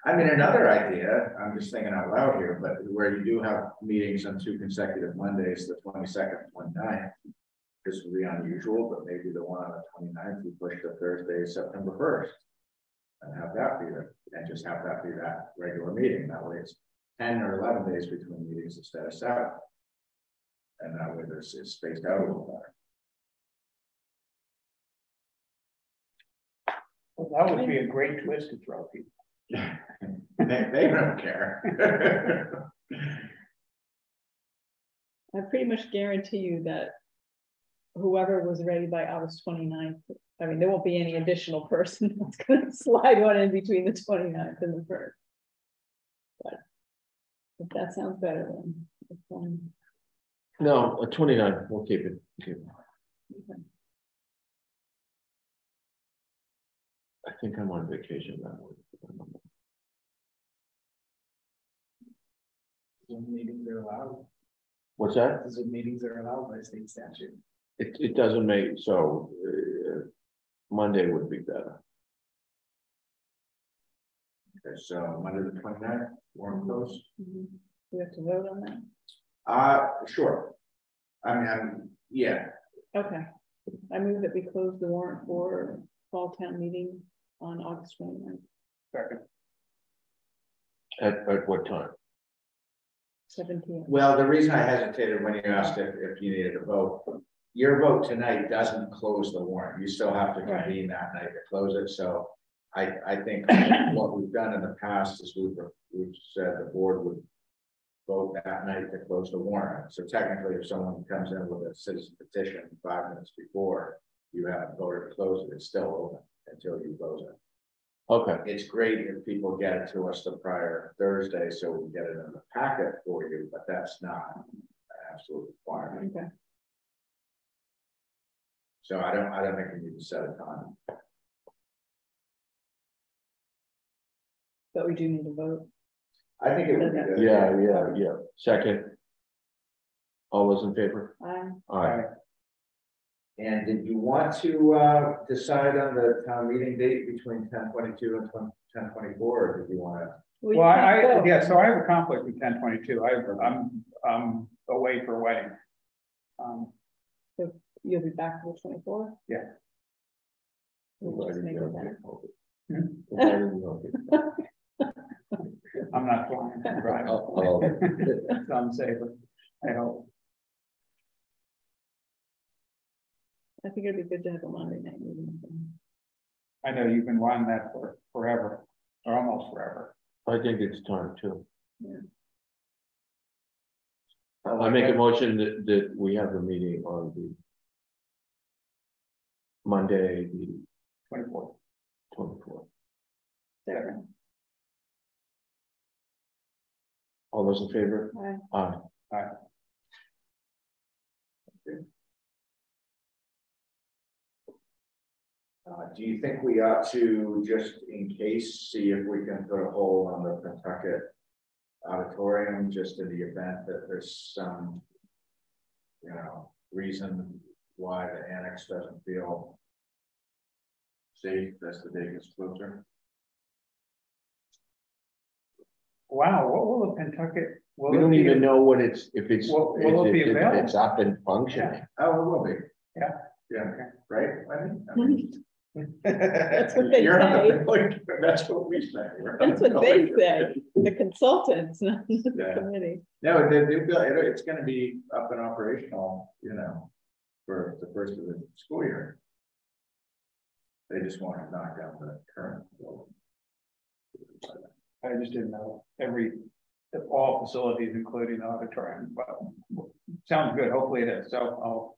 I mean, another idea, I'm just thinking out loud here, but where you do have meetings on 2 consecutive Mondays, the 22nd and 29th, this would be unusual, but maybe the one on the 29th, we push to Thursday, September 1st. And have that be and just have that be that regular meeting. That way it's 10 or 11 days between meetings instead of 7. And that way it's spaced out a little better. Well, that would be a great twist to throw people. they don't care. I pretty much guarantee you that whoever was ready by August 29th, I mean, there won't be any additional person that's going to slide one in between the 29th and the 1st. But if that sounds better, then it's fine. No, 29, we'll keep it. Okay. I think I'm on vacation that week. Zoom meetings are allowed. What's that? Zoom meetings are allowed by state statute. It doesn't make, so Monday would be better. Okay, so Monday the 29th, warrant closed. We have to vote on that? Sure. I mean, yeah. Okay. I move that we close the warrant for fall town meeting on August 29th. Second. At what time? 7 p.m. Well, the reason I hesitated when you asked if you needed a vote, your vote tonight doesn't close the warrant. You still have to convene that night to close it. So I think what we've done in the past is we've said the board would vote that night to close the warrant. So technically, if someone comes in with a citizen petition 5 minutes before you haven't voted to close it, it's still open until you close it. Okay. It's great if people get it to us the prior Thursday, so we can get it in the packet for you, but that's not an absolute requirement. Okay. So I don't think we need to set a time. But we do need to vote. I think it would be good. Yeah. Second. All those in favor? Aye. Aye. And did you want to decide on the town meeting date between 10/22 and 10/24, or did you want to Well, yeah, so I have a conflict with 10/22. I'm away for a wedding. So you'll be back for the 24th? Yeah. We'll just make it better. I'm not flying. Right. So I'm safer. I hope. I think it'd be good to have a Monday night meeting. I know you've been wanting that for forever, or almost forever. I think it's time too. Yeah. I make a motion that we have a meeting on the Monday, the 24th. 24th. Sarah. All those in favor? Aye. Aye. Do you think we ought to, just in case, see if we can put a hold on the Pentucket auditorium, just in the event that there's some, reason why the annex doesn't feel safe as the day gets closer? Wow, what will the Pentucket? We don't even know what it's, if it's, will it be available? it's up and functioning. Oh, it will be. Yeah. Yeah. Okay. Right. I mean, That's what they say. That's what we say. That's what they say. The consultants, not the committee. No, it's going to be up and operational, for the first of the school year. They just want to knock down the current building. I just didn't know all facilities, including the auditorium. But sounds good. Hopefully it is. So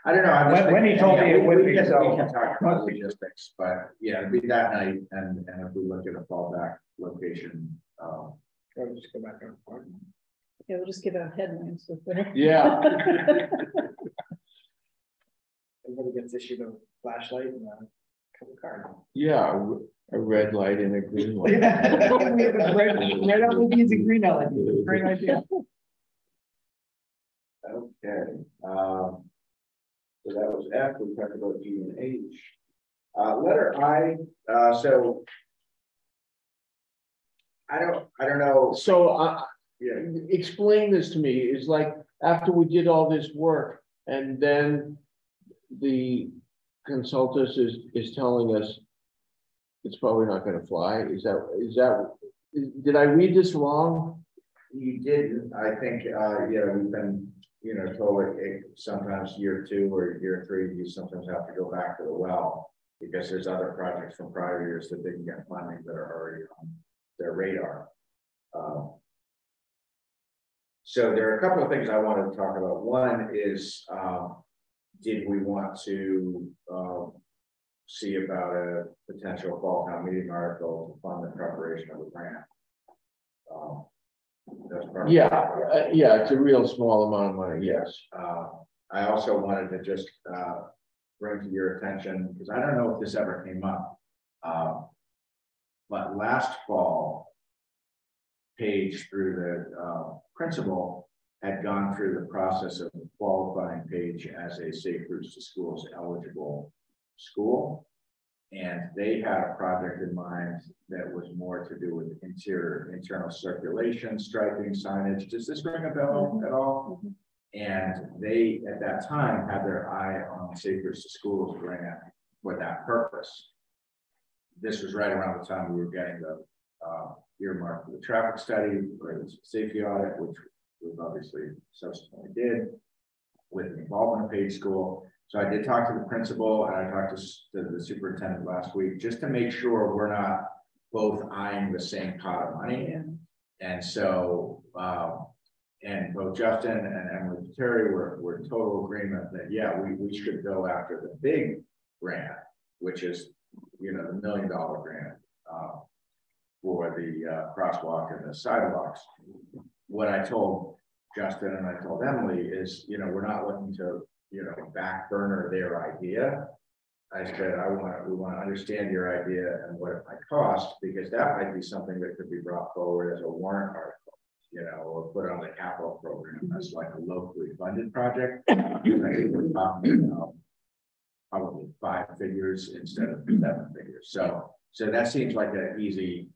I don't know. When he told me it would be, we can talk about logistics, but yeah, it'd be that night, and if we look at a fallback location, I'll just go back on. Yeah, we'll just give out headlines with there. Yeah. Everybody gets issued a flashlight and a couple cards. Yeah, a red light and a green light. Red LEDs and green LEDs. Great idea. Okay. So that was F. We talked about G and H. Letter I. So I don't know. So yeah. Explain this to me. It's like after we did all this work, and then the consultant is telling us it's probably not going to fly. Did I read this wrong? You did. I think we've been told it sometimes year 2 or year 3 you sometimes have to go back to the well because there's other projects from prior years that didn't get funding that are already on their radar. So there are a couple of things I wanted to talk about. One is did we want to see about a potential fall town meeting article to fund the preparation of a grant? Yeah, it's a real small amount of money. Yes. I also wanted to just bring to your attention, because I don't know if this ever came up, but last fall, Paige, through the principal, had gone through the process of qualifying Paige as a Safe Routes to Schools eligible school. And they had a project in mind that was more to do with internal circulation, striping, signage. Does this ring a bell at all? And they, at that time, had their eye on Safe Routes to Schools grant for that purpose. This was right around the time we were getting the earmark for the traffic study or the safety audit, which we obviously subsequently did with the involvement of Page School. So I did talk to the principal and I talked to the superintendent last week just to make sure we're not both eyeing the same pot of money. And so, and both Justin and Emily Terry were in total agreement that, yeah, we should go after the big grant, which is, the $1 million grant for the crosswalk and the sidewalks. What I told Justin and I told Emily is, we're not looking to, back burner their idea. I said, we want to understand your idea and what it might cost, because that might be something that could be brought forward as a warrant article, or put on the capital program as like a locally funded project. I think we're talking about probably 5 figures instead of 7 figures. So that seems like an easy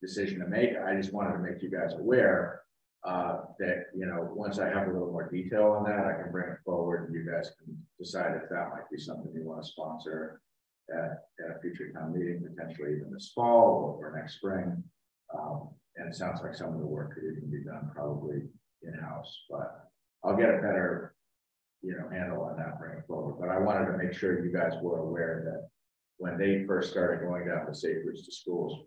decision to make. I just wanted to make you guys aware that, you know, once I have a little more detail on that, I can bring it forward and you guys can decide if that might be something you want to sponsor at a future town meeting, potentially even this fall or next spring. And it sounds like some of the work could even be done probably in-house, but I'll get a better, you know, handle on that, bring it forward. But I wanted to make sure you guys were aware that when they first started going down the Safe Routes to Schools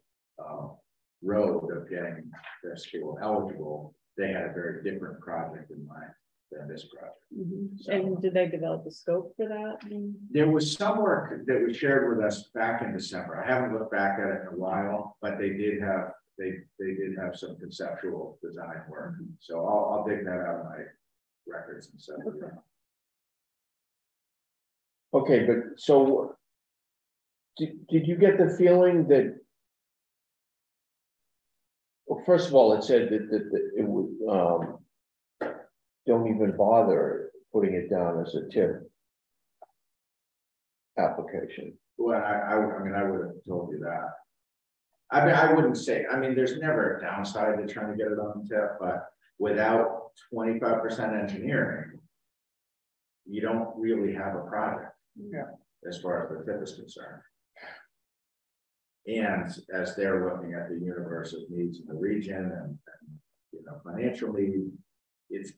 road of getting their school eligible, they had a very different project in mind than this project. So, and did they develop a scope for that? there was some work that was shared with us back in December. I haven't looked back at it in a while, but they did have some conceptual design work. So I'll dig that out of my records and stuff. Okay, but so did you get the feeling that, well, first of all, it said that it would don't even bother putting it down as a tip application. Well, I mean, I would have told you that. I mean, I wouldn't say, I mean, there's never a downside to trying to get it on tip, but without 25% engineering, you don't really have a project. Yeah. As far as the tip is concerned. And as they're looking at the universe of needs in the region and you know, financial need, it's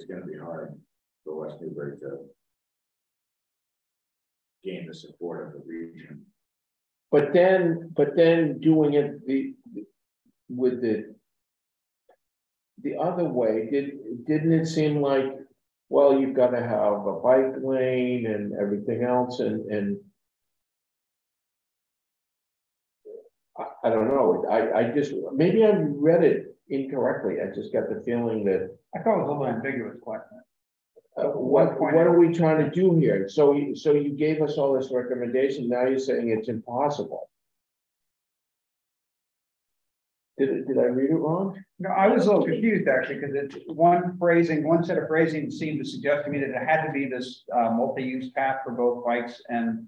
going to be hard for West Newbury to gain the support of the region. But then doing it with the other way, didn't it seem like, well, you've got to have a bike lane and everything else, and I don't know. I just, maybe I read it incorrectly. I just got the feeling that I thought it was a little ambiguous question. what are we trying to do here? So you gave us all this recommendation. Now you're saying it's impossible. Did I read it wrong? No, I was a little confused actually, because it's one set of phrasing seemed to suggest to me that it had to be this multi-use path for both bikes and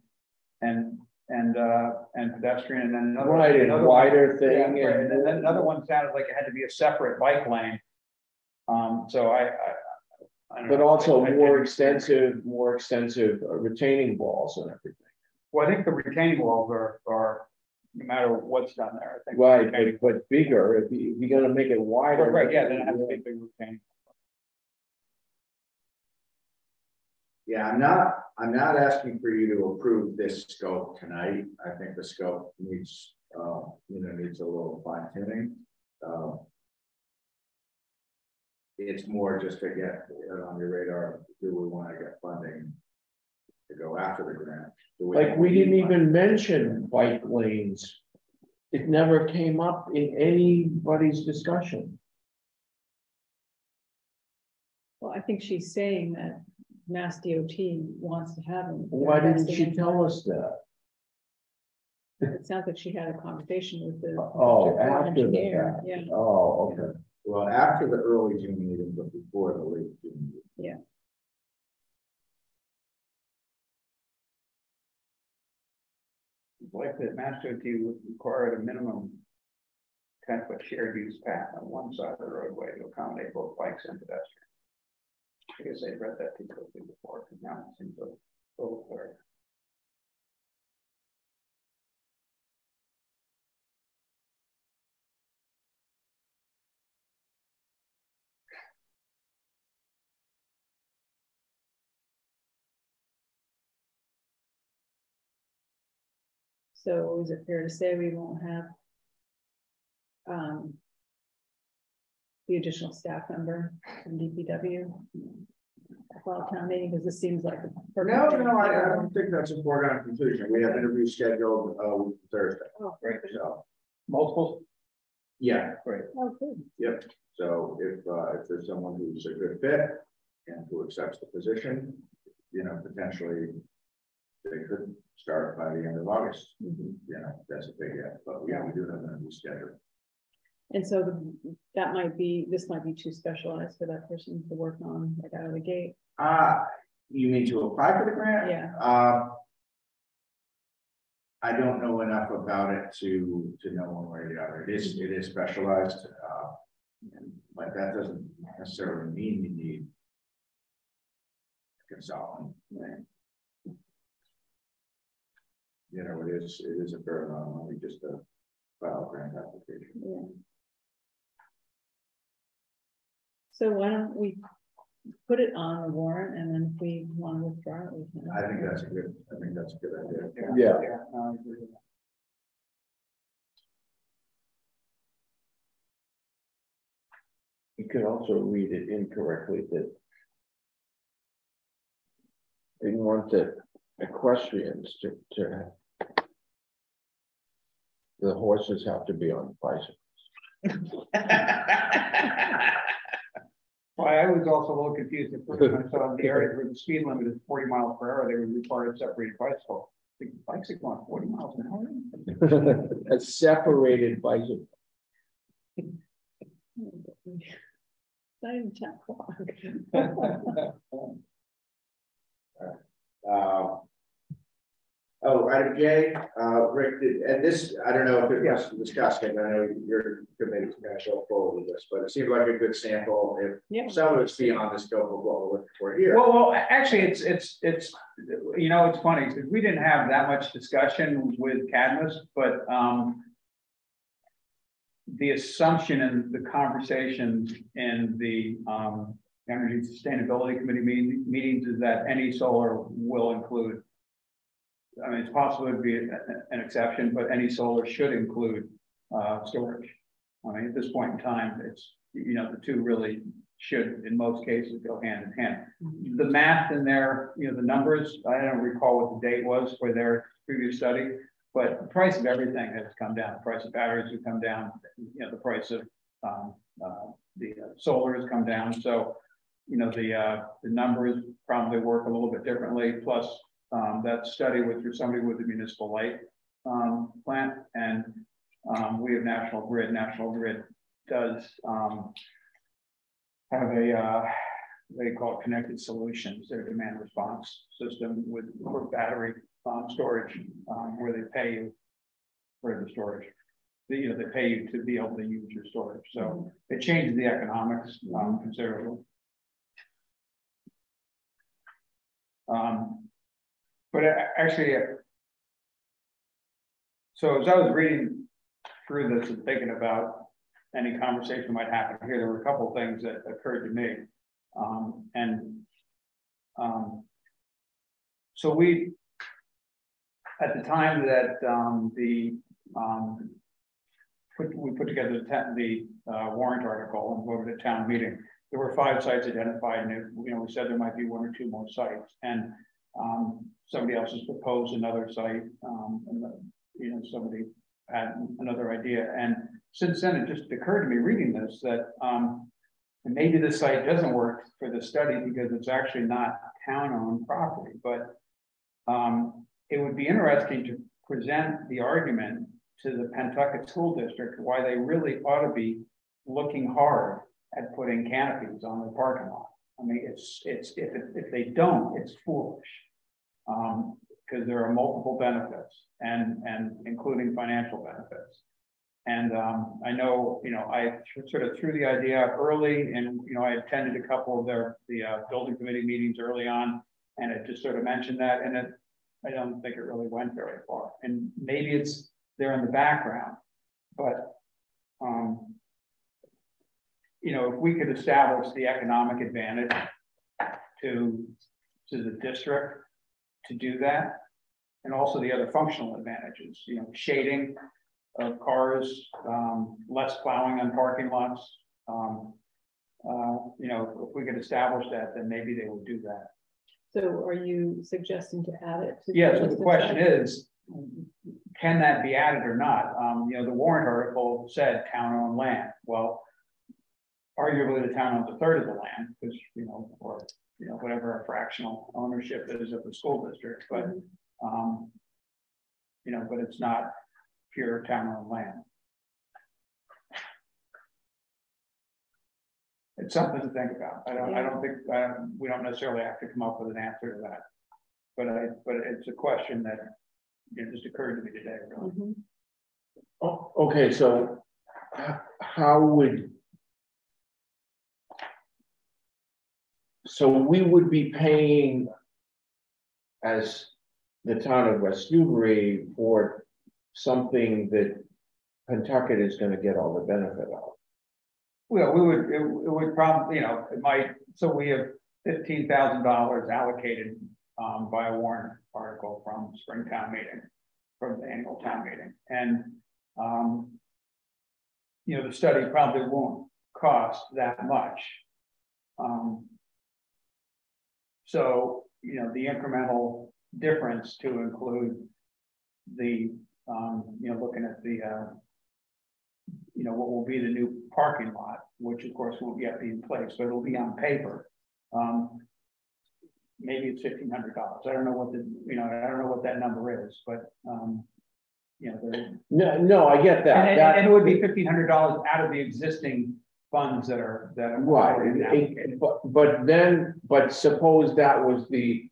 pedestrian, and then another wider thing, yeah, and then another one sounded like it had to be a separate bike lane. So I don't know. But also more extensive retaining walls and everything. Well, I think the retaining walls are no matter what's done there. I think right, but bigger. If you're going to make it wider, right? Yeah, then it has to be a big retaining. Yeah, I'm not asking for you to approve this scope tonight. I think the scope needs, needs a little fine tuning. It's more just to get it on your radar. Do we want to get funding to go after the grant? We didn't even mention bike lanes. It never came up in anybody's discussion. Well, I think she's saying that Mass DOT wants to have them. Why didn't she tell us that? It sounds like she had a conversation with the after engineer. that. Yeah. Oh, okay. Well, after the early June meeting, but before the late June meeting. Yeah. Like that Mass DOT would require a minimum 10-foot shared use path on one side of the roadway to accommodate both bikes and pedestrians. I guess they've read that too quickly before, because now it seems a little clear. So is it fair to say we won't have the additional staff member from DPW fall town meeting, because this seems like No, I don't think that's a foregone conclusion. We have interviews scheduled Thursday. Oh, right. So multiple. Yeah, great. Oh, good. Yep. So if there's someone who's a good fit and who accepts the position, potentially they could start by the end of August. That's a big if, but we do have an interview scheduled. And so this might be too specialized for that person to work on like out of the gate. You mean to apply for the grant? Yeah. I don't know enough about it to know one way or the other. It is specialized, but that doesn't necessarily mean you need a consultant. You know, it is a fair amount of money just to file a grant application. Yeah. So why don't we put it on the warrant, and then if we want to withdraw it, we can. I think that's a good idea. Yeah. I agree with that. You could also read it incorrectly that they want the equestrians to the horses have to be on bicycles. Well, I was also a little confused at first when I saw the area where the speed limit is 40 miles per hour, they would require a separated bicycle. The bicycle on 40 miles an hour? A separated bicycle. Not even 10 o'clock. Oh, item J, Rick, and this, I don't know if it was discussed, and I know your committee's going to go forward with this, but it seemed like a good sample. If some of it's beyond the scope of what we're looking for here. Well, actually, it's you know, it's funny because we didn't have that much discussion with Cadmus, but the assumption in the conversations in the Energy Sustainability Committee meetings is that any solar will include. I mean, it's possible to be an exception, but any solar should include storage. I mean, at this point in time, it's, you know, the two really should, in most cases, go hand in hand. The math in there, you know, the numbers, I don't recall what the date was for their previous study, but the price of everything has come down. The price of batteries has come down. You know, the price of the solar has come down. So, you know, the numbers probably work a little bit differently. Plus, that study was for somebody with a municipal light plant, and we have National Grid. National Grid does have a they call it connected solutions, their demand response system with for battery storage, where they pay you for the storage. You know, they pay you to be able to use your storage. So it changes the economics considerably. But actually, so as I was reading through this and thinking about any conversation might happen here, there were a couple of things that occurred to me. So we, at the time that we put together the warrant article and voted at town meeting, there were 5 sites identified, and you know, we said there might be 1 or 2 more sites, and somebody else has proposed another site, and you know, somebody had another idea. And since then, it just occurred to me reading this that maybe this site doesn't work for the study because it's actually not town-owned property. But it would be interesting to present the argument to the Pentucket School District why they really ought to be looking hard at putting canopies on their parking lot. I mean, if they don't, it's foolish, because there are multiple benefits, and including financial benefits. And I know, you know, I sort of threw the idea out early, and you know, I attended a couple of the building committee meetings early on, and it just sort of mentioned that, and I don't think it really went very far. And maybe it's there in the background, but you know, if we could establish the economic advantage to the district to do that, and also the other functional advantages, you know, shading of cars, less plowing on parking lots. You know, if we could establish that, then maybe they would do that. So are you suggesting to add it to yeah, so the question is, can that be added or not? You know, the warrant article said town-owned land. Well, arguably the town owns 1/3 of the land, because, you know, or, you know, whatever our fractional ownership is of the school district, but, you know, but it's not pure town-owned land. It's something to think about. I don't think we don't necessarily have to come up with an answer to that, but it's a question that it just occurred to me today, really. Mhm. Oh, okay, so how would, so we would be paying as the town of West Newbury for something that Pentucket is going to get all the benefit of? Well, it would probably, it might, so we have $15,000 allocated by a warrant article from spring town meeting, from the annual town meeting. And, the study probably won't cost that much. So, the incremental difference to include the, looking at the, what will be the new parking lot, which of course won't yet be in place, but it'll be on paper. Maybe it's $1,500. I don't know what I don't know what that number is, but No, I get that. And it would be $1,500 out of the existing funds that are right. But suppose that was the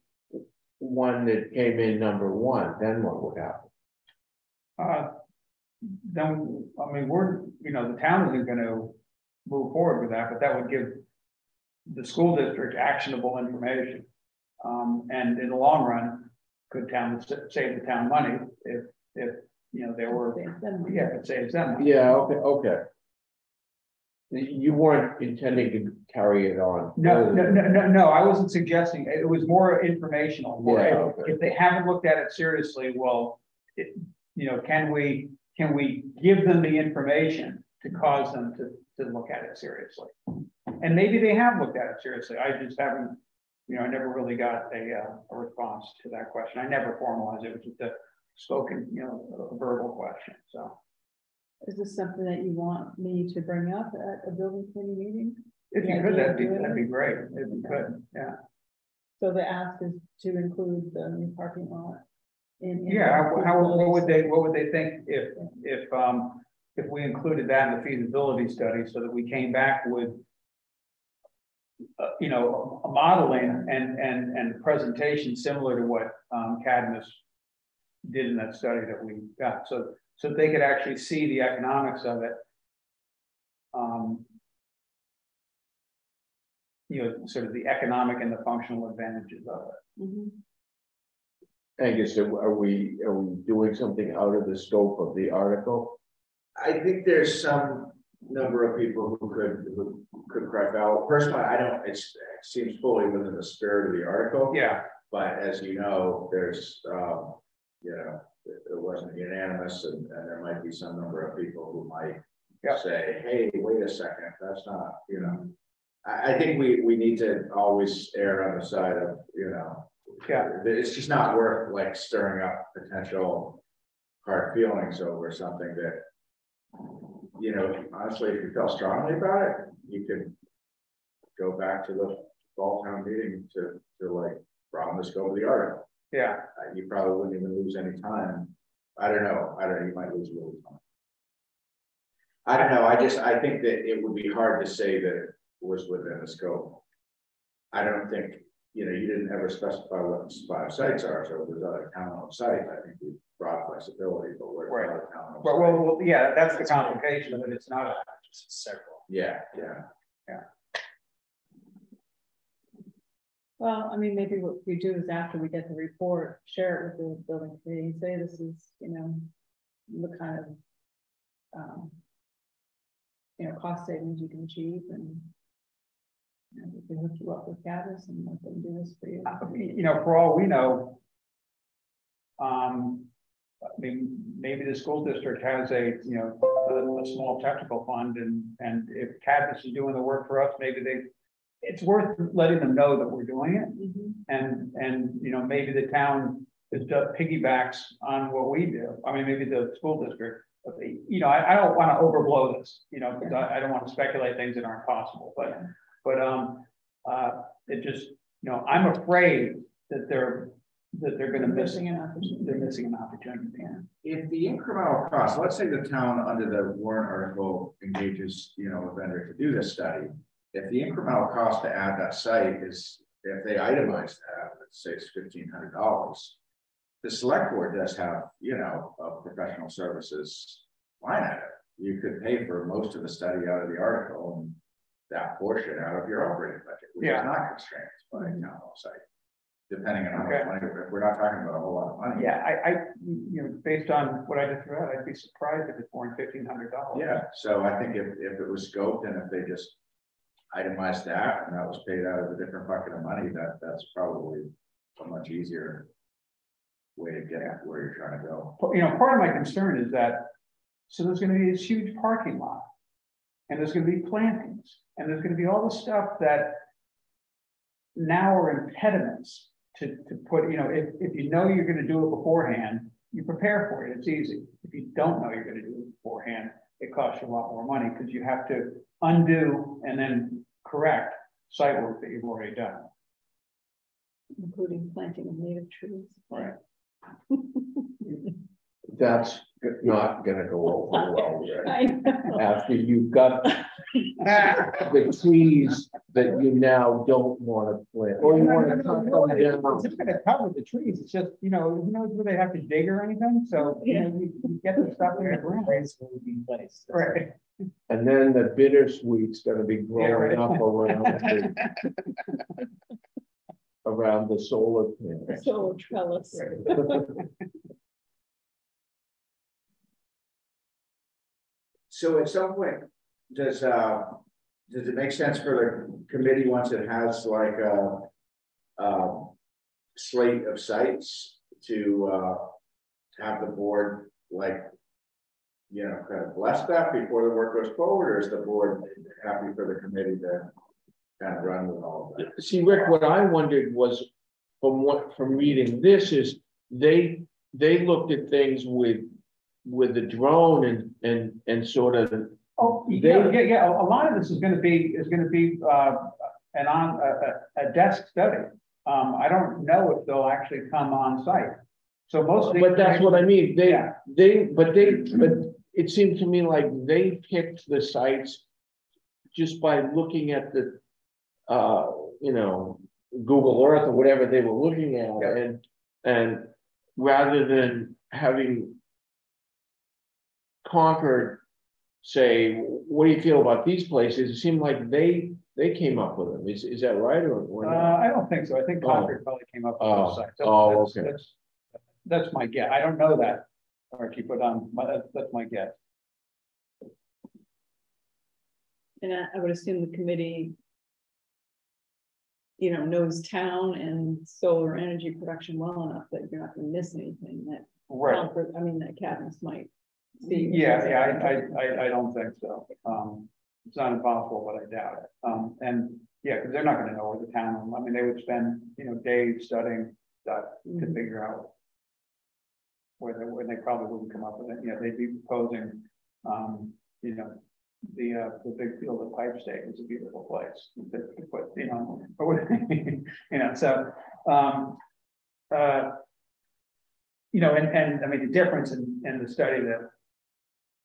one that came in number one, then what would happen? Then, I mean, the town isn't going to move forward with that, but that would give the school district actionable information. And in the long run, could save the town money if they were, it saves them money. Yeah, okay. You weren't intending to carry it on. No, I wasn't suggesting. It was more informational. Yeah, okay. If they haven't looked at it seriously, well, can we give them the information to cause them to look at it seriously? And maybe they have looked at it seriously. I just haven't, I never really got a response to that question. I never formalized it. It was just a spoken, a verbal question. So. Is this something that you want me to bring up at a building committee meeting? If you could, that'd be great. If you could, yeah. So the ask is to include the new parking lot. What would they think if we included that in the feasibility study, so that we came back with a modeling and presentation similar to what Cadmus did in that study that we got, so they could actually see the economics of it, sort of the economic and the functional advantages of it. Mm-hmm. Angus, are we doing something out of the scope of the article? I think there's some number of people who could cry foul. Personally, I don't. It seems fully within the spirit of the article. Yeah. But as you know, there's it wasn't unanimous, and there might be some number of people who might say, "Hey, wait a second, that's not." I think we need to always err on the side of it's just not worth like stirring up potential hard feelings over something that honestly, if you felt strongly about it, you could go back to the fall town meeting to like broaden the scope of the article. Yeah, you probably wouldn't even lose any time. I don't know. You might lose a little time. I don't know. I think that it would be hard to say that it was within the scope. I don't think, you didn't ever specify what the 5 sites are. So if there's other town-owned sites, I think we brought flexibility, but we're right. not a town-owned well, yeah, that's the complication of it. It's not Just several. Yeah. Well, I mean, maybe what we do is after we get the report, share it with the building committee, say this is, the kind of, cost savings you can achieve, and we can hook you up with Cadmus and let them do this for you. For all we know, maybe the school district has a small technical fund, and if Cadmus is doing the work for us, maybe it's worth letting them know that we're doing it. Mm-hmm. And maybe the town is just piggybacks on what we do. I mean, maybe the school district, but I don't want to overblow this, because I don't want to speculate things that aren't possible, but it just, I'm afraid that they're going to miss an opportunity. They're missing an opportunity. If the incremental cost, let's say the town under the warrant article engages, a vendor to do this study. If the incremental cost to add that site is, if they itemize that, let's say it's $1,500, the select board does have, you know, a professional services line item. You could pay for most of the study out of the article and that portion out of your operating budget, which is not constrained by a town hall site. Depending on how much money, if we're not talking about a whole lot of money. Yeah, you know, based on what I just read, I'd be surprised if it's more than $1,500. Yeah, so I think if it was scoped and if they just itemized that and that was paid out of a different bucket of money, that's probably a much easier way to get where you're trying to go. You know, part of my concern is that, so there's going to be this huge parking lot, and there's going to be plantings, and there's going to be all the stuff that now are impediments to put, you know, if you know you're going to do it beforehand, you prepare for it, it's easy. If you don't know you're going to do it beforehand, it costs you a lot more money because you have to undo and then correct site work that you've already done. Including planting of native trees. Right. That's not gonna go over well, I right? know. After you've got the trees that you now don't want to plant, or you want to cut them down. It's not going to cover the trees. It's just, you know, who knows where they have to dig or anything. So you know, you get the stuff in the ground. Right. And then the bittersweet's gonna be growing up around the solar panels. Solar trellis. So at some point, does it make sense for the committee once it has like a slate of sites to have the board like, you know, kind of bless that before the work goes forward, or is the board happy for the committee to kind of run with all of that? See, Rick, what I wondered was from reading this is they looked at things with the drone and sort of. Oh yeah. A lot of this is going to be a desk study. I don't know if they'll actually come on site. So most. But that's what I mean. But it seemed to me like they picked the sites just by looking at the you know, Google Earth or whatever they were looking at, and rather than having Concord say, what do you feel about these places? It seemed like they came up with them. Is that right or not? I don't think so. I think Concord probably came up with those sites. Okay. That's my guess. I don't know that, Archie, but that's my guess. And I would assume the committee, you know, knows town and solar energy production well enough that you're not going to miss anything that Concord, I mean, that cabinets might see. I don't think so. It's not impossible, but I doubt it. And yeah, because they're not going to know where the town. I mean, they would spend, you know, days studying stuff to figure out where they probably wouldn't come up with it. You know, they'd be proposing, you know, the big field of Pipe State is a beautiful place. But you know, you know, so you know, and I mean the difference in the study that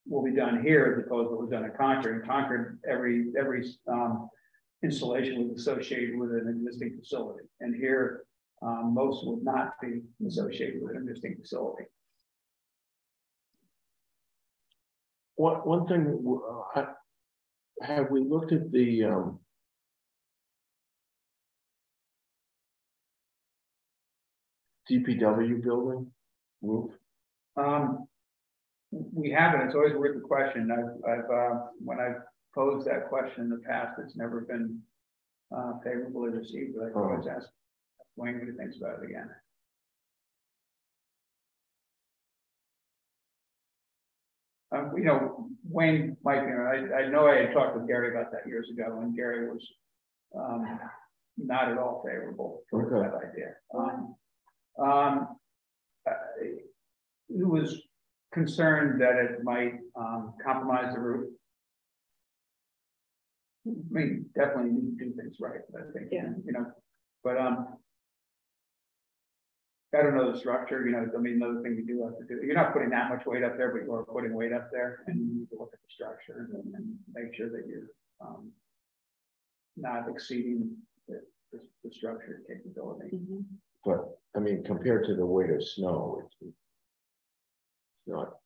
will be done here as opposed to what was done at Concord. In Concord, every installation was associated with an existing facility, and here most would not be associated with an existing facility. One thing, have we looked at the DPW building roof? We haven't. It's always worth the question. When I've posed that question in the past, it's never been favorably received. But I can always ask Wayne what he thinks about it again. You know, Wayne might be, I know I had talked with Gary about that years ago, and Gary was not at all favorable for that idea. He was concerned that it might compromise the roof. I mean, definitely need to do things right, I think, you know, but I don't know the structure, you know, I mean, another thing you do have to do, you're not putting that much weight up there, but you are putting weight up there, and you need to look at the structure and make sure that you're not exceeding the structure capability. but I mean, compared to the weight of snow, it's not.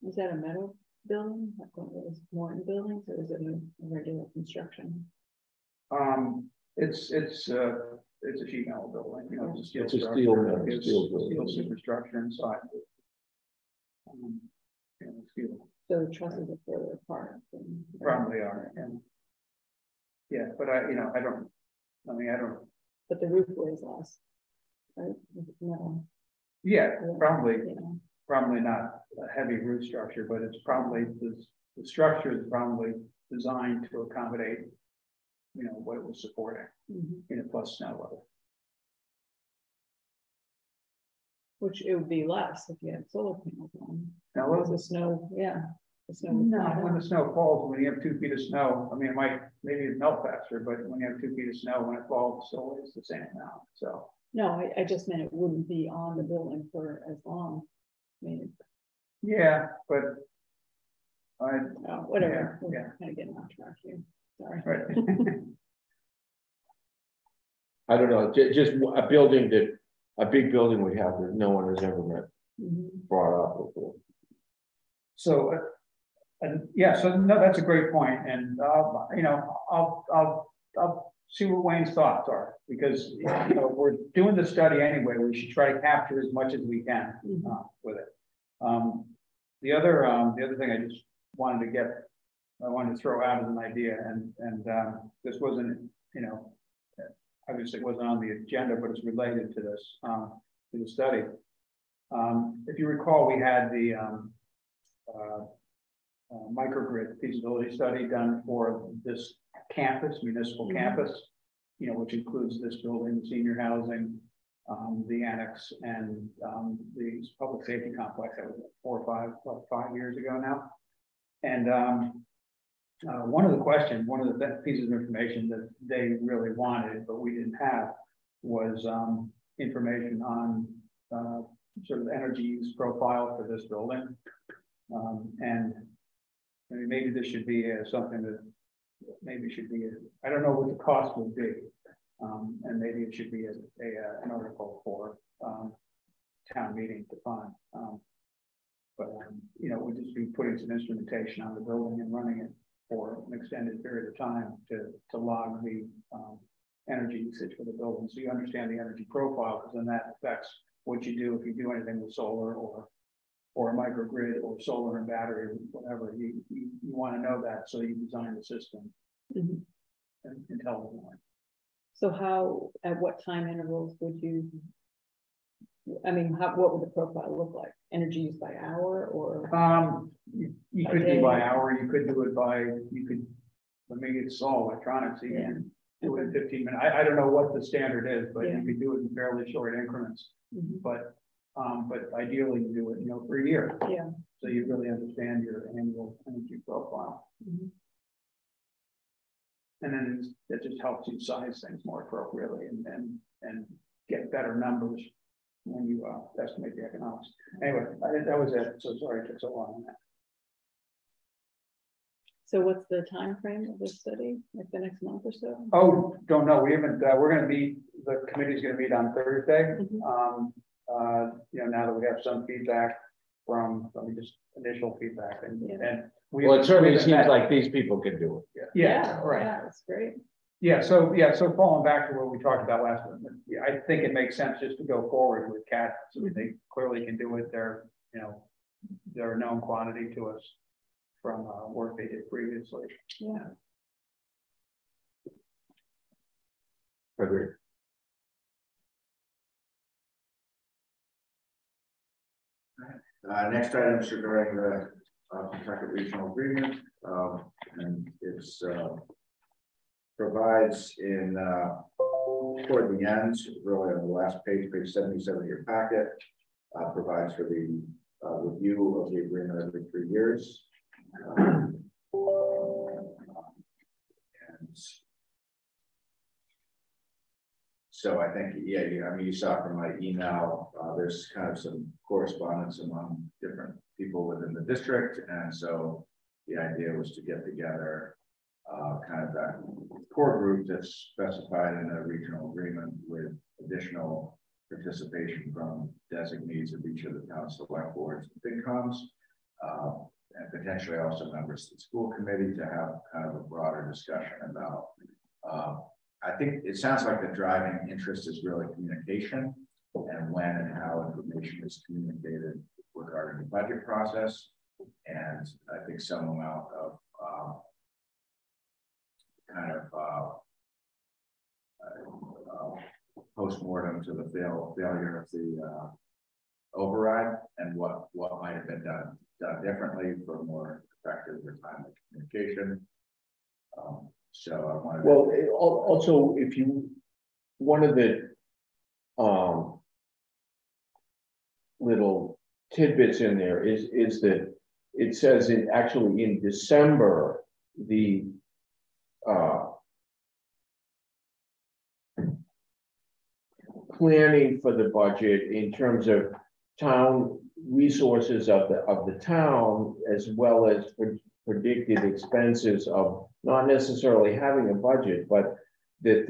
Is that a metal building, like one of those Morton buildings, or is it a regular construction? It's a sheet metal building, you know, it's a steel It's a structure, steel metal, it's steel steel building. superstructure inside. Yeah, steel. So the trusses are further apart. Probably are, and yeah, but I don't. But the roof weighs less, right? If it's metal. Yeah, probably. Yeah. Probably not a heavy roof structure, but it's probably the structure is probably designed to accommodate, you know, what it was supporting in a plus snow level. Which it would be less if you had solar panels on. Now, Because the snow, the snow. would no, fly when down. the snow falls, when you have 2 feet of snow, I mean, it might maybe melt faster, but when you have 2 feet of snow, when it falls, it still weighs the same amount. So No, I just meant it wouldn't be on the building for as long. I mean, yeah, but whatever. Yeah, We're kind of getting off track here. Sorry. right. I don't know, just a building that, a big building we have that no one has ever brought up before. So, so no, that's a great point, and you know, I'll see what Wayne's thoughts are, because you know, we're doing the study anyway. We should try to capture as much as we can with it. The other thing I just wanted to throw out as an idea, and this wasn't, you know, obviously it wasn't on the agenda, but it's related to this, to the study. If you recall, we had the microgrid feasibility study done for this campus, municipal campus, you know, which includes this building, senior housing, the annex, and the public safety complex. That was 5 years ago now. And one of the pieces of information that they really wanted, but we didn't have, was information on sort of energy use profile for this building. And I mean, maybe this should be something that maybe should be, I don't know what the cost would be. And maybe it should be an article for town meeting to fund. But you know, we'll just be putting some instrumentation on the building and running it for an extended period of time to log the energy usage for the building, so you understand the energy profile, because then that affects what you do if you do anything with solar or a microgrid or solar and battery or whatever. You want to know that, so you design the system and tell everyone. So how, at what time intervals would you, I mean, what would the profile look like? Energy use by hour, or? You could do by hour, you could do it by, maybe it's all electronics, so you can do it in 15 minutes. I don't know what the standard is, but you could do it in fairly short increments. But ideally you do it, you know, for a year. Yeah. So you really understand your annual energy profile. And then that just helps you size things more appropriately and get better numbers when you estimate the economics. Anyway, that was it. So sorry it took so long on that. So what's the time frame of this study? Like the next month or so? Oh, don't know. We haven't. We're going to meet. The committee's going to meet on Thursday. You know, now that we have some feedback from initial feedback, and well, it certainly seems like these people can do it. Yeah, right. Yeah, that's great. So falling back to what we talked about last time, I think it makes sense just to go forward with CAT. So they clearly can do it. They're a known quantity to us from work they did previously. Yeah. Agreed. Next item is regarding the Kentucky Regional Agreement, and it's provides in toward the end, really on the last page, page 77 of your packet, provides for the review of the agreement every 3 years. And so I think, I mean, you saw from my email, there's kind of some correspondence among different people within the district. And so the idea was to get together kind of that core group that's specified in a regional agreement with additional participation from designees of each of the town select boards and FinComs, and potentially also members of the school committee to have kind of a broader discussion about. I think it sounds like the driving interest is really communication and when and how information is communicated regarding the budget process, and I think some amount of kind of post-mortem to the failure of the override and what might have been done differently for more effective or timely communication. So I wanted well, also if you, one of the little tidbits in there is that it says it actually in December, the planning for the budget in terms of town resources of the town, as well as predicted expenses of not necessarily having a budget, but that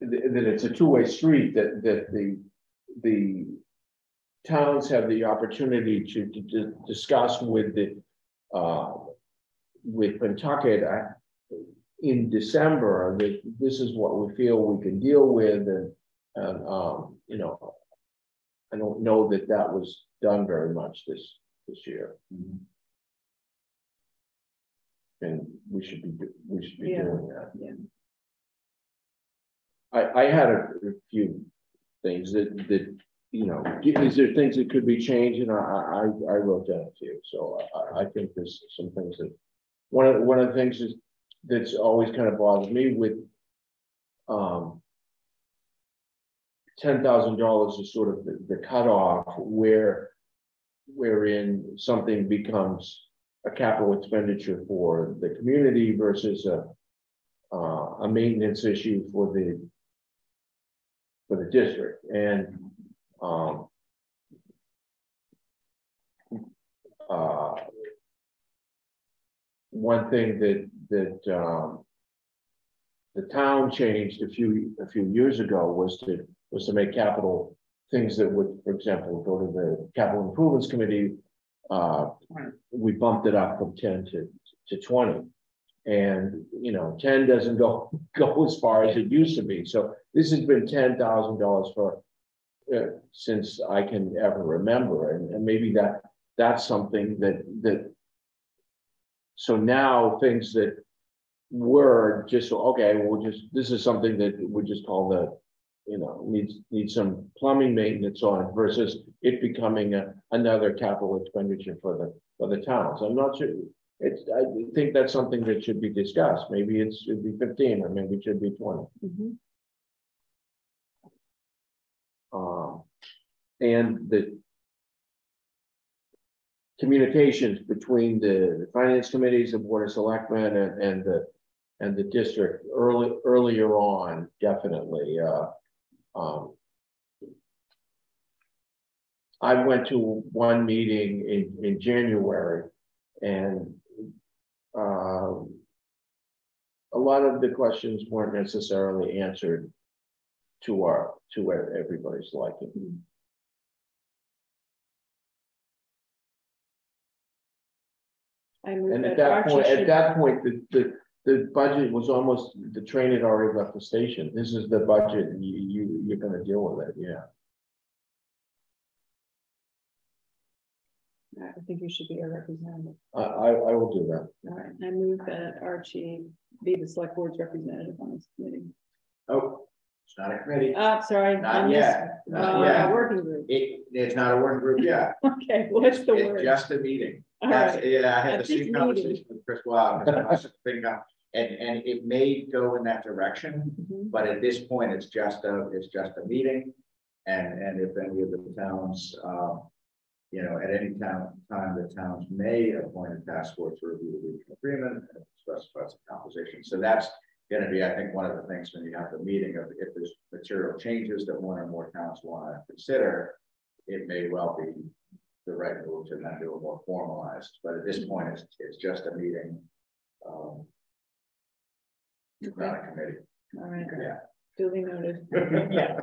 that it's a two-way street, that the towns have the opportunity to discuss with Pentucket in December that this is what we feel we can deal with, and you know, I don't know that that was done very much this year. Mm-hmm. And we should be Yeah. doing that. Yeah. I had a few things that you know, is there things that could be changed? And I wrote down a few, so I think there's some things that one of the things is that's always kind of bothered me with $10,000 is sort of the cutoff wherein something becomes a capital expenditure for the community versus a maintenance issue for the district. And one thing that the town changed a few years ago was to make capital things that would, for example, go to the capital improvements committee. We bumped it up from 10 to 20, and you know, 10 doesn't go as far as it used to be. So this has been $10,000 for since I can ever remember, and maybe that's something that. So now things that were just okay, well, this is something that we just call the, you know, needs some plumbing maintenance on, versus it becoming another capital expenditure for the towns. I'm not sure. I think that's something that should be discussed. Maybe it should be 15, or maybe it should be 20. Mm-hmm. And the communications between the finance committees, the board of selectmen, and the district earlier on, definitely. I went to one meeting in January, and a lot of the questions weren't necessarily answered to everybody's liking. And at that point, the budget was almost, the train had already left the station. This is the budget, and you're going to deal with it. Yeah. I think you should be a representative. I will do that. All right. I move that Archie be the select board's representative on this committee. Oh, it's not a committee. Sorry. Not yet. Not yet. A working group. It's not a working group yet. Okay. What's the word? It's just a meeting. All right. Yeah, I had At the same conversation with Chris Wild, and it may go in that direction, but at this point, it's just a meeting, and if any of the towns, you know, at any time the towns may appoint a task force to review the regional agreement and specifies the composition. So that's going to be, I think, one of the things when you have the meeting of if there's material changes that one or more towns want to consider, it may well be the right move to then do it more formalized. But at this point, it's just a meeting, not a committee. All right. Yeah. Duly noted. Yeah.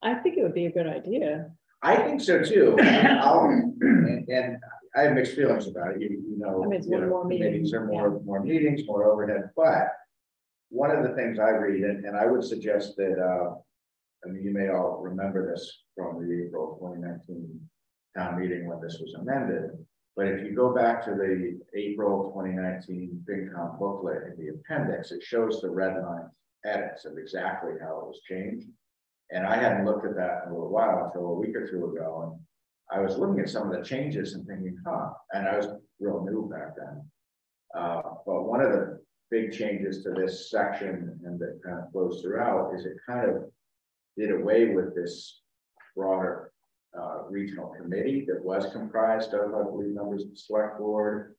I think it would be a good idea. I think so too. And I have mixed feelings about it. You know, I mean, it's one more meeting. meetings are more meetings, more overhead. But one of the things I read, and I would suggest that, I mean, you may all remember this from the April 2019 town meeting when this was amended. But if you go back to the April 2019 FinCom booklet in the appendix, it shows the red line edits of exactly how it was changed. And I hadn't looked at that in a little while until a week or two ago. And I was looking at some of the changes and thinking, and I was real new back then. But one of the big changes to this section, and that kind of flows throughout, is it kind of did away with this broader regional committee that was comprised of, I believe, members of the select board,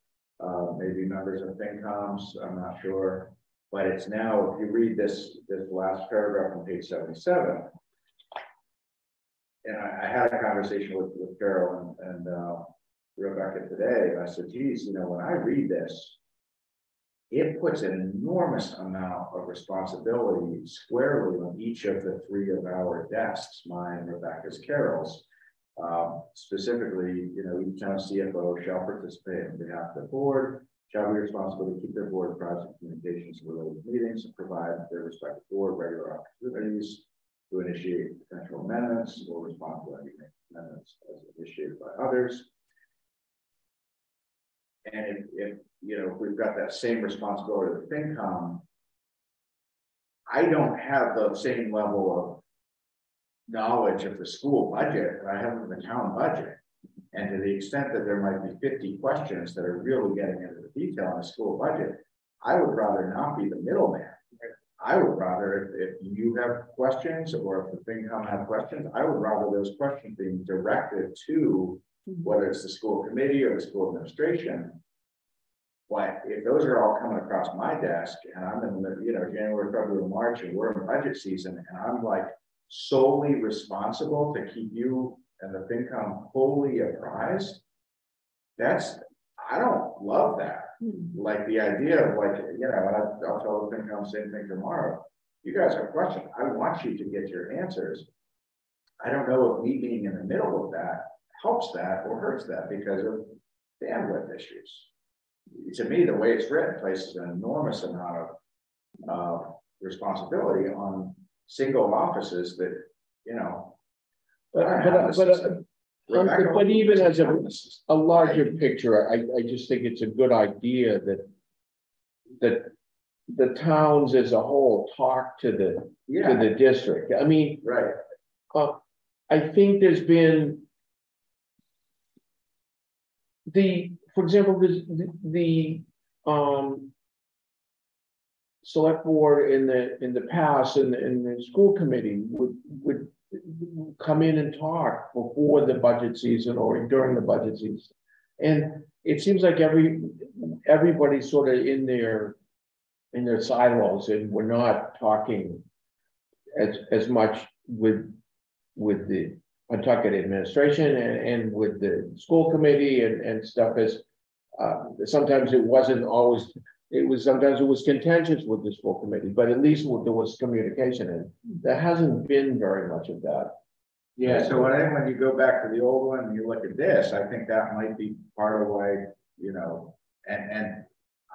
maybe members of FinComs, I'm not sure. But it's now, if you read this last paragraph on page 77, and I had a conversation with Carol and Rebecca today, and I said, geez, you know, when I read this, it puts an enormous amount of responsibility squarely on each of the three of our desks, mine, Rebecca's, Carol's. Specifically, you know, each town CFO shall participate on behalf of the board, shall be responsible to keep their board apprised of communications related meetings and provide their respective board regular opportunities to initiate potential amendments or respond to any amendments as initiated by others. And if you know, if we've got that same responsibility with FinCom, I don't have the same level of knowledge of the school budget that I have of the town budget. And to the extent that there might be 50 questions that are really getting into the detail on the school budget, I would rather not be the middleman. I would rather, if you have questions or if the FinCom have questions, I would rather those questions being directed to whether it's the school committee or the school administration. But if those are all coming across my desk and I'm in the, you know, January, February, March, and we're in budget season, and I'm like solely responsible to keep you and the FinCom fully apprised, I don't love that. Like the idea of like, you know, and I'll tell the FinCom same thing tomorrow. You guys have questions. I want you to get your answers. I don't know if me being in the middle of that helps that or hurts that because of bandwidth issues. To me, the way it's written places an enormous amount of responsibility on single offices that, you know. But even as a larger picture, I just think it's a good idea that the towns as a whole talk to the district. I mean, right. I think there's been for example, the select board in the past and the school committee would come in and talk before the budget season or during the budget season, and it seems like everybody's sort of in their silos, and we're not talking as much with the Pawtucket administration and with the school committee and stuff as sometimes it wasn't always. Sometimes it was contentious with the school committee, but at least there was communication, and there hasn't been very much of that. Yeah, so when you go back to the old one and you look at this, I think that might be part of why, you know, and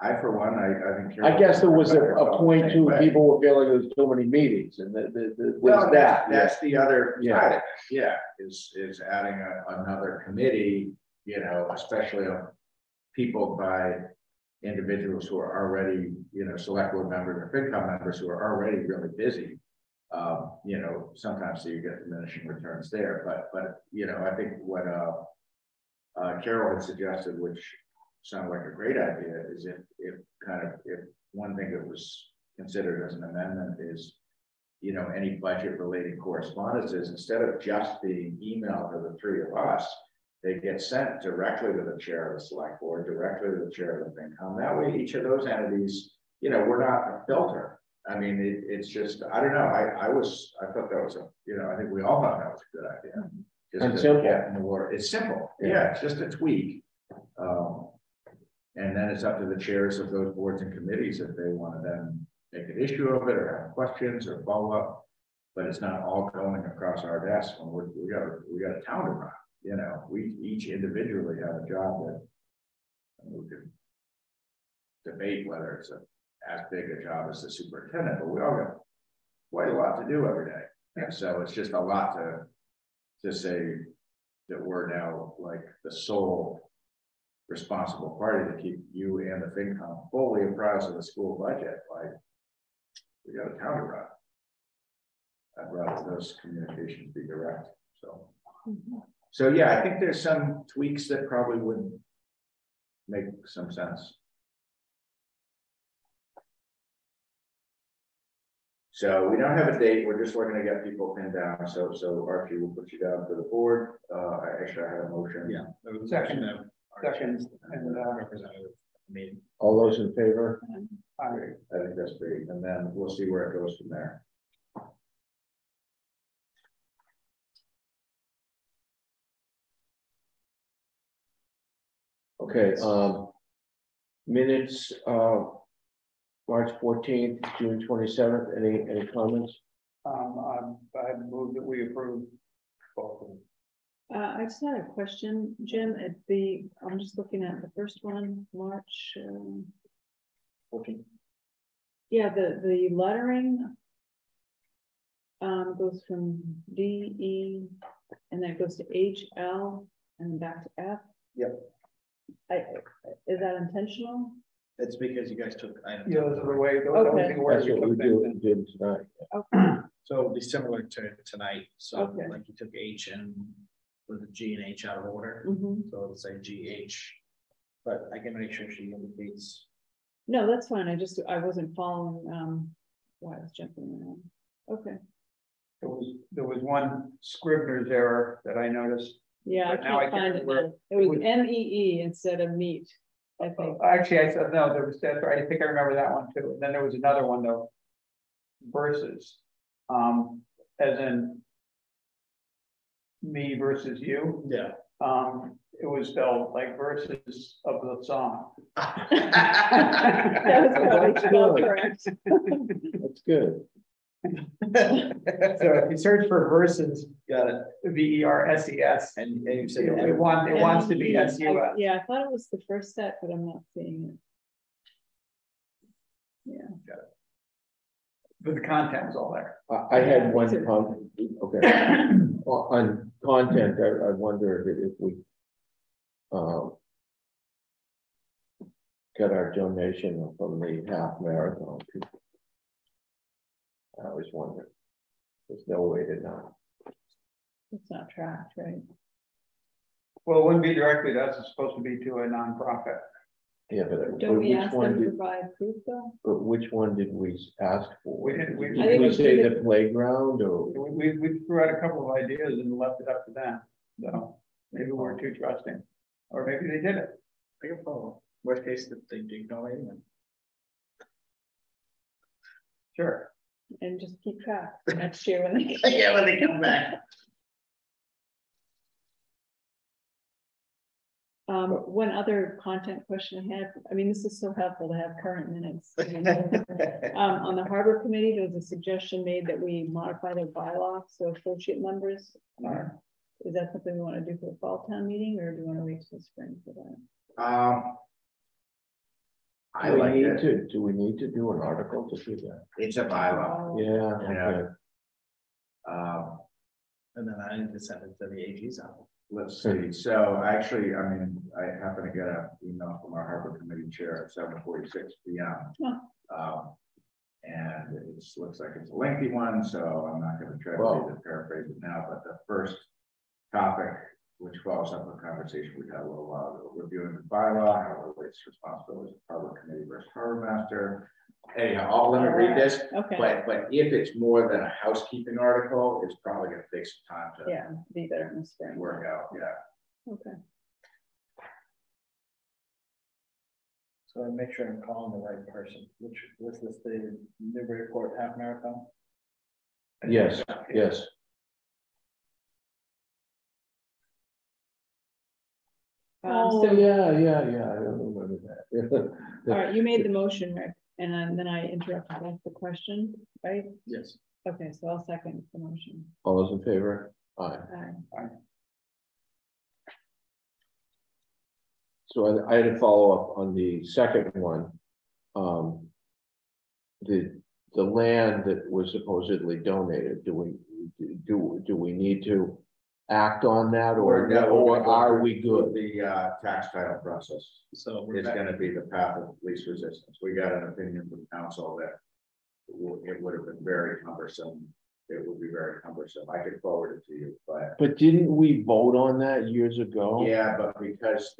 I, for one, I think. I guess there was a point too, people were feeling there was too many meetings, and that's the other side of it. Yeah, is adding another committee, you know, especially on people by individuals who are already, you know, select board members or FinCom members who are already really busy. You know, sometimes you get diminishing returns there, but you know, I think what Carol had suggested, which sounded like a great idea, is if one thing that was considered as an amendment is, you know, any budget related correspondences, instead of just being emailed to the three of us, they get sent directly to the chair of the select board, directly to the chair of the FinCom. That way, each of those entities, you know, we're not a filter. I mean, it's just, I don't know. I thought that was you know, I think we all thought that was a good idea. And to simple. get in the water. It's simple. Yeah, it's just a tweak. And then it's up to the chairs of those boards and committees if they want to then make an issue of it or have questions or follow up. But it's not all going across our desk when we got a town to run. You know, we each individually have a job that we could debate whether it's as big a job as the superintendent, but we all got quite a lot to do every day. And so it's just a lot to say that we're now like the sole responsible party to keep you and the FinCom fully apprised of the school budget. Like, we got a town to run. I'd rather those communications be direct. So yeah, I think there's some tweaks that probably would make some sense. So we don't have a date. We're just looking to get people pinned down. So Archie will put you down for the board. Actually, I had a motion. Yeah. Second, and representative meeting. All those in favor? I think that's great. And then we'll see where it goes from there. Okay, minutes, March 14th, June 27th, any comments? I move that we approve both of them. I just had a question, Jim, I'm just looking at the first one, March 14th. Yeah, the lettering goes from D, E, and then it goes to H, L, and then back to F. Yep. Is that intentional? It's because you guys took items. Yeah, those are the way. That's what we did tonight. Okay. So it'll be similar to tonight. So Okay. like you took H and with the G and H out of order. Mm-hmm. So it'll say GH, but I can make sure she indicates. No, that's fine. I wasn't following why I was jumping around. Okay. There was one Scribner's error that I noticed. Yeah, I But now can't I find can't it. remember. Now. It was MEE instead of meat, I think. Actually, I said no. That's right. I think I remember that one too. And then there was another one though. Versus, as in me versus you. Yeah. It was spelled like verses of the song. That was probably spelled correct. That's good. So if you search for verses, Got it. VERSES, And you said it wants to be SUS. Yeah, I thought it was the first set, but I'm not seeing it. Yeah. Got it. But the content was all there. I had one comment. Okay. On content, I wonder if we got our donation from the half marathon. I always wonder. There's no way to know. It's not tracked, right? Well, it wouldn't be directly to us. It's supposed to be to a nonprofit. Yeah, but Don't we which ask one them to did? provide proof though? But which one did we ask for? We didn't. Did we say the playground or? We threw out a couple of ideas and left it up to them. So maybe we weren't too trusting, or maybe they did it. I can follow. Worst case, that they do donate them. Sure. And just keep track next year when they Yeah, when they come back. One other content question I had, I mean, this is so helpful to have current minutes. On the harbor committee, there was a suggestion made that we modify their bylaw, so associate members are, is that something we want to do for the fall town meeting, or do you want to wait till spring for that? Do we need to do an article to do that? It's a bylaw. Yeah. Yeah. Okay. And then I need to send it to the AG's office. Let's see. So actually, I mean, I happen to get an email from our harbor committee chair at 7:46 p.m. And it looks like it's a lengthy one, so I'm not going to try to paraphrase it now. But the first topic, which follows up on a conversation we had a little while ago, reviewing the bylaw, how it relates to responsibilities of harbor committee versus harbor master. Anyhow, I'll let me read this. Okay. But if it's more than a housekeeping article, it's probably going to take some time to Be better in the spring. work out. Yeah. Okay. So I make sure I'm calling the right person. Which was this the Newbury Port half marathon? Yes. Yes. So, yeah, I don't remember that. all right, you made the motion, Rick, and then I interrupted that's the question, right? Yes. Okay, so I'll second the motion. All those in favor? Aye. Aye. So I had to follow up on the second one. The land that was supposedly donated, do we need to act on that, or are we good? The tax title process So is going to be the path of least resistance. We got an opinion from council that it would have been very cumbersome. It would be very cumbersome. I could forward it to you, But didn't we vote on that years ago? yeah, but because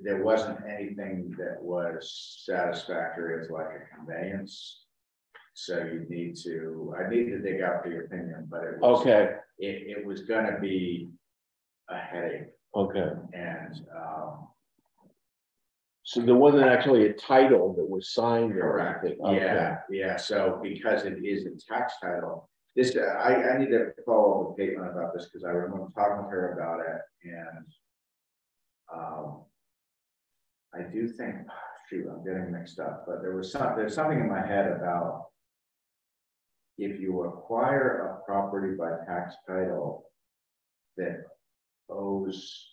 there wasn't anything that was satisfactory as like a conveyance. So I need to dig out the opinion, but it was, Okay. It was gonna be a headache. Okay. And So there wasn't actually a title that was signed or correct. anything? Okay. Yeah. So because it is a tax title, this I need to follow up with Caitlin about this because I remember talking to her about it, and I do think, shoot, I'm getting mixed up, but there's something in my head about if you acquire a property by tax title that owes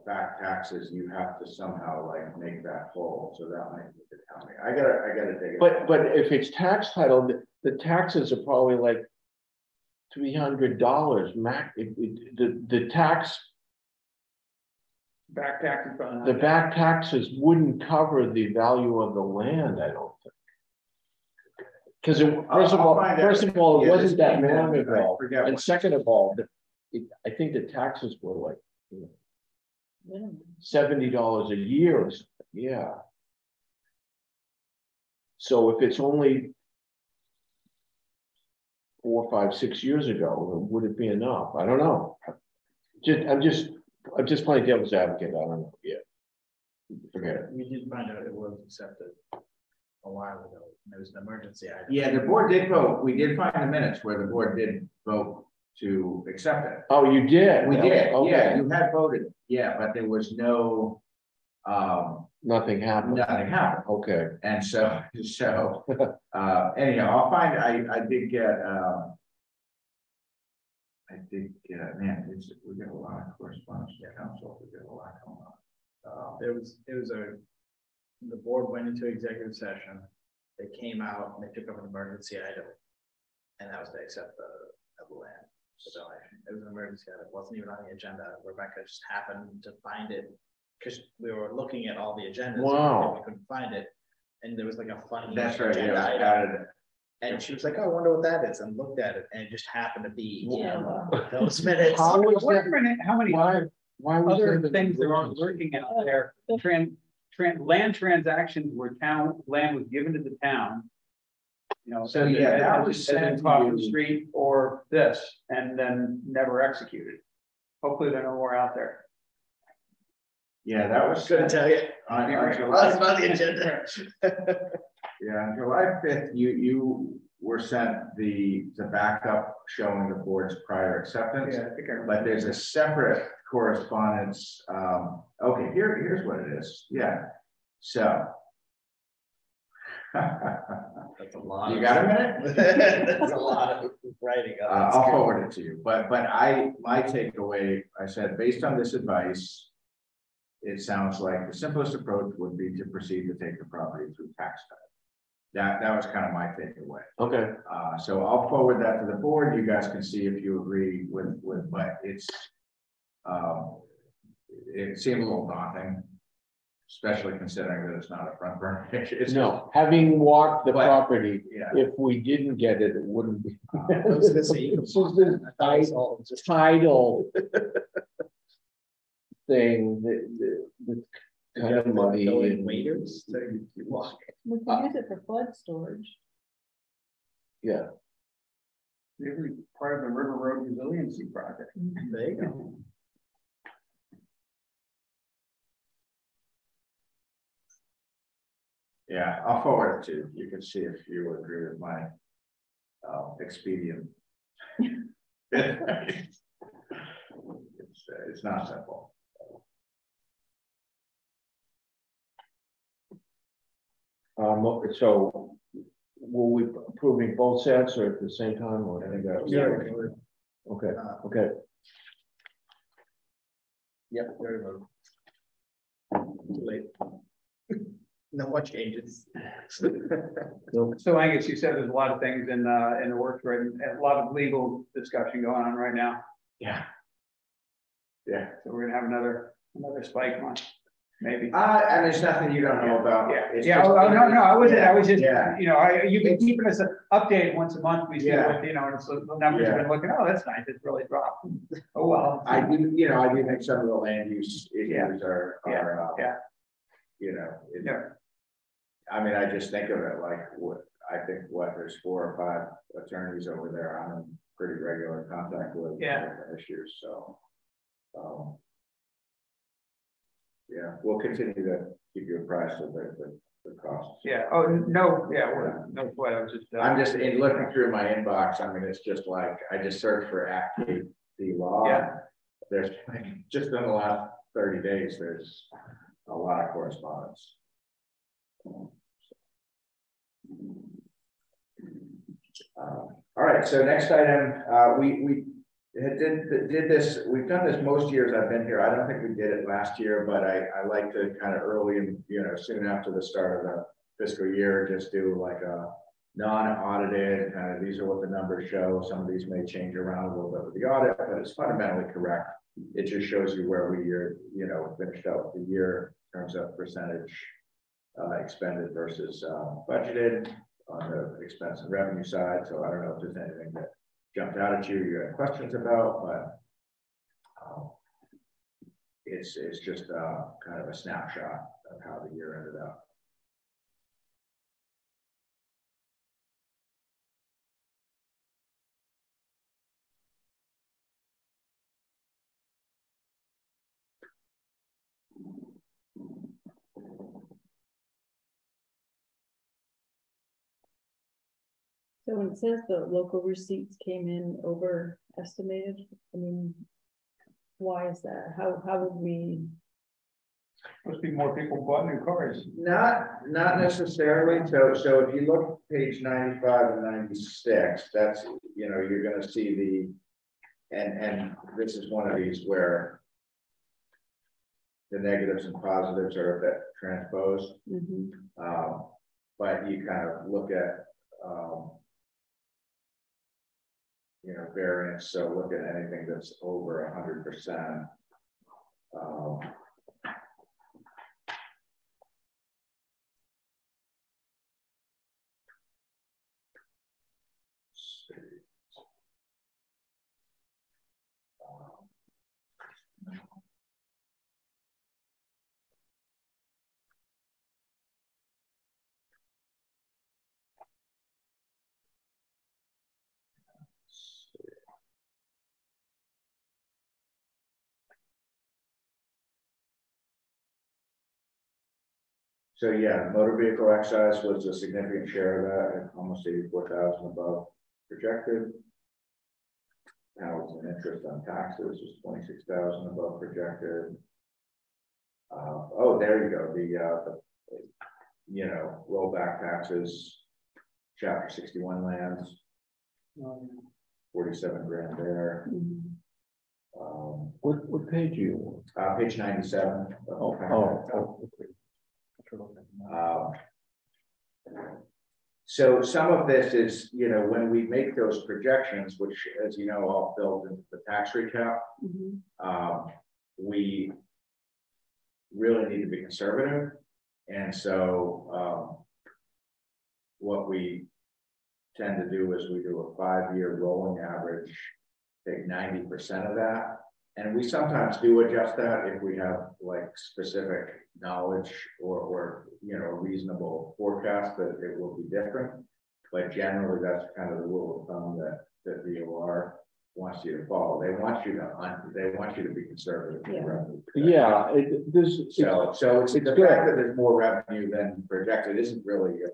back taxes, you have to somehow like make that whole. So that might be the county. I gotta dig it. But if it's tax title, the taxes are probably like $300 max. The tax. Back taxes. The back taxes wouldn't cover the value of the land, I don't think. Because first of all, it wasn't that long ago, and second of all, I think the taxes were like $70 a year or something. Yeah. So if it's only 4, 5, 6 years ago, would it be enough? I don't know. I'm just playing devil's advocate. I don't know. Yeah. Forget it. We did find out it was accepted a while ago. There was an emergency item. Yeah, the board did vote. We did find the minutes where the board did vote to accept it. Oh, you did? We did. Okay. Yeah, you had voted. Yeah, but there was no. Nothing happened. Nothing happened. Okay. And so anyhow, I'll find. I did get. Man, we get a lot of correspondence from council. We get a lot going on. The board went into executive session. They came out and they took up an emergency item, and that was to accept the land. So it was an emergency item. It wasn't even on the agenda. Rebecca just happened to find it because we were looking at all the agendas. Wow. And we couldn't find it, and there was like a funny agenda item. And she was like, "Oh, I wonder what that is," and looked at it, and it just happened to be those minutes. How many other things there are lurking out there? Land transactions where land was given to the town. You know, so yeah, that was sent to the street or this, and then never executed. Hopefully, they're no more out there. Yeah, that was good to tell you. That's about the agenda. Yeah, on July 5th, you were sent the backup showing the board's prior acceptance. Yeah, I think I remember. But there's a separate correspondence. Okay, here's what it is. Yeah. So that's a lot. You got a minute? That's a lot of writing. I'll forward it to you. But my takeaway, I said, based on this advice, it sounds like the simplest approach would be to proceed to take the property through tax title. That was kind of my takeaway. Okay. So I'll forward that to the board. You guys can see if you agree with but it's it seemed a little daunting, especially considering that it's not a front burner. No, having walked the property, if we didn't get it, it wouldn't be. I was gonna say, this title thing that kind of muddy and waiters. We can use it for flood storage. Yeah. Maybe part of the River Road Resiliency Project. There you go. Yeah, I'll forward it to you. You can see if you agree with my expedient. It's it's not simple. So will we approving both sets or at the same time or I think that's. okay, okay. Yep, very well. Too late. No more changes. So Angus, you said there's a lot of things in the works, right? And a lot of legal discussion going on right now. Yeah. Yeah. So we're gonna have another spike month, maybe. And there's nothing you don't know about. Yeah, It's yeah. just- No, I was just, Yeah. you know, you've been keeping us updated once a month. We see Yeah. what, you know, and so the numbers have been looking, oh, that's nice, it's really dropped. Oh, well. I do think some of the land use issues are, you know, I mean, I just think of it like there's 4 or 5 attorneys over there I'm in pretty regular contact with. Different issues, so. Yeah, we'll continue to keep you apprised of the costs. Yeah, oh, no, yeah, no sweat, I was just. I'm just looking through my inbox, I mean, it's just like, I just searched for Act 8D law. Yeah. There's, just in the last 30 days, there's a lot of correspondence. All right, so next item, we did this, we've done this most years I've been here. I don't think we did it last year, but I like to kind of early and, you know, soon after the start of the fiscal year, just do like a non-audited kind of, these are what the numbers show. Some of these may change around a little bit with the audit, but it's fundamentally correct. It just shows you where we are, you know, finished out the year in terms of percentage expended versus budgeted on the expense and revenue side. So I don't know if there's anything that jumped out at you had questions about, but it's just kind of a snapshot of how the year ended up. So when it says the local receipts came in overestimated, I mean, why is that? How would we? Must be more people bought new cars. Not necessarily. So if you look page 95 and 96, that's, you know, you're going to see and this is one of these where the negatives and positives are a bit transposed. Mm-hmm. But you kind of look at you know, variance. So look at anything that's over 100%. So yeah, motor vehicle excise was a significant share of that, at almost 84,000 above projected. Penalties and interest on taxes was 26,000 above projected. Oh, there you go. The you know, rollback taxes, Chapter 61 lands, 47 grand there. Mm-hmm. What page are you on? Page 97. So some of this is, you know, when we make those projections, which, as you know, all built into the tax recap, we really need to be conservative. And so what we tend to do is we do a 5-year rolling average, take 90% of that. And we sometimes do adjust that if we have like specific knowledge or you know, a reasonable forecast that it will be different. But generally, that's kind of the rule of thumb that VOR wants you to follow. They want you to be conservative. Yeah. So it's the fact that there's more revenue than projected isn't really a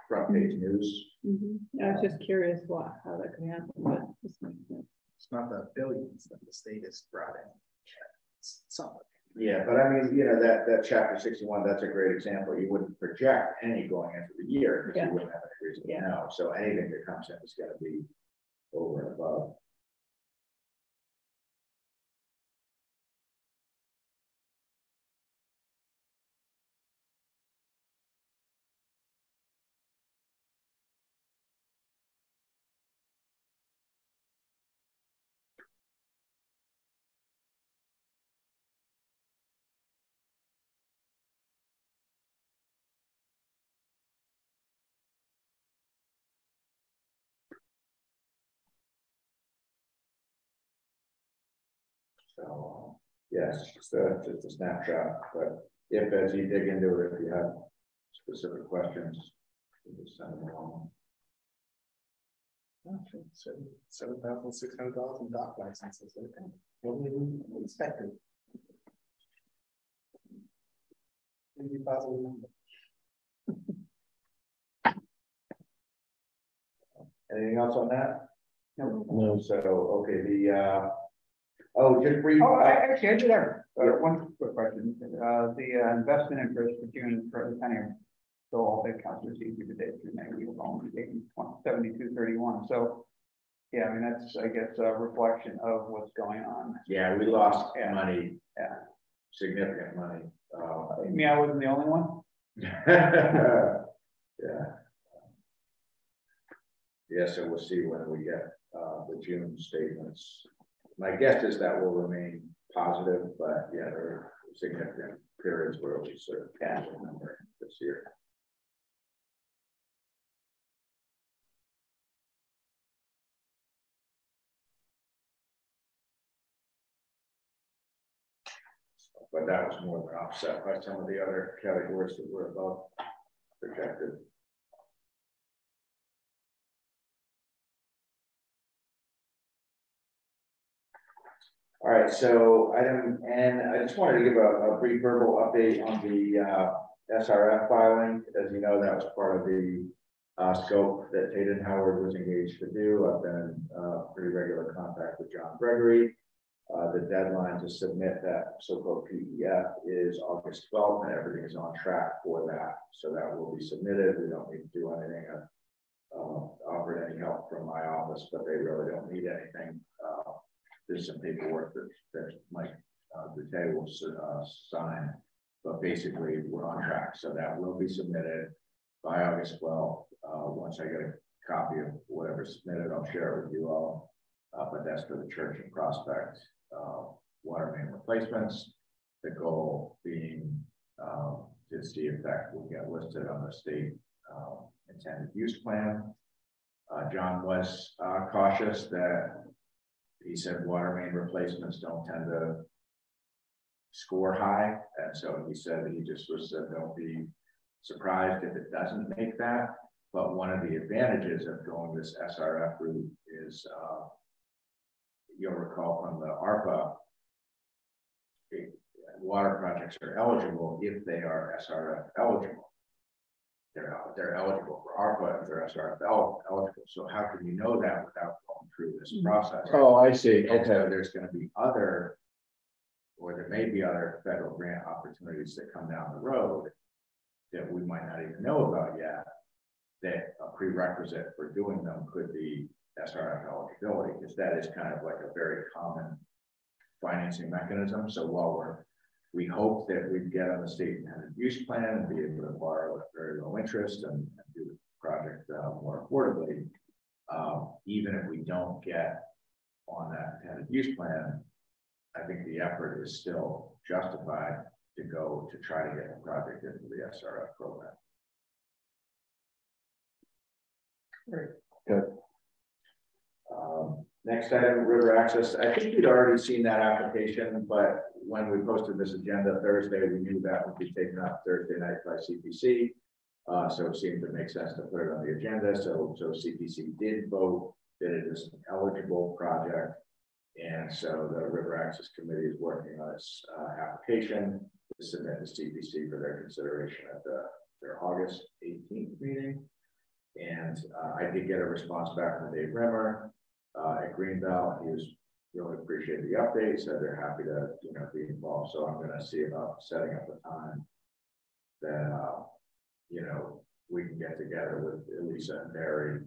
front page news. Mm-hmm. I was just curious how that could happen, but this makes sense. It's not the billions that the state has brought in. something. Yeah, but I mean, you know, that chapter 61, that's a great example. You wouldn't project any going into the year because Yeah. you wouldn't have any reason to know. So anything that comes in is going to be over and above. So, yes, just a snapshot, but if as you dig into it, if you have specific questions, you just send them along. So $7,600 in dock licenses. Okay. What we expected. Maybe possible number. Anything else on that? No. So, okay, just brief. Oh, I did have one quick question. The investment interest for June for the tenure. So all the accounts received to date through May, we were only taking 72.31. So, yeah, I mean, that's, I guess, a reflection of what's going on. Yeah, we lost money. Yeah. Significant money. I mean, I wasn't the only one. Yeah. Yeah, so we'll see when we get the June statements. My guess is that will remain positive, but yeah, there are significant periods where we sort of cash a number this year. But that was more than offset by some of the other categories that were above projected. All right, so item N, I just wanted to give a brief verbal update on the SRF filing. As you know, that was part of the scope that Tate and Howard was engaged to do. I've been in pretty regular contact with John Gregory. The deadline to submit that so-called PDF is August 12th, and everything is on track for that. So that will be submitted. We don't need to do anything. Offered any help from my office, but they really don't need anything. There's some paperwork that Mike Boutte will sign, but basically we're on track. So that will be submitted by August 12th. Once I get a copy of whatever's submitted, I'll share it with you all. But that's for the Church and Prospect water main replacements. The goal being to see if that will get listed on the state intended use plan. John was cautious that he said water main replacements don't tend to score high. And so he said that he just was don't be surprised if it doesn't make that. But one of the advantages of going this SRF route is you'll recall from the ARPA, water projects are eligible if they are SRF eligible. They're eligible for ARPA if they're SRF eligible. So how can you know that without going through this process? Oh, I see. Okay. So there's going to be other, or there may be other federal grant opportunities that come down the road that we might not even know about yet, that a prerequisite for doing them could be SRF eligibility, because that is kind of like a very common financing mechanism. So while we hope that we get on the state intended use plan and be able to borrow at very low interest and do the project more affordably, even if we don't get on that intended use plan, I think the effort is still justified to go to try to get the project into the SRF program. Great. Good. Next item, river access. I think you'd already seen that application, but when we posted this agenda Thursday, we knew that would be taken up Thursday night by CPC. So it seemed to make sense to put it on the agenda. So CPC did vote that it is an eligible project. And so the River Access Committee is working on its application to submit to CPC for their consideration at their August 18th meeting. And I did get a response back from Dave Rimmer at Greenbelt. He was really appreciate the update, said they're happy to, you know, be involved, so I'm gonna see about setting up a time that, you know, we can get together with Elisa and Barry.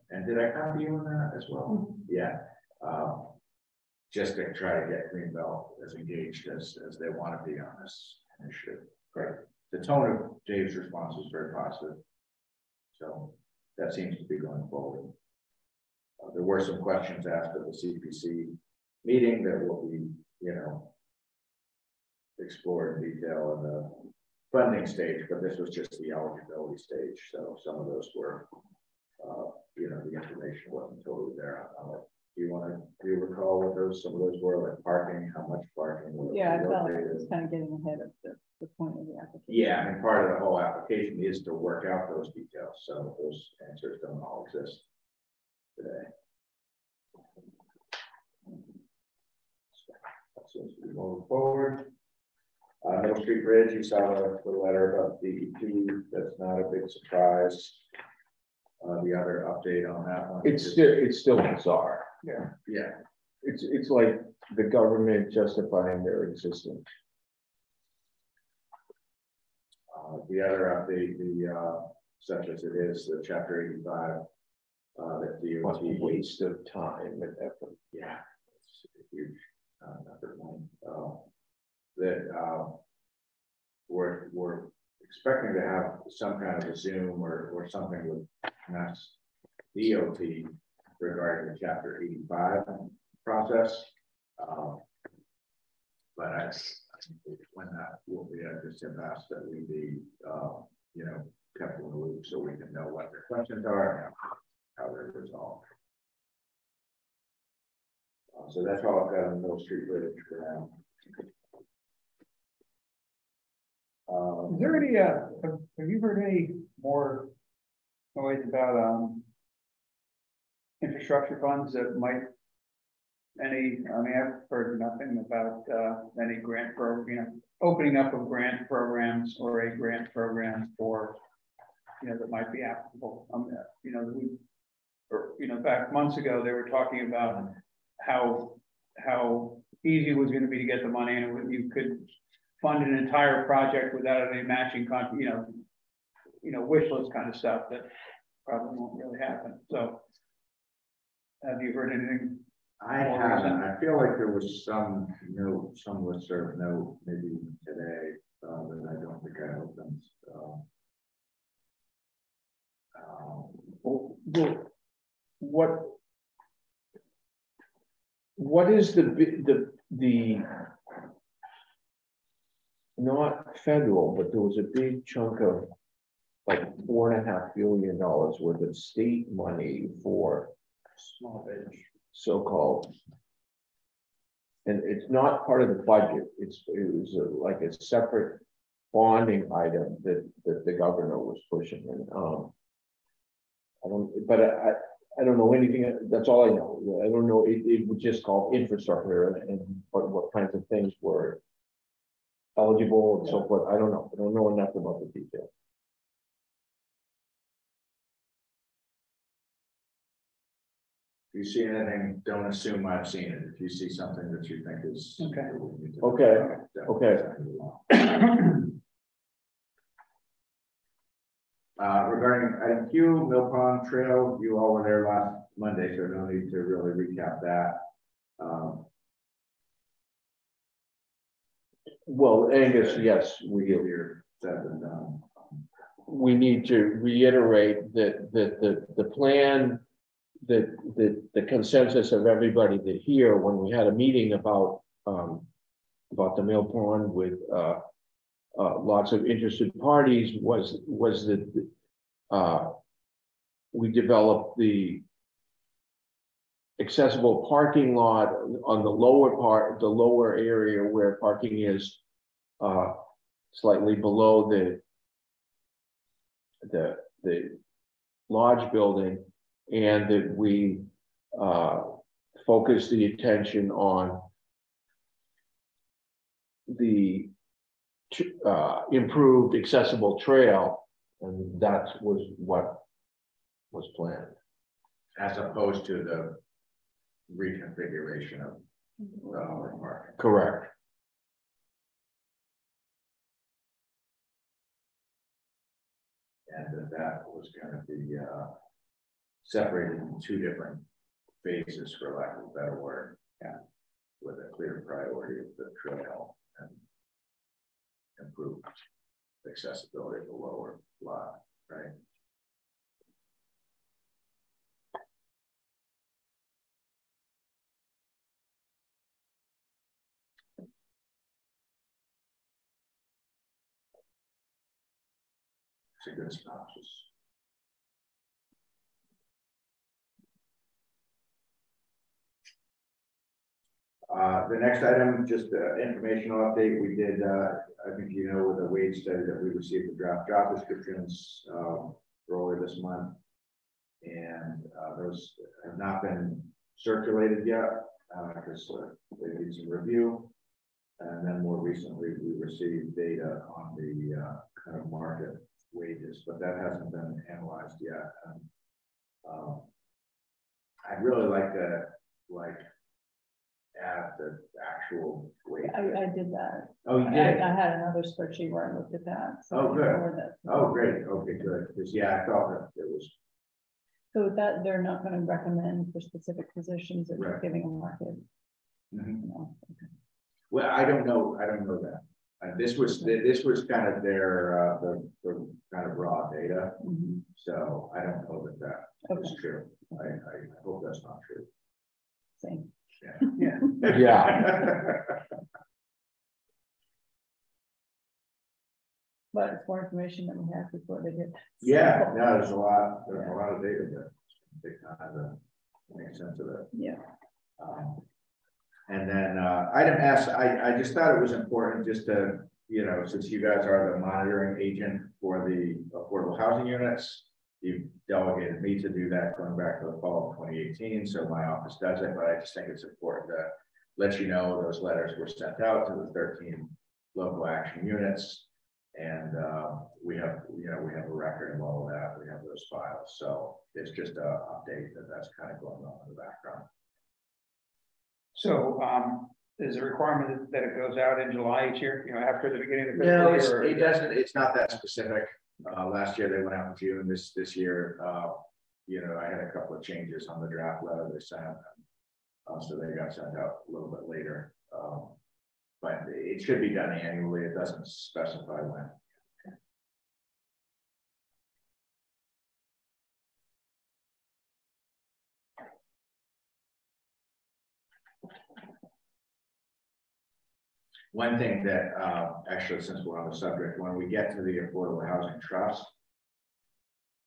And did I copy you on that as well? Yeah. Just to try to get Greenbelt as engaged as they want to be on this initiative. Great. The tone of Dave's response was very positive. So that seems to be going forward. There were some questions asked at the CPC meeting that will be, you know, explored in detail in the funding stage, but this was just the eligibility stage. So some of those were, you know, the information wasn't totally there on it. Do you recall what some of those were, like parking, how much parking? Yeah, I felt like it was kind of getting ahead of the point of the application. Yeah, I mean, part of the whole application is to work out those details. So those answers don't all exist today. That seems to be moving forward. Middle Street Bridge, you saw the letter about DEP. That's not a big surprise. The other update on that one. It's still bizarre. Yeah. It's like the government justifying their existence. The other update, such as it is, the Chapter 85, that DOT waste of time and effort. Yeah, it's a huge effort. That we're expecting to have some kind of a Zoom or something with Mass DOT regarding the Chapter 85 process. But I think when that will be, I just have asked that we be, you know, kept in the loop so we can know what their questions are and how they're resolved. So that's all I've got on the Middle Street Bridge for now. Is there any, have you heard any more noise about infrastructure funds that might, I mean, I've heard nothing about any grant program, you know, opening up of grant programs or a grant program for, you know, that might be applicable. You know, back months ago, they were talking about how easy it was going to be to get the money, and you could fund an entire project without any matching, you know, wish list kind of stuff that probably won't really happen. So, have you heard anything? I haven't. I feel like there was some listserv note maybe today that I don't think I opened. What is the not federal, but there was a big chunk of like $4.5 billion worth of state money for Small bridge, so-called, and it's not part of the budget. It was like a separate bonding item that the governor was pushing, and I don't know anything. That's all I know. I don't know. It was just called infrastructure, and what kinds of things were eligible and so forth. I don't know. I don't know enough about the details. If you see anything, don't assume I've seen it. If you see something that you think is Okay. Regarding item Q, Mill Pond Trail, you all were there last Monday, so no need to really recap that. Well, Angus, yes, we need to reiterate that the plan, that the consensus of everybody that here, when we had a meeting about the Mill Pond with lots of interested parties, was that we developed the accessible parking lot on the lower area where parking is slightly below the lodge building, and that we focus the attention on the improved accessible trail, and that was what was planned. As opposed to the reconfiguration of the parking. Correct. And that was going to be separated in two different phases, for lack of a better word, and with a clear priority of the trail and improved accessibility of the lower lot, right? It's a good synopsis. The next item, just informational update. We did, I think you know, with a wage study that we received the draft job descriptions earlier this month, and those have not been circulated yet because they need some review. And then more recently, we received data on the kind of market wages, but that hasn't been analyzed yet. And, I'd really like to add the actual wage. I did that. Oh, you did? I had another spreadsheet where I looked at that. So Oh, good. Oh, great. Okay, good. Because yeah, I thought that it was. So that they're not going to recommend for specific positions, they're just giving a market. Mm-hmm. You know, okay. Well, I don't know that. This was kind of their the kind of raw data. Mm-hmm. So I don't know that is true. Okay. I hope that's not true. Same. Yeah. Yeah. But it's more information than we had before they did. Yeah, no, there's a lot of data that take time to make sense of it. Yeah. And then item S, I just thought it was important just to, you know, since you guys are the monitoring agent for the affordable housing units, you delegated me to do that going back to the fall of 2018. So my office does it, but I just think it's important to let you know those letters were sent out to the 13 local action units. And we have a record of all of that. We have those files. So it's just an update that's kind of going on in the background. So is a requirement that it goes out in July each year, you know, after the beginning of the fiscal year? It doesn't, it's not that specific. Last year they went out in June. This year, you know, I had a couple of changes on the draft letter they sent. So they got sent out a little bit later. But it should be done annually. It doesn't specify when. One thing that actually, since we're on the subject, when we get to the Affordable Housing Trust,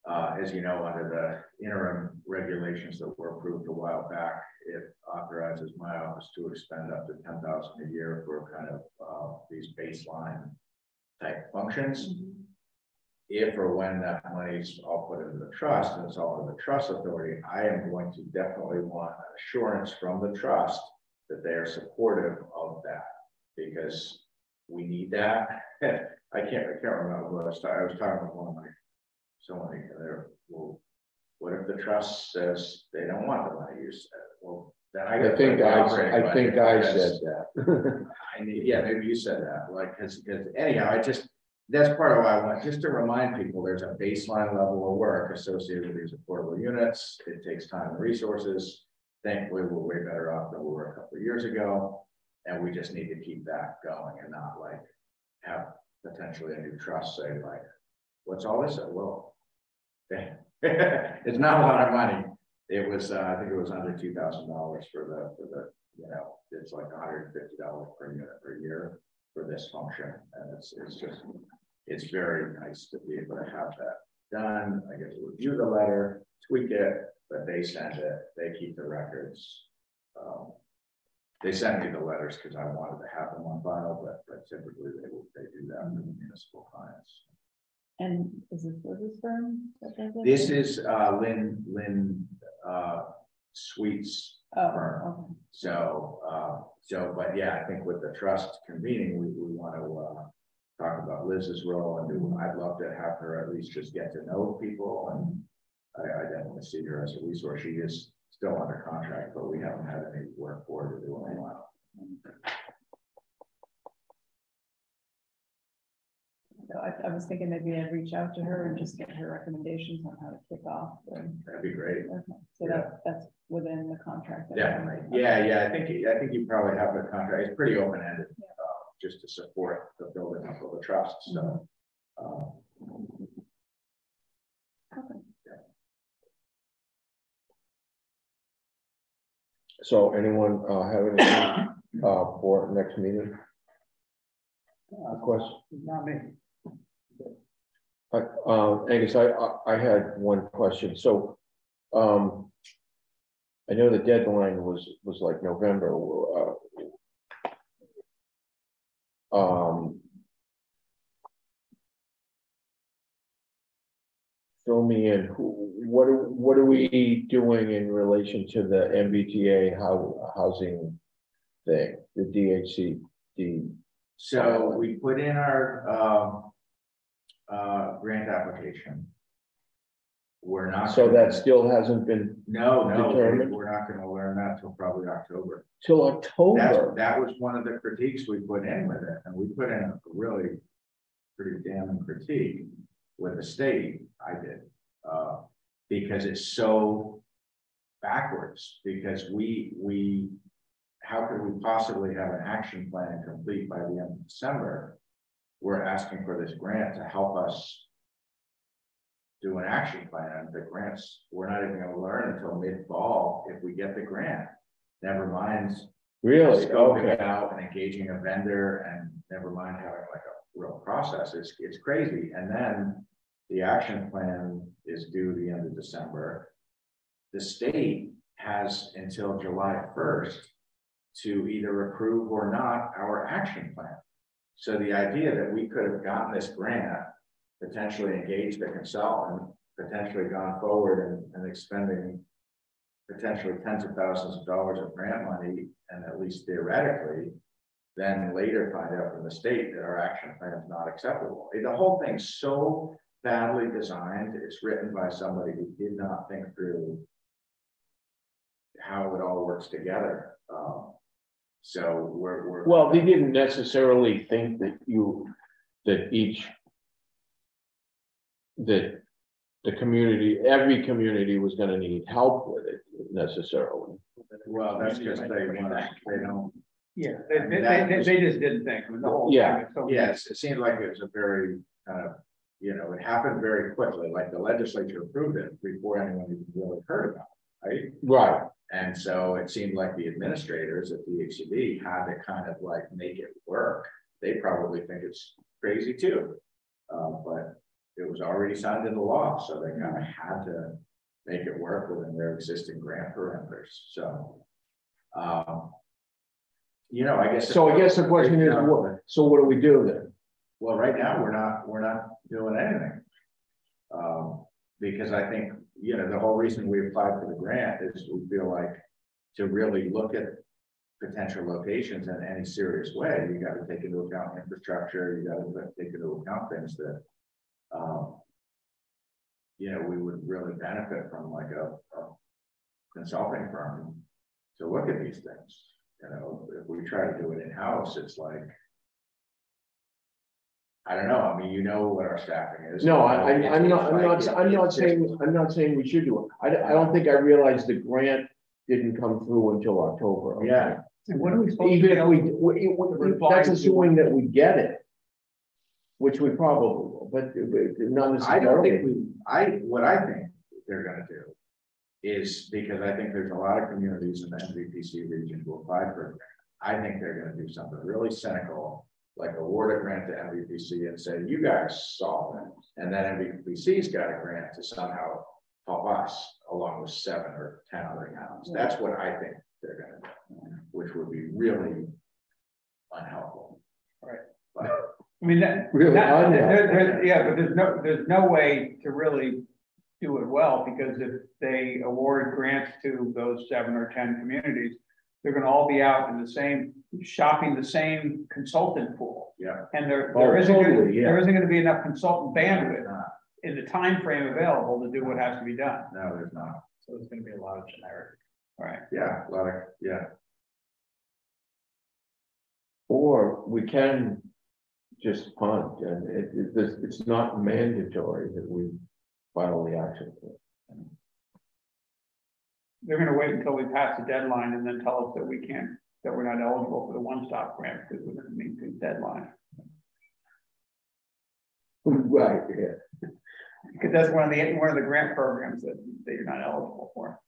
as you know, under the interim regulations that were approved a while back, it authorizes my office to expend up to $10,000 a year for kind of these baseline type functions. Mm-hmm. If or when that money's all put into the trust and it's all in the trust authority, I am going to definitely want an assurance from the trust that they are supportive of that, because we need that. I can't remember what I was talking with one of my somebody there. Well, what if the trust says they don't want the money used? Well, then I think I said that. Yeah, maybe you said that. Like, because anyhow, that's part of why I want just to remind people there's a baseline level of work associated with these affordable units. It takes time and resources. Thankfully, we're way better off than we were a couple of years ago, and we just need to keep that going and not like have potentially a new trust say like, what's all this? Well, it's not a lot of money. It was, I think it was under $2,000 for the, you know, it's like $150 per unit per year for this function. And it's very nice to be able to have that done. I get to review the letter, tweak it, but they send it, they keep the records. They send me the letters because I wanted to have them on file, but typically they do that for the municipal clients. And is this for this firm that does it? This is Lynn Sweet's firm. Okay. So, but yeah, I think with the trust convening, we want to talk about Liz's role, and I'd love to have her at least just get to know people, and I definitely see her as a resource. She is still under contract, but we haven't had any work for her to do in a while. So I was thinking maybe I'd reach out to her and just get her recommendations on how to kick off. That'd be great. Okay. So Yeah. that's within the contract. Definitely. Yeah. I think you probably have the contract. It's pretty open ended, just to support the building up of the trust. So. Okay. So anyone have anything for next meeting? Question? Not me. Angus, I had one question. So, I know the deadline was like November. Fill me in. What are we doing in relation to the MBTA housing thing, the DHCD? So we put in our grant application. We're not. So that still hasn't been determined? We're not going to learn that till probably October. Till October. That was one of the critiques we put in with it, and we put in a really pretty damning critique with the state. I did because it's so backwards. Because how could we possibly have an action plan complete by the end of December? We're asking for this grant to help us do an action plan. The grants, we're not even going to learn until mid-fall if we get the grant. Never mind really scoping it out and engaging a vendor, and never mind having like a real process. It's crazy. And then the action plan is due the end of December. The state has until July 1st to either approve or not our action plan. So the idea that we could have gotten this grant, potentially engaged a consultant, potentially gone forward and expending potentially tens of thousands of dollars of grant money, and at least theoretically, then later find out from the state that our action plan is not acceptable. The whole thing's so badly designed. It's written by somebody who did not think through how it all works together. So we're well, they didn't necessarily think that the community, every community was going to need help with it necessarily. Well, that's because they don't. Yeah, they just didn't think. The whole yeah. thing. Yes, it seemed like it was a very it happened very quickly. Like the legislature approved it before anyone even really heard about it, right? Right. And so it seemed like the administrators at the HCD had to kind of like make it work. They probably think it's crazy too, but it was already signed into law, so they kind of had to make it work within their existing grant parameters. So, I guess. So I guess the question is, so what do we do then? Well, right now we're not doing anything, because I think the whole reason we applied for the grant is we feel like to really look at potential locations in any serious way, you got to take into account infrastructure. You got to take into account things that we would really benefit from, like a consulting firm to look at these things. If we try to do it in-house, it's like, I don't know. I mean, what our staffing is. No, I'm not saying we should do it. I don't think I realized the grant didn't come through until October. Okay. Yeah. And what are we supposed even to if that's assuming that we get it, which we probably will, but not necessarily. I don't think what I think they're going to do is, because I think there's a lot of communities in the MVPC region who applied for a grant. I think they're going to do something really cynical, like award a grant to MVPC and say, you guys solve it. And then MVPC's got a grant to somehow help us along with 7 or 10 other towns. That's what I think they're going to do, which would be really unhelpful. Right. But I mean, really but there's no way to really do it well, because if they award grants to those 7 or 10 communities, they're going to all be out in the same, shopping the same consultant pool. Yeah. And there isn't going to be enough consultant bandwidth in the time frame available to do what has to be done. No, there's not. So there's going to be a lot of generic Right. Yeah, a lot of, yeah. Or we can just punt, and it's not mandatory that we file the action. They're gonna wait until we pass the deadline and then tell us that we can't, that we're not eligible for the one-stop grant because we're gonna meet the deadline. Right, yeah. Because that's one of the grant programs that you're not eligible for.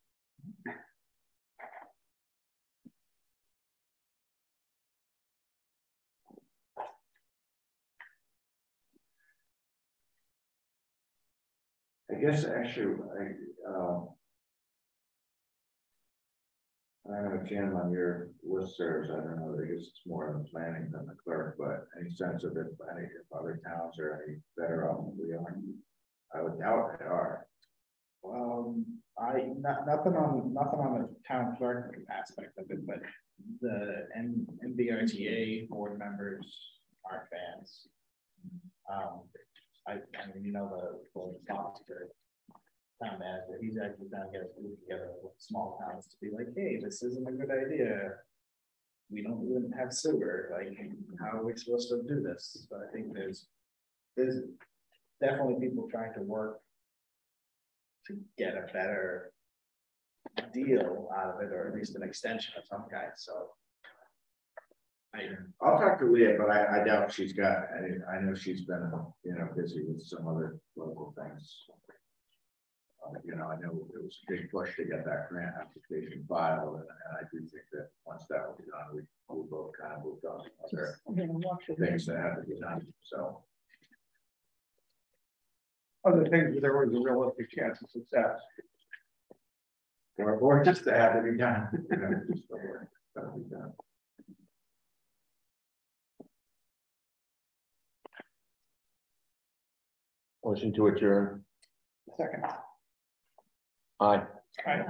I guess actually, I don't know, Jim, on your listservs, I don't know, I guess it's more on the planning than the clerk, but any sense of if any other towns are any better off than we are? I would doubt they are. Nothing on the town clerk aspect of it, but the MBRTA board members are fans. I mean, you know, the sponsor, town manager, he's actually trying to get us together with small towns to be like, hey, this isn't a good idea. We don't even have sewer. Like, how are we supposed to do this? So I think there's definitely people trying to work to get a better deal out of it, or at least an extension of some kind. So I'll talk to Leah, but I doubt she's got. I know she's been, busy with some other local things. I know it was a big push to get that grant application filed, and I do think that once that will be done, we both kind of moved on to other things that have to be done. So, other things, there was a realistic chance of success. Or just to have to be done. Just the work that will be done. Motion to adjourn. Second. Aye. Right.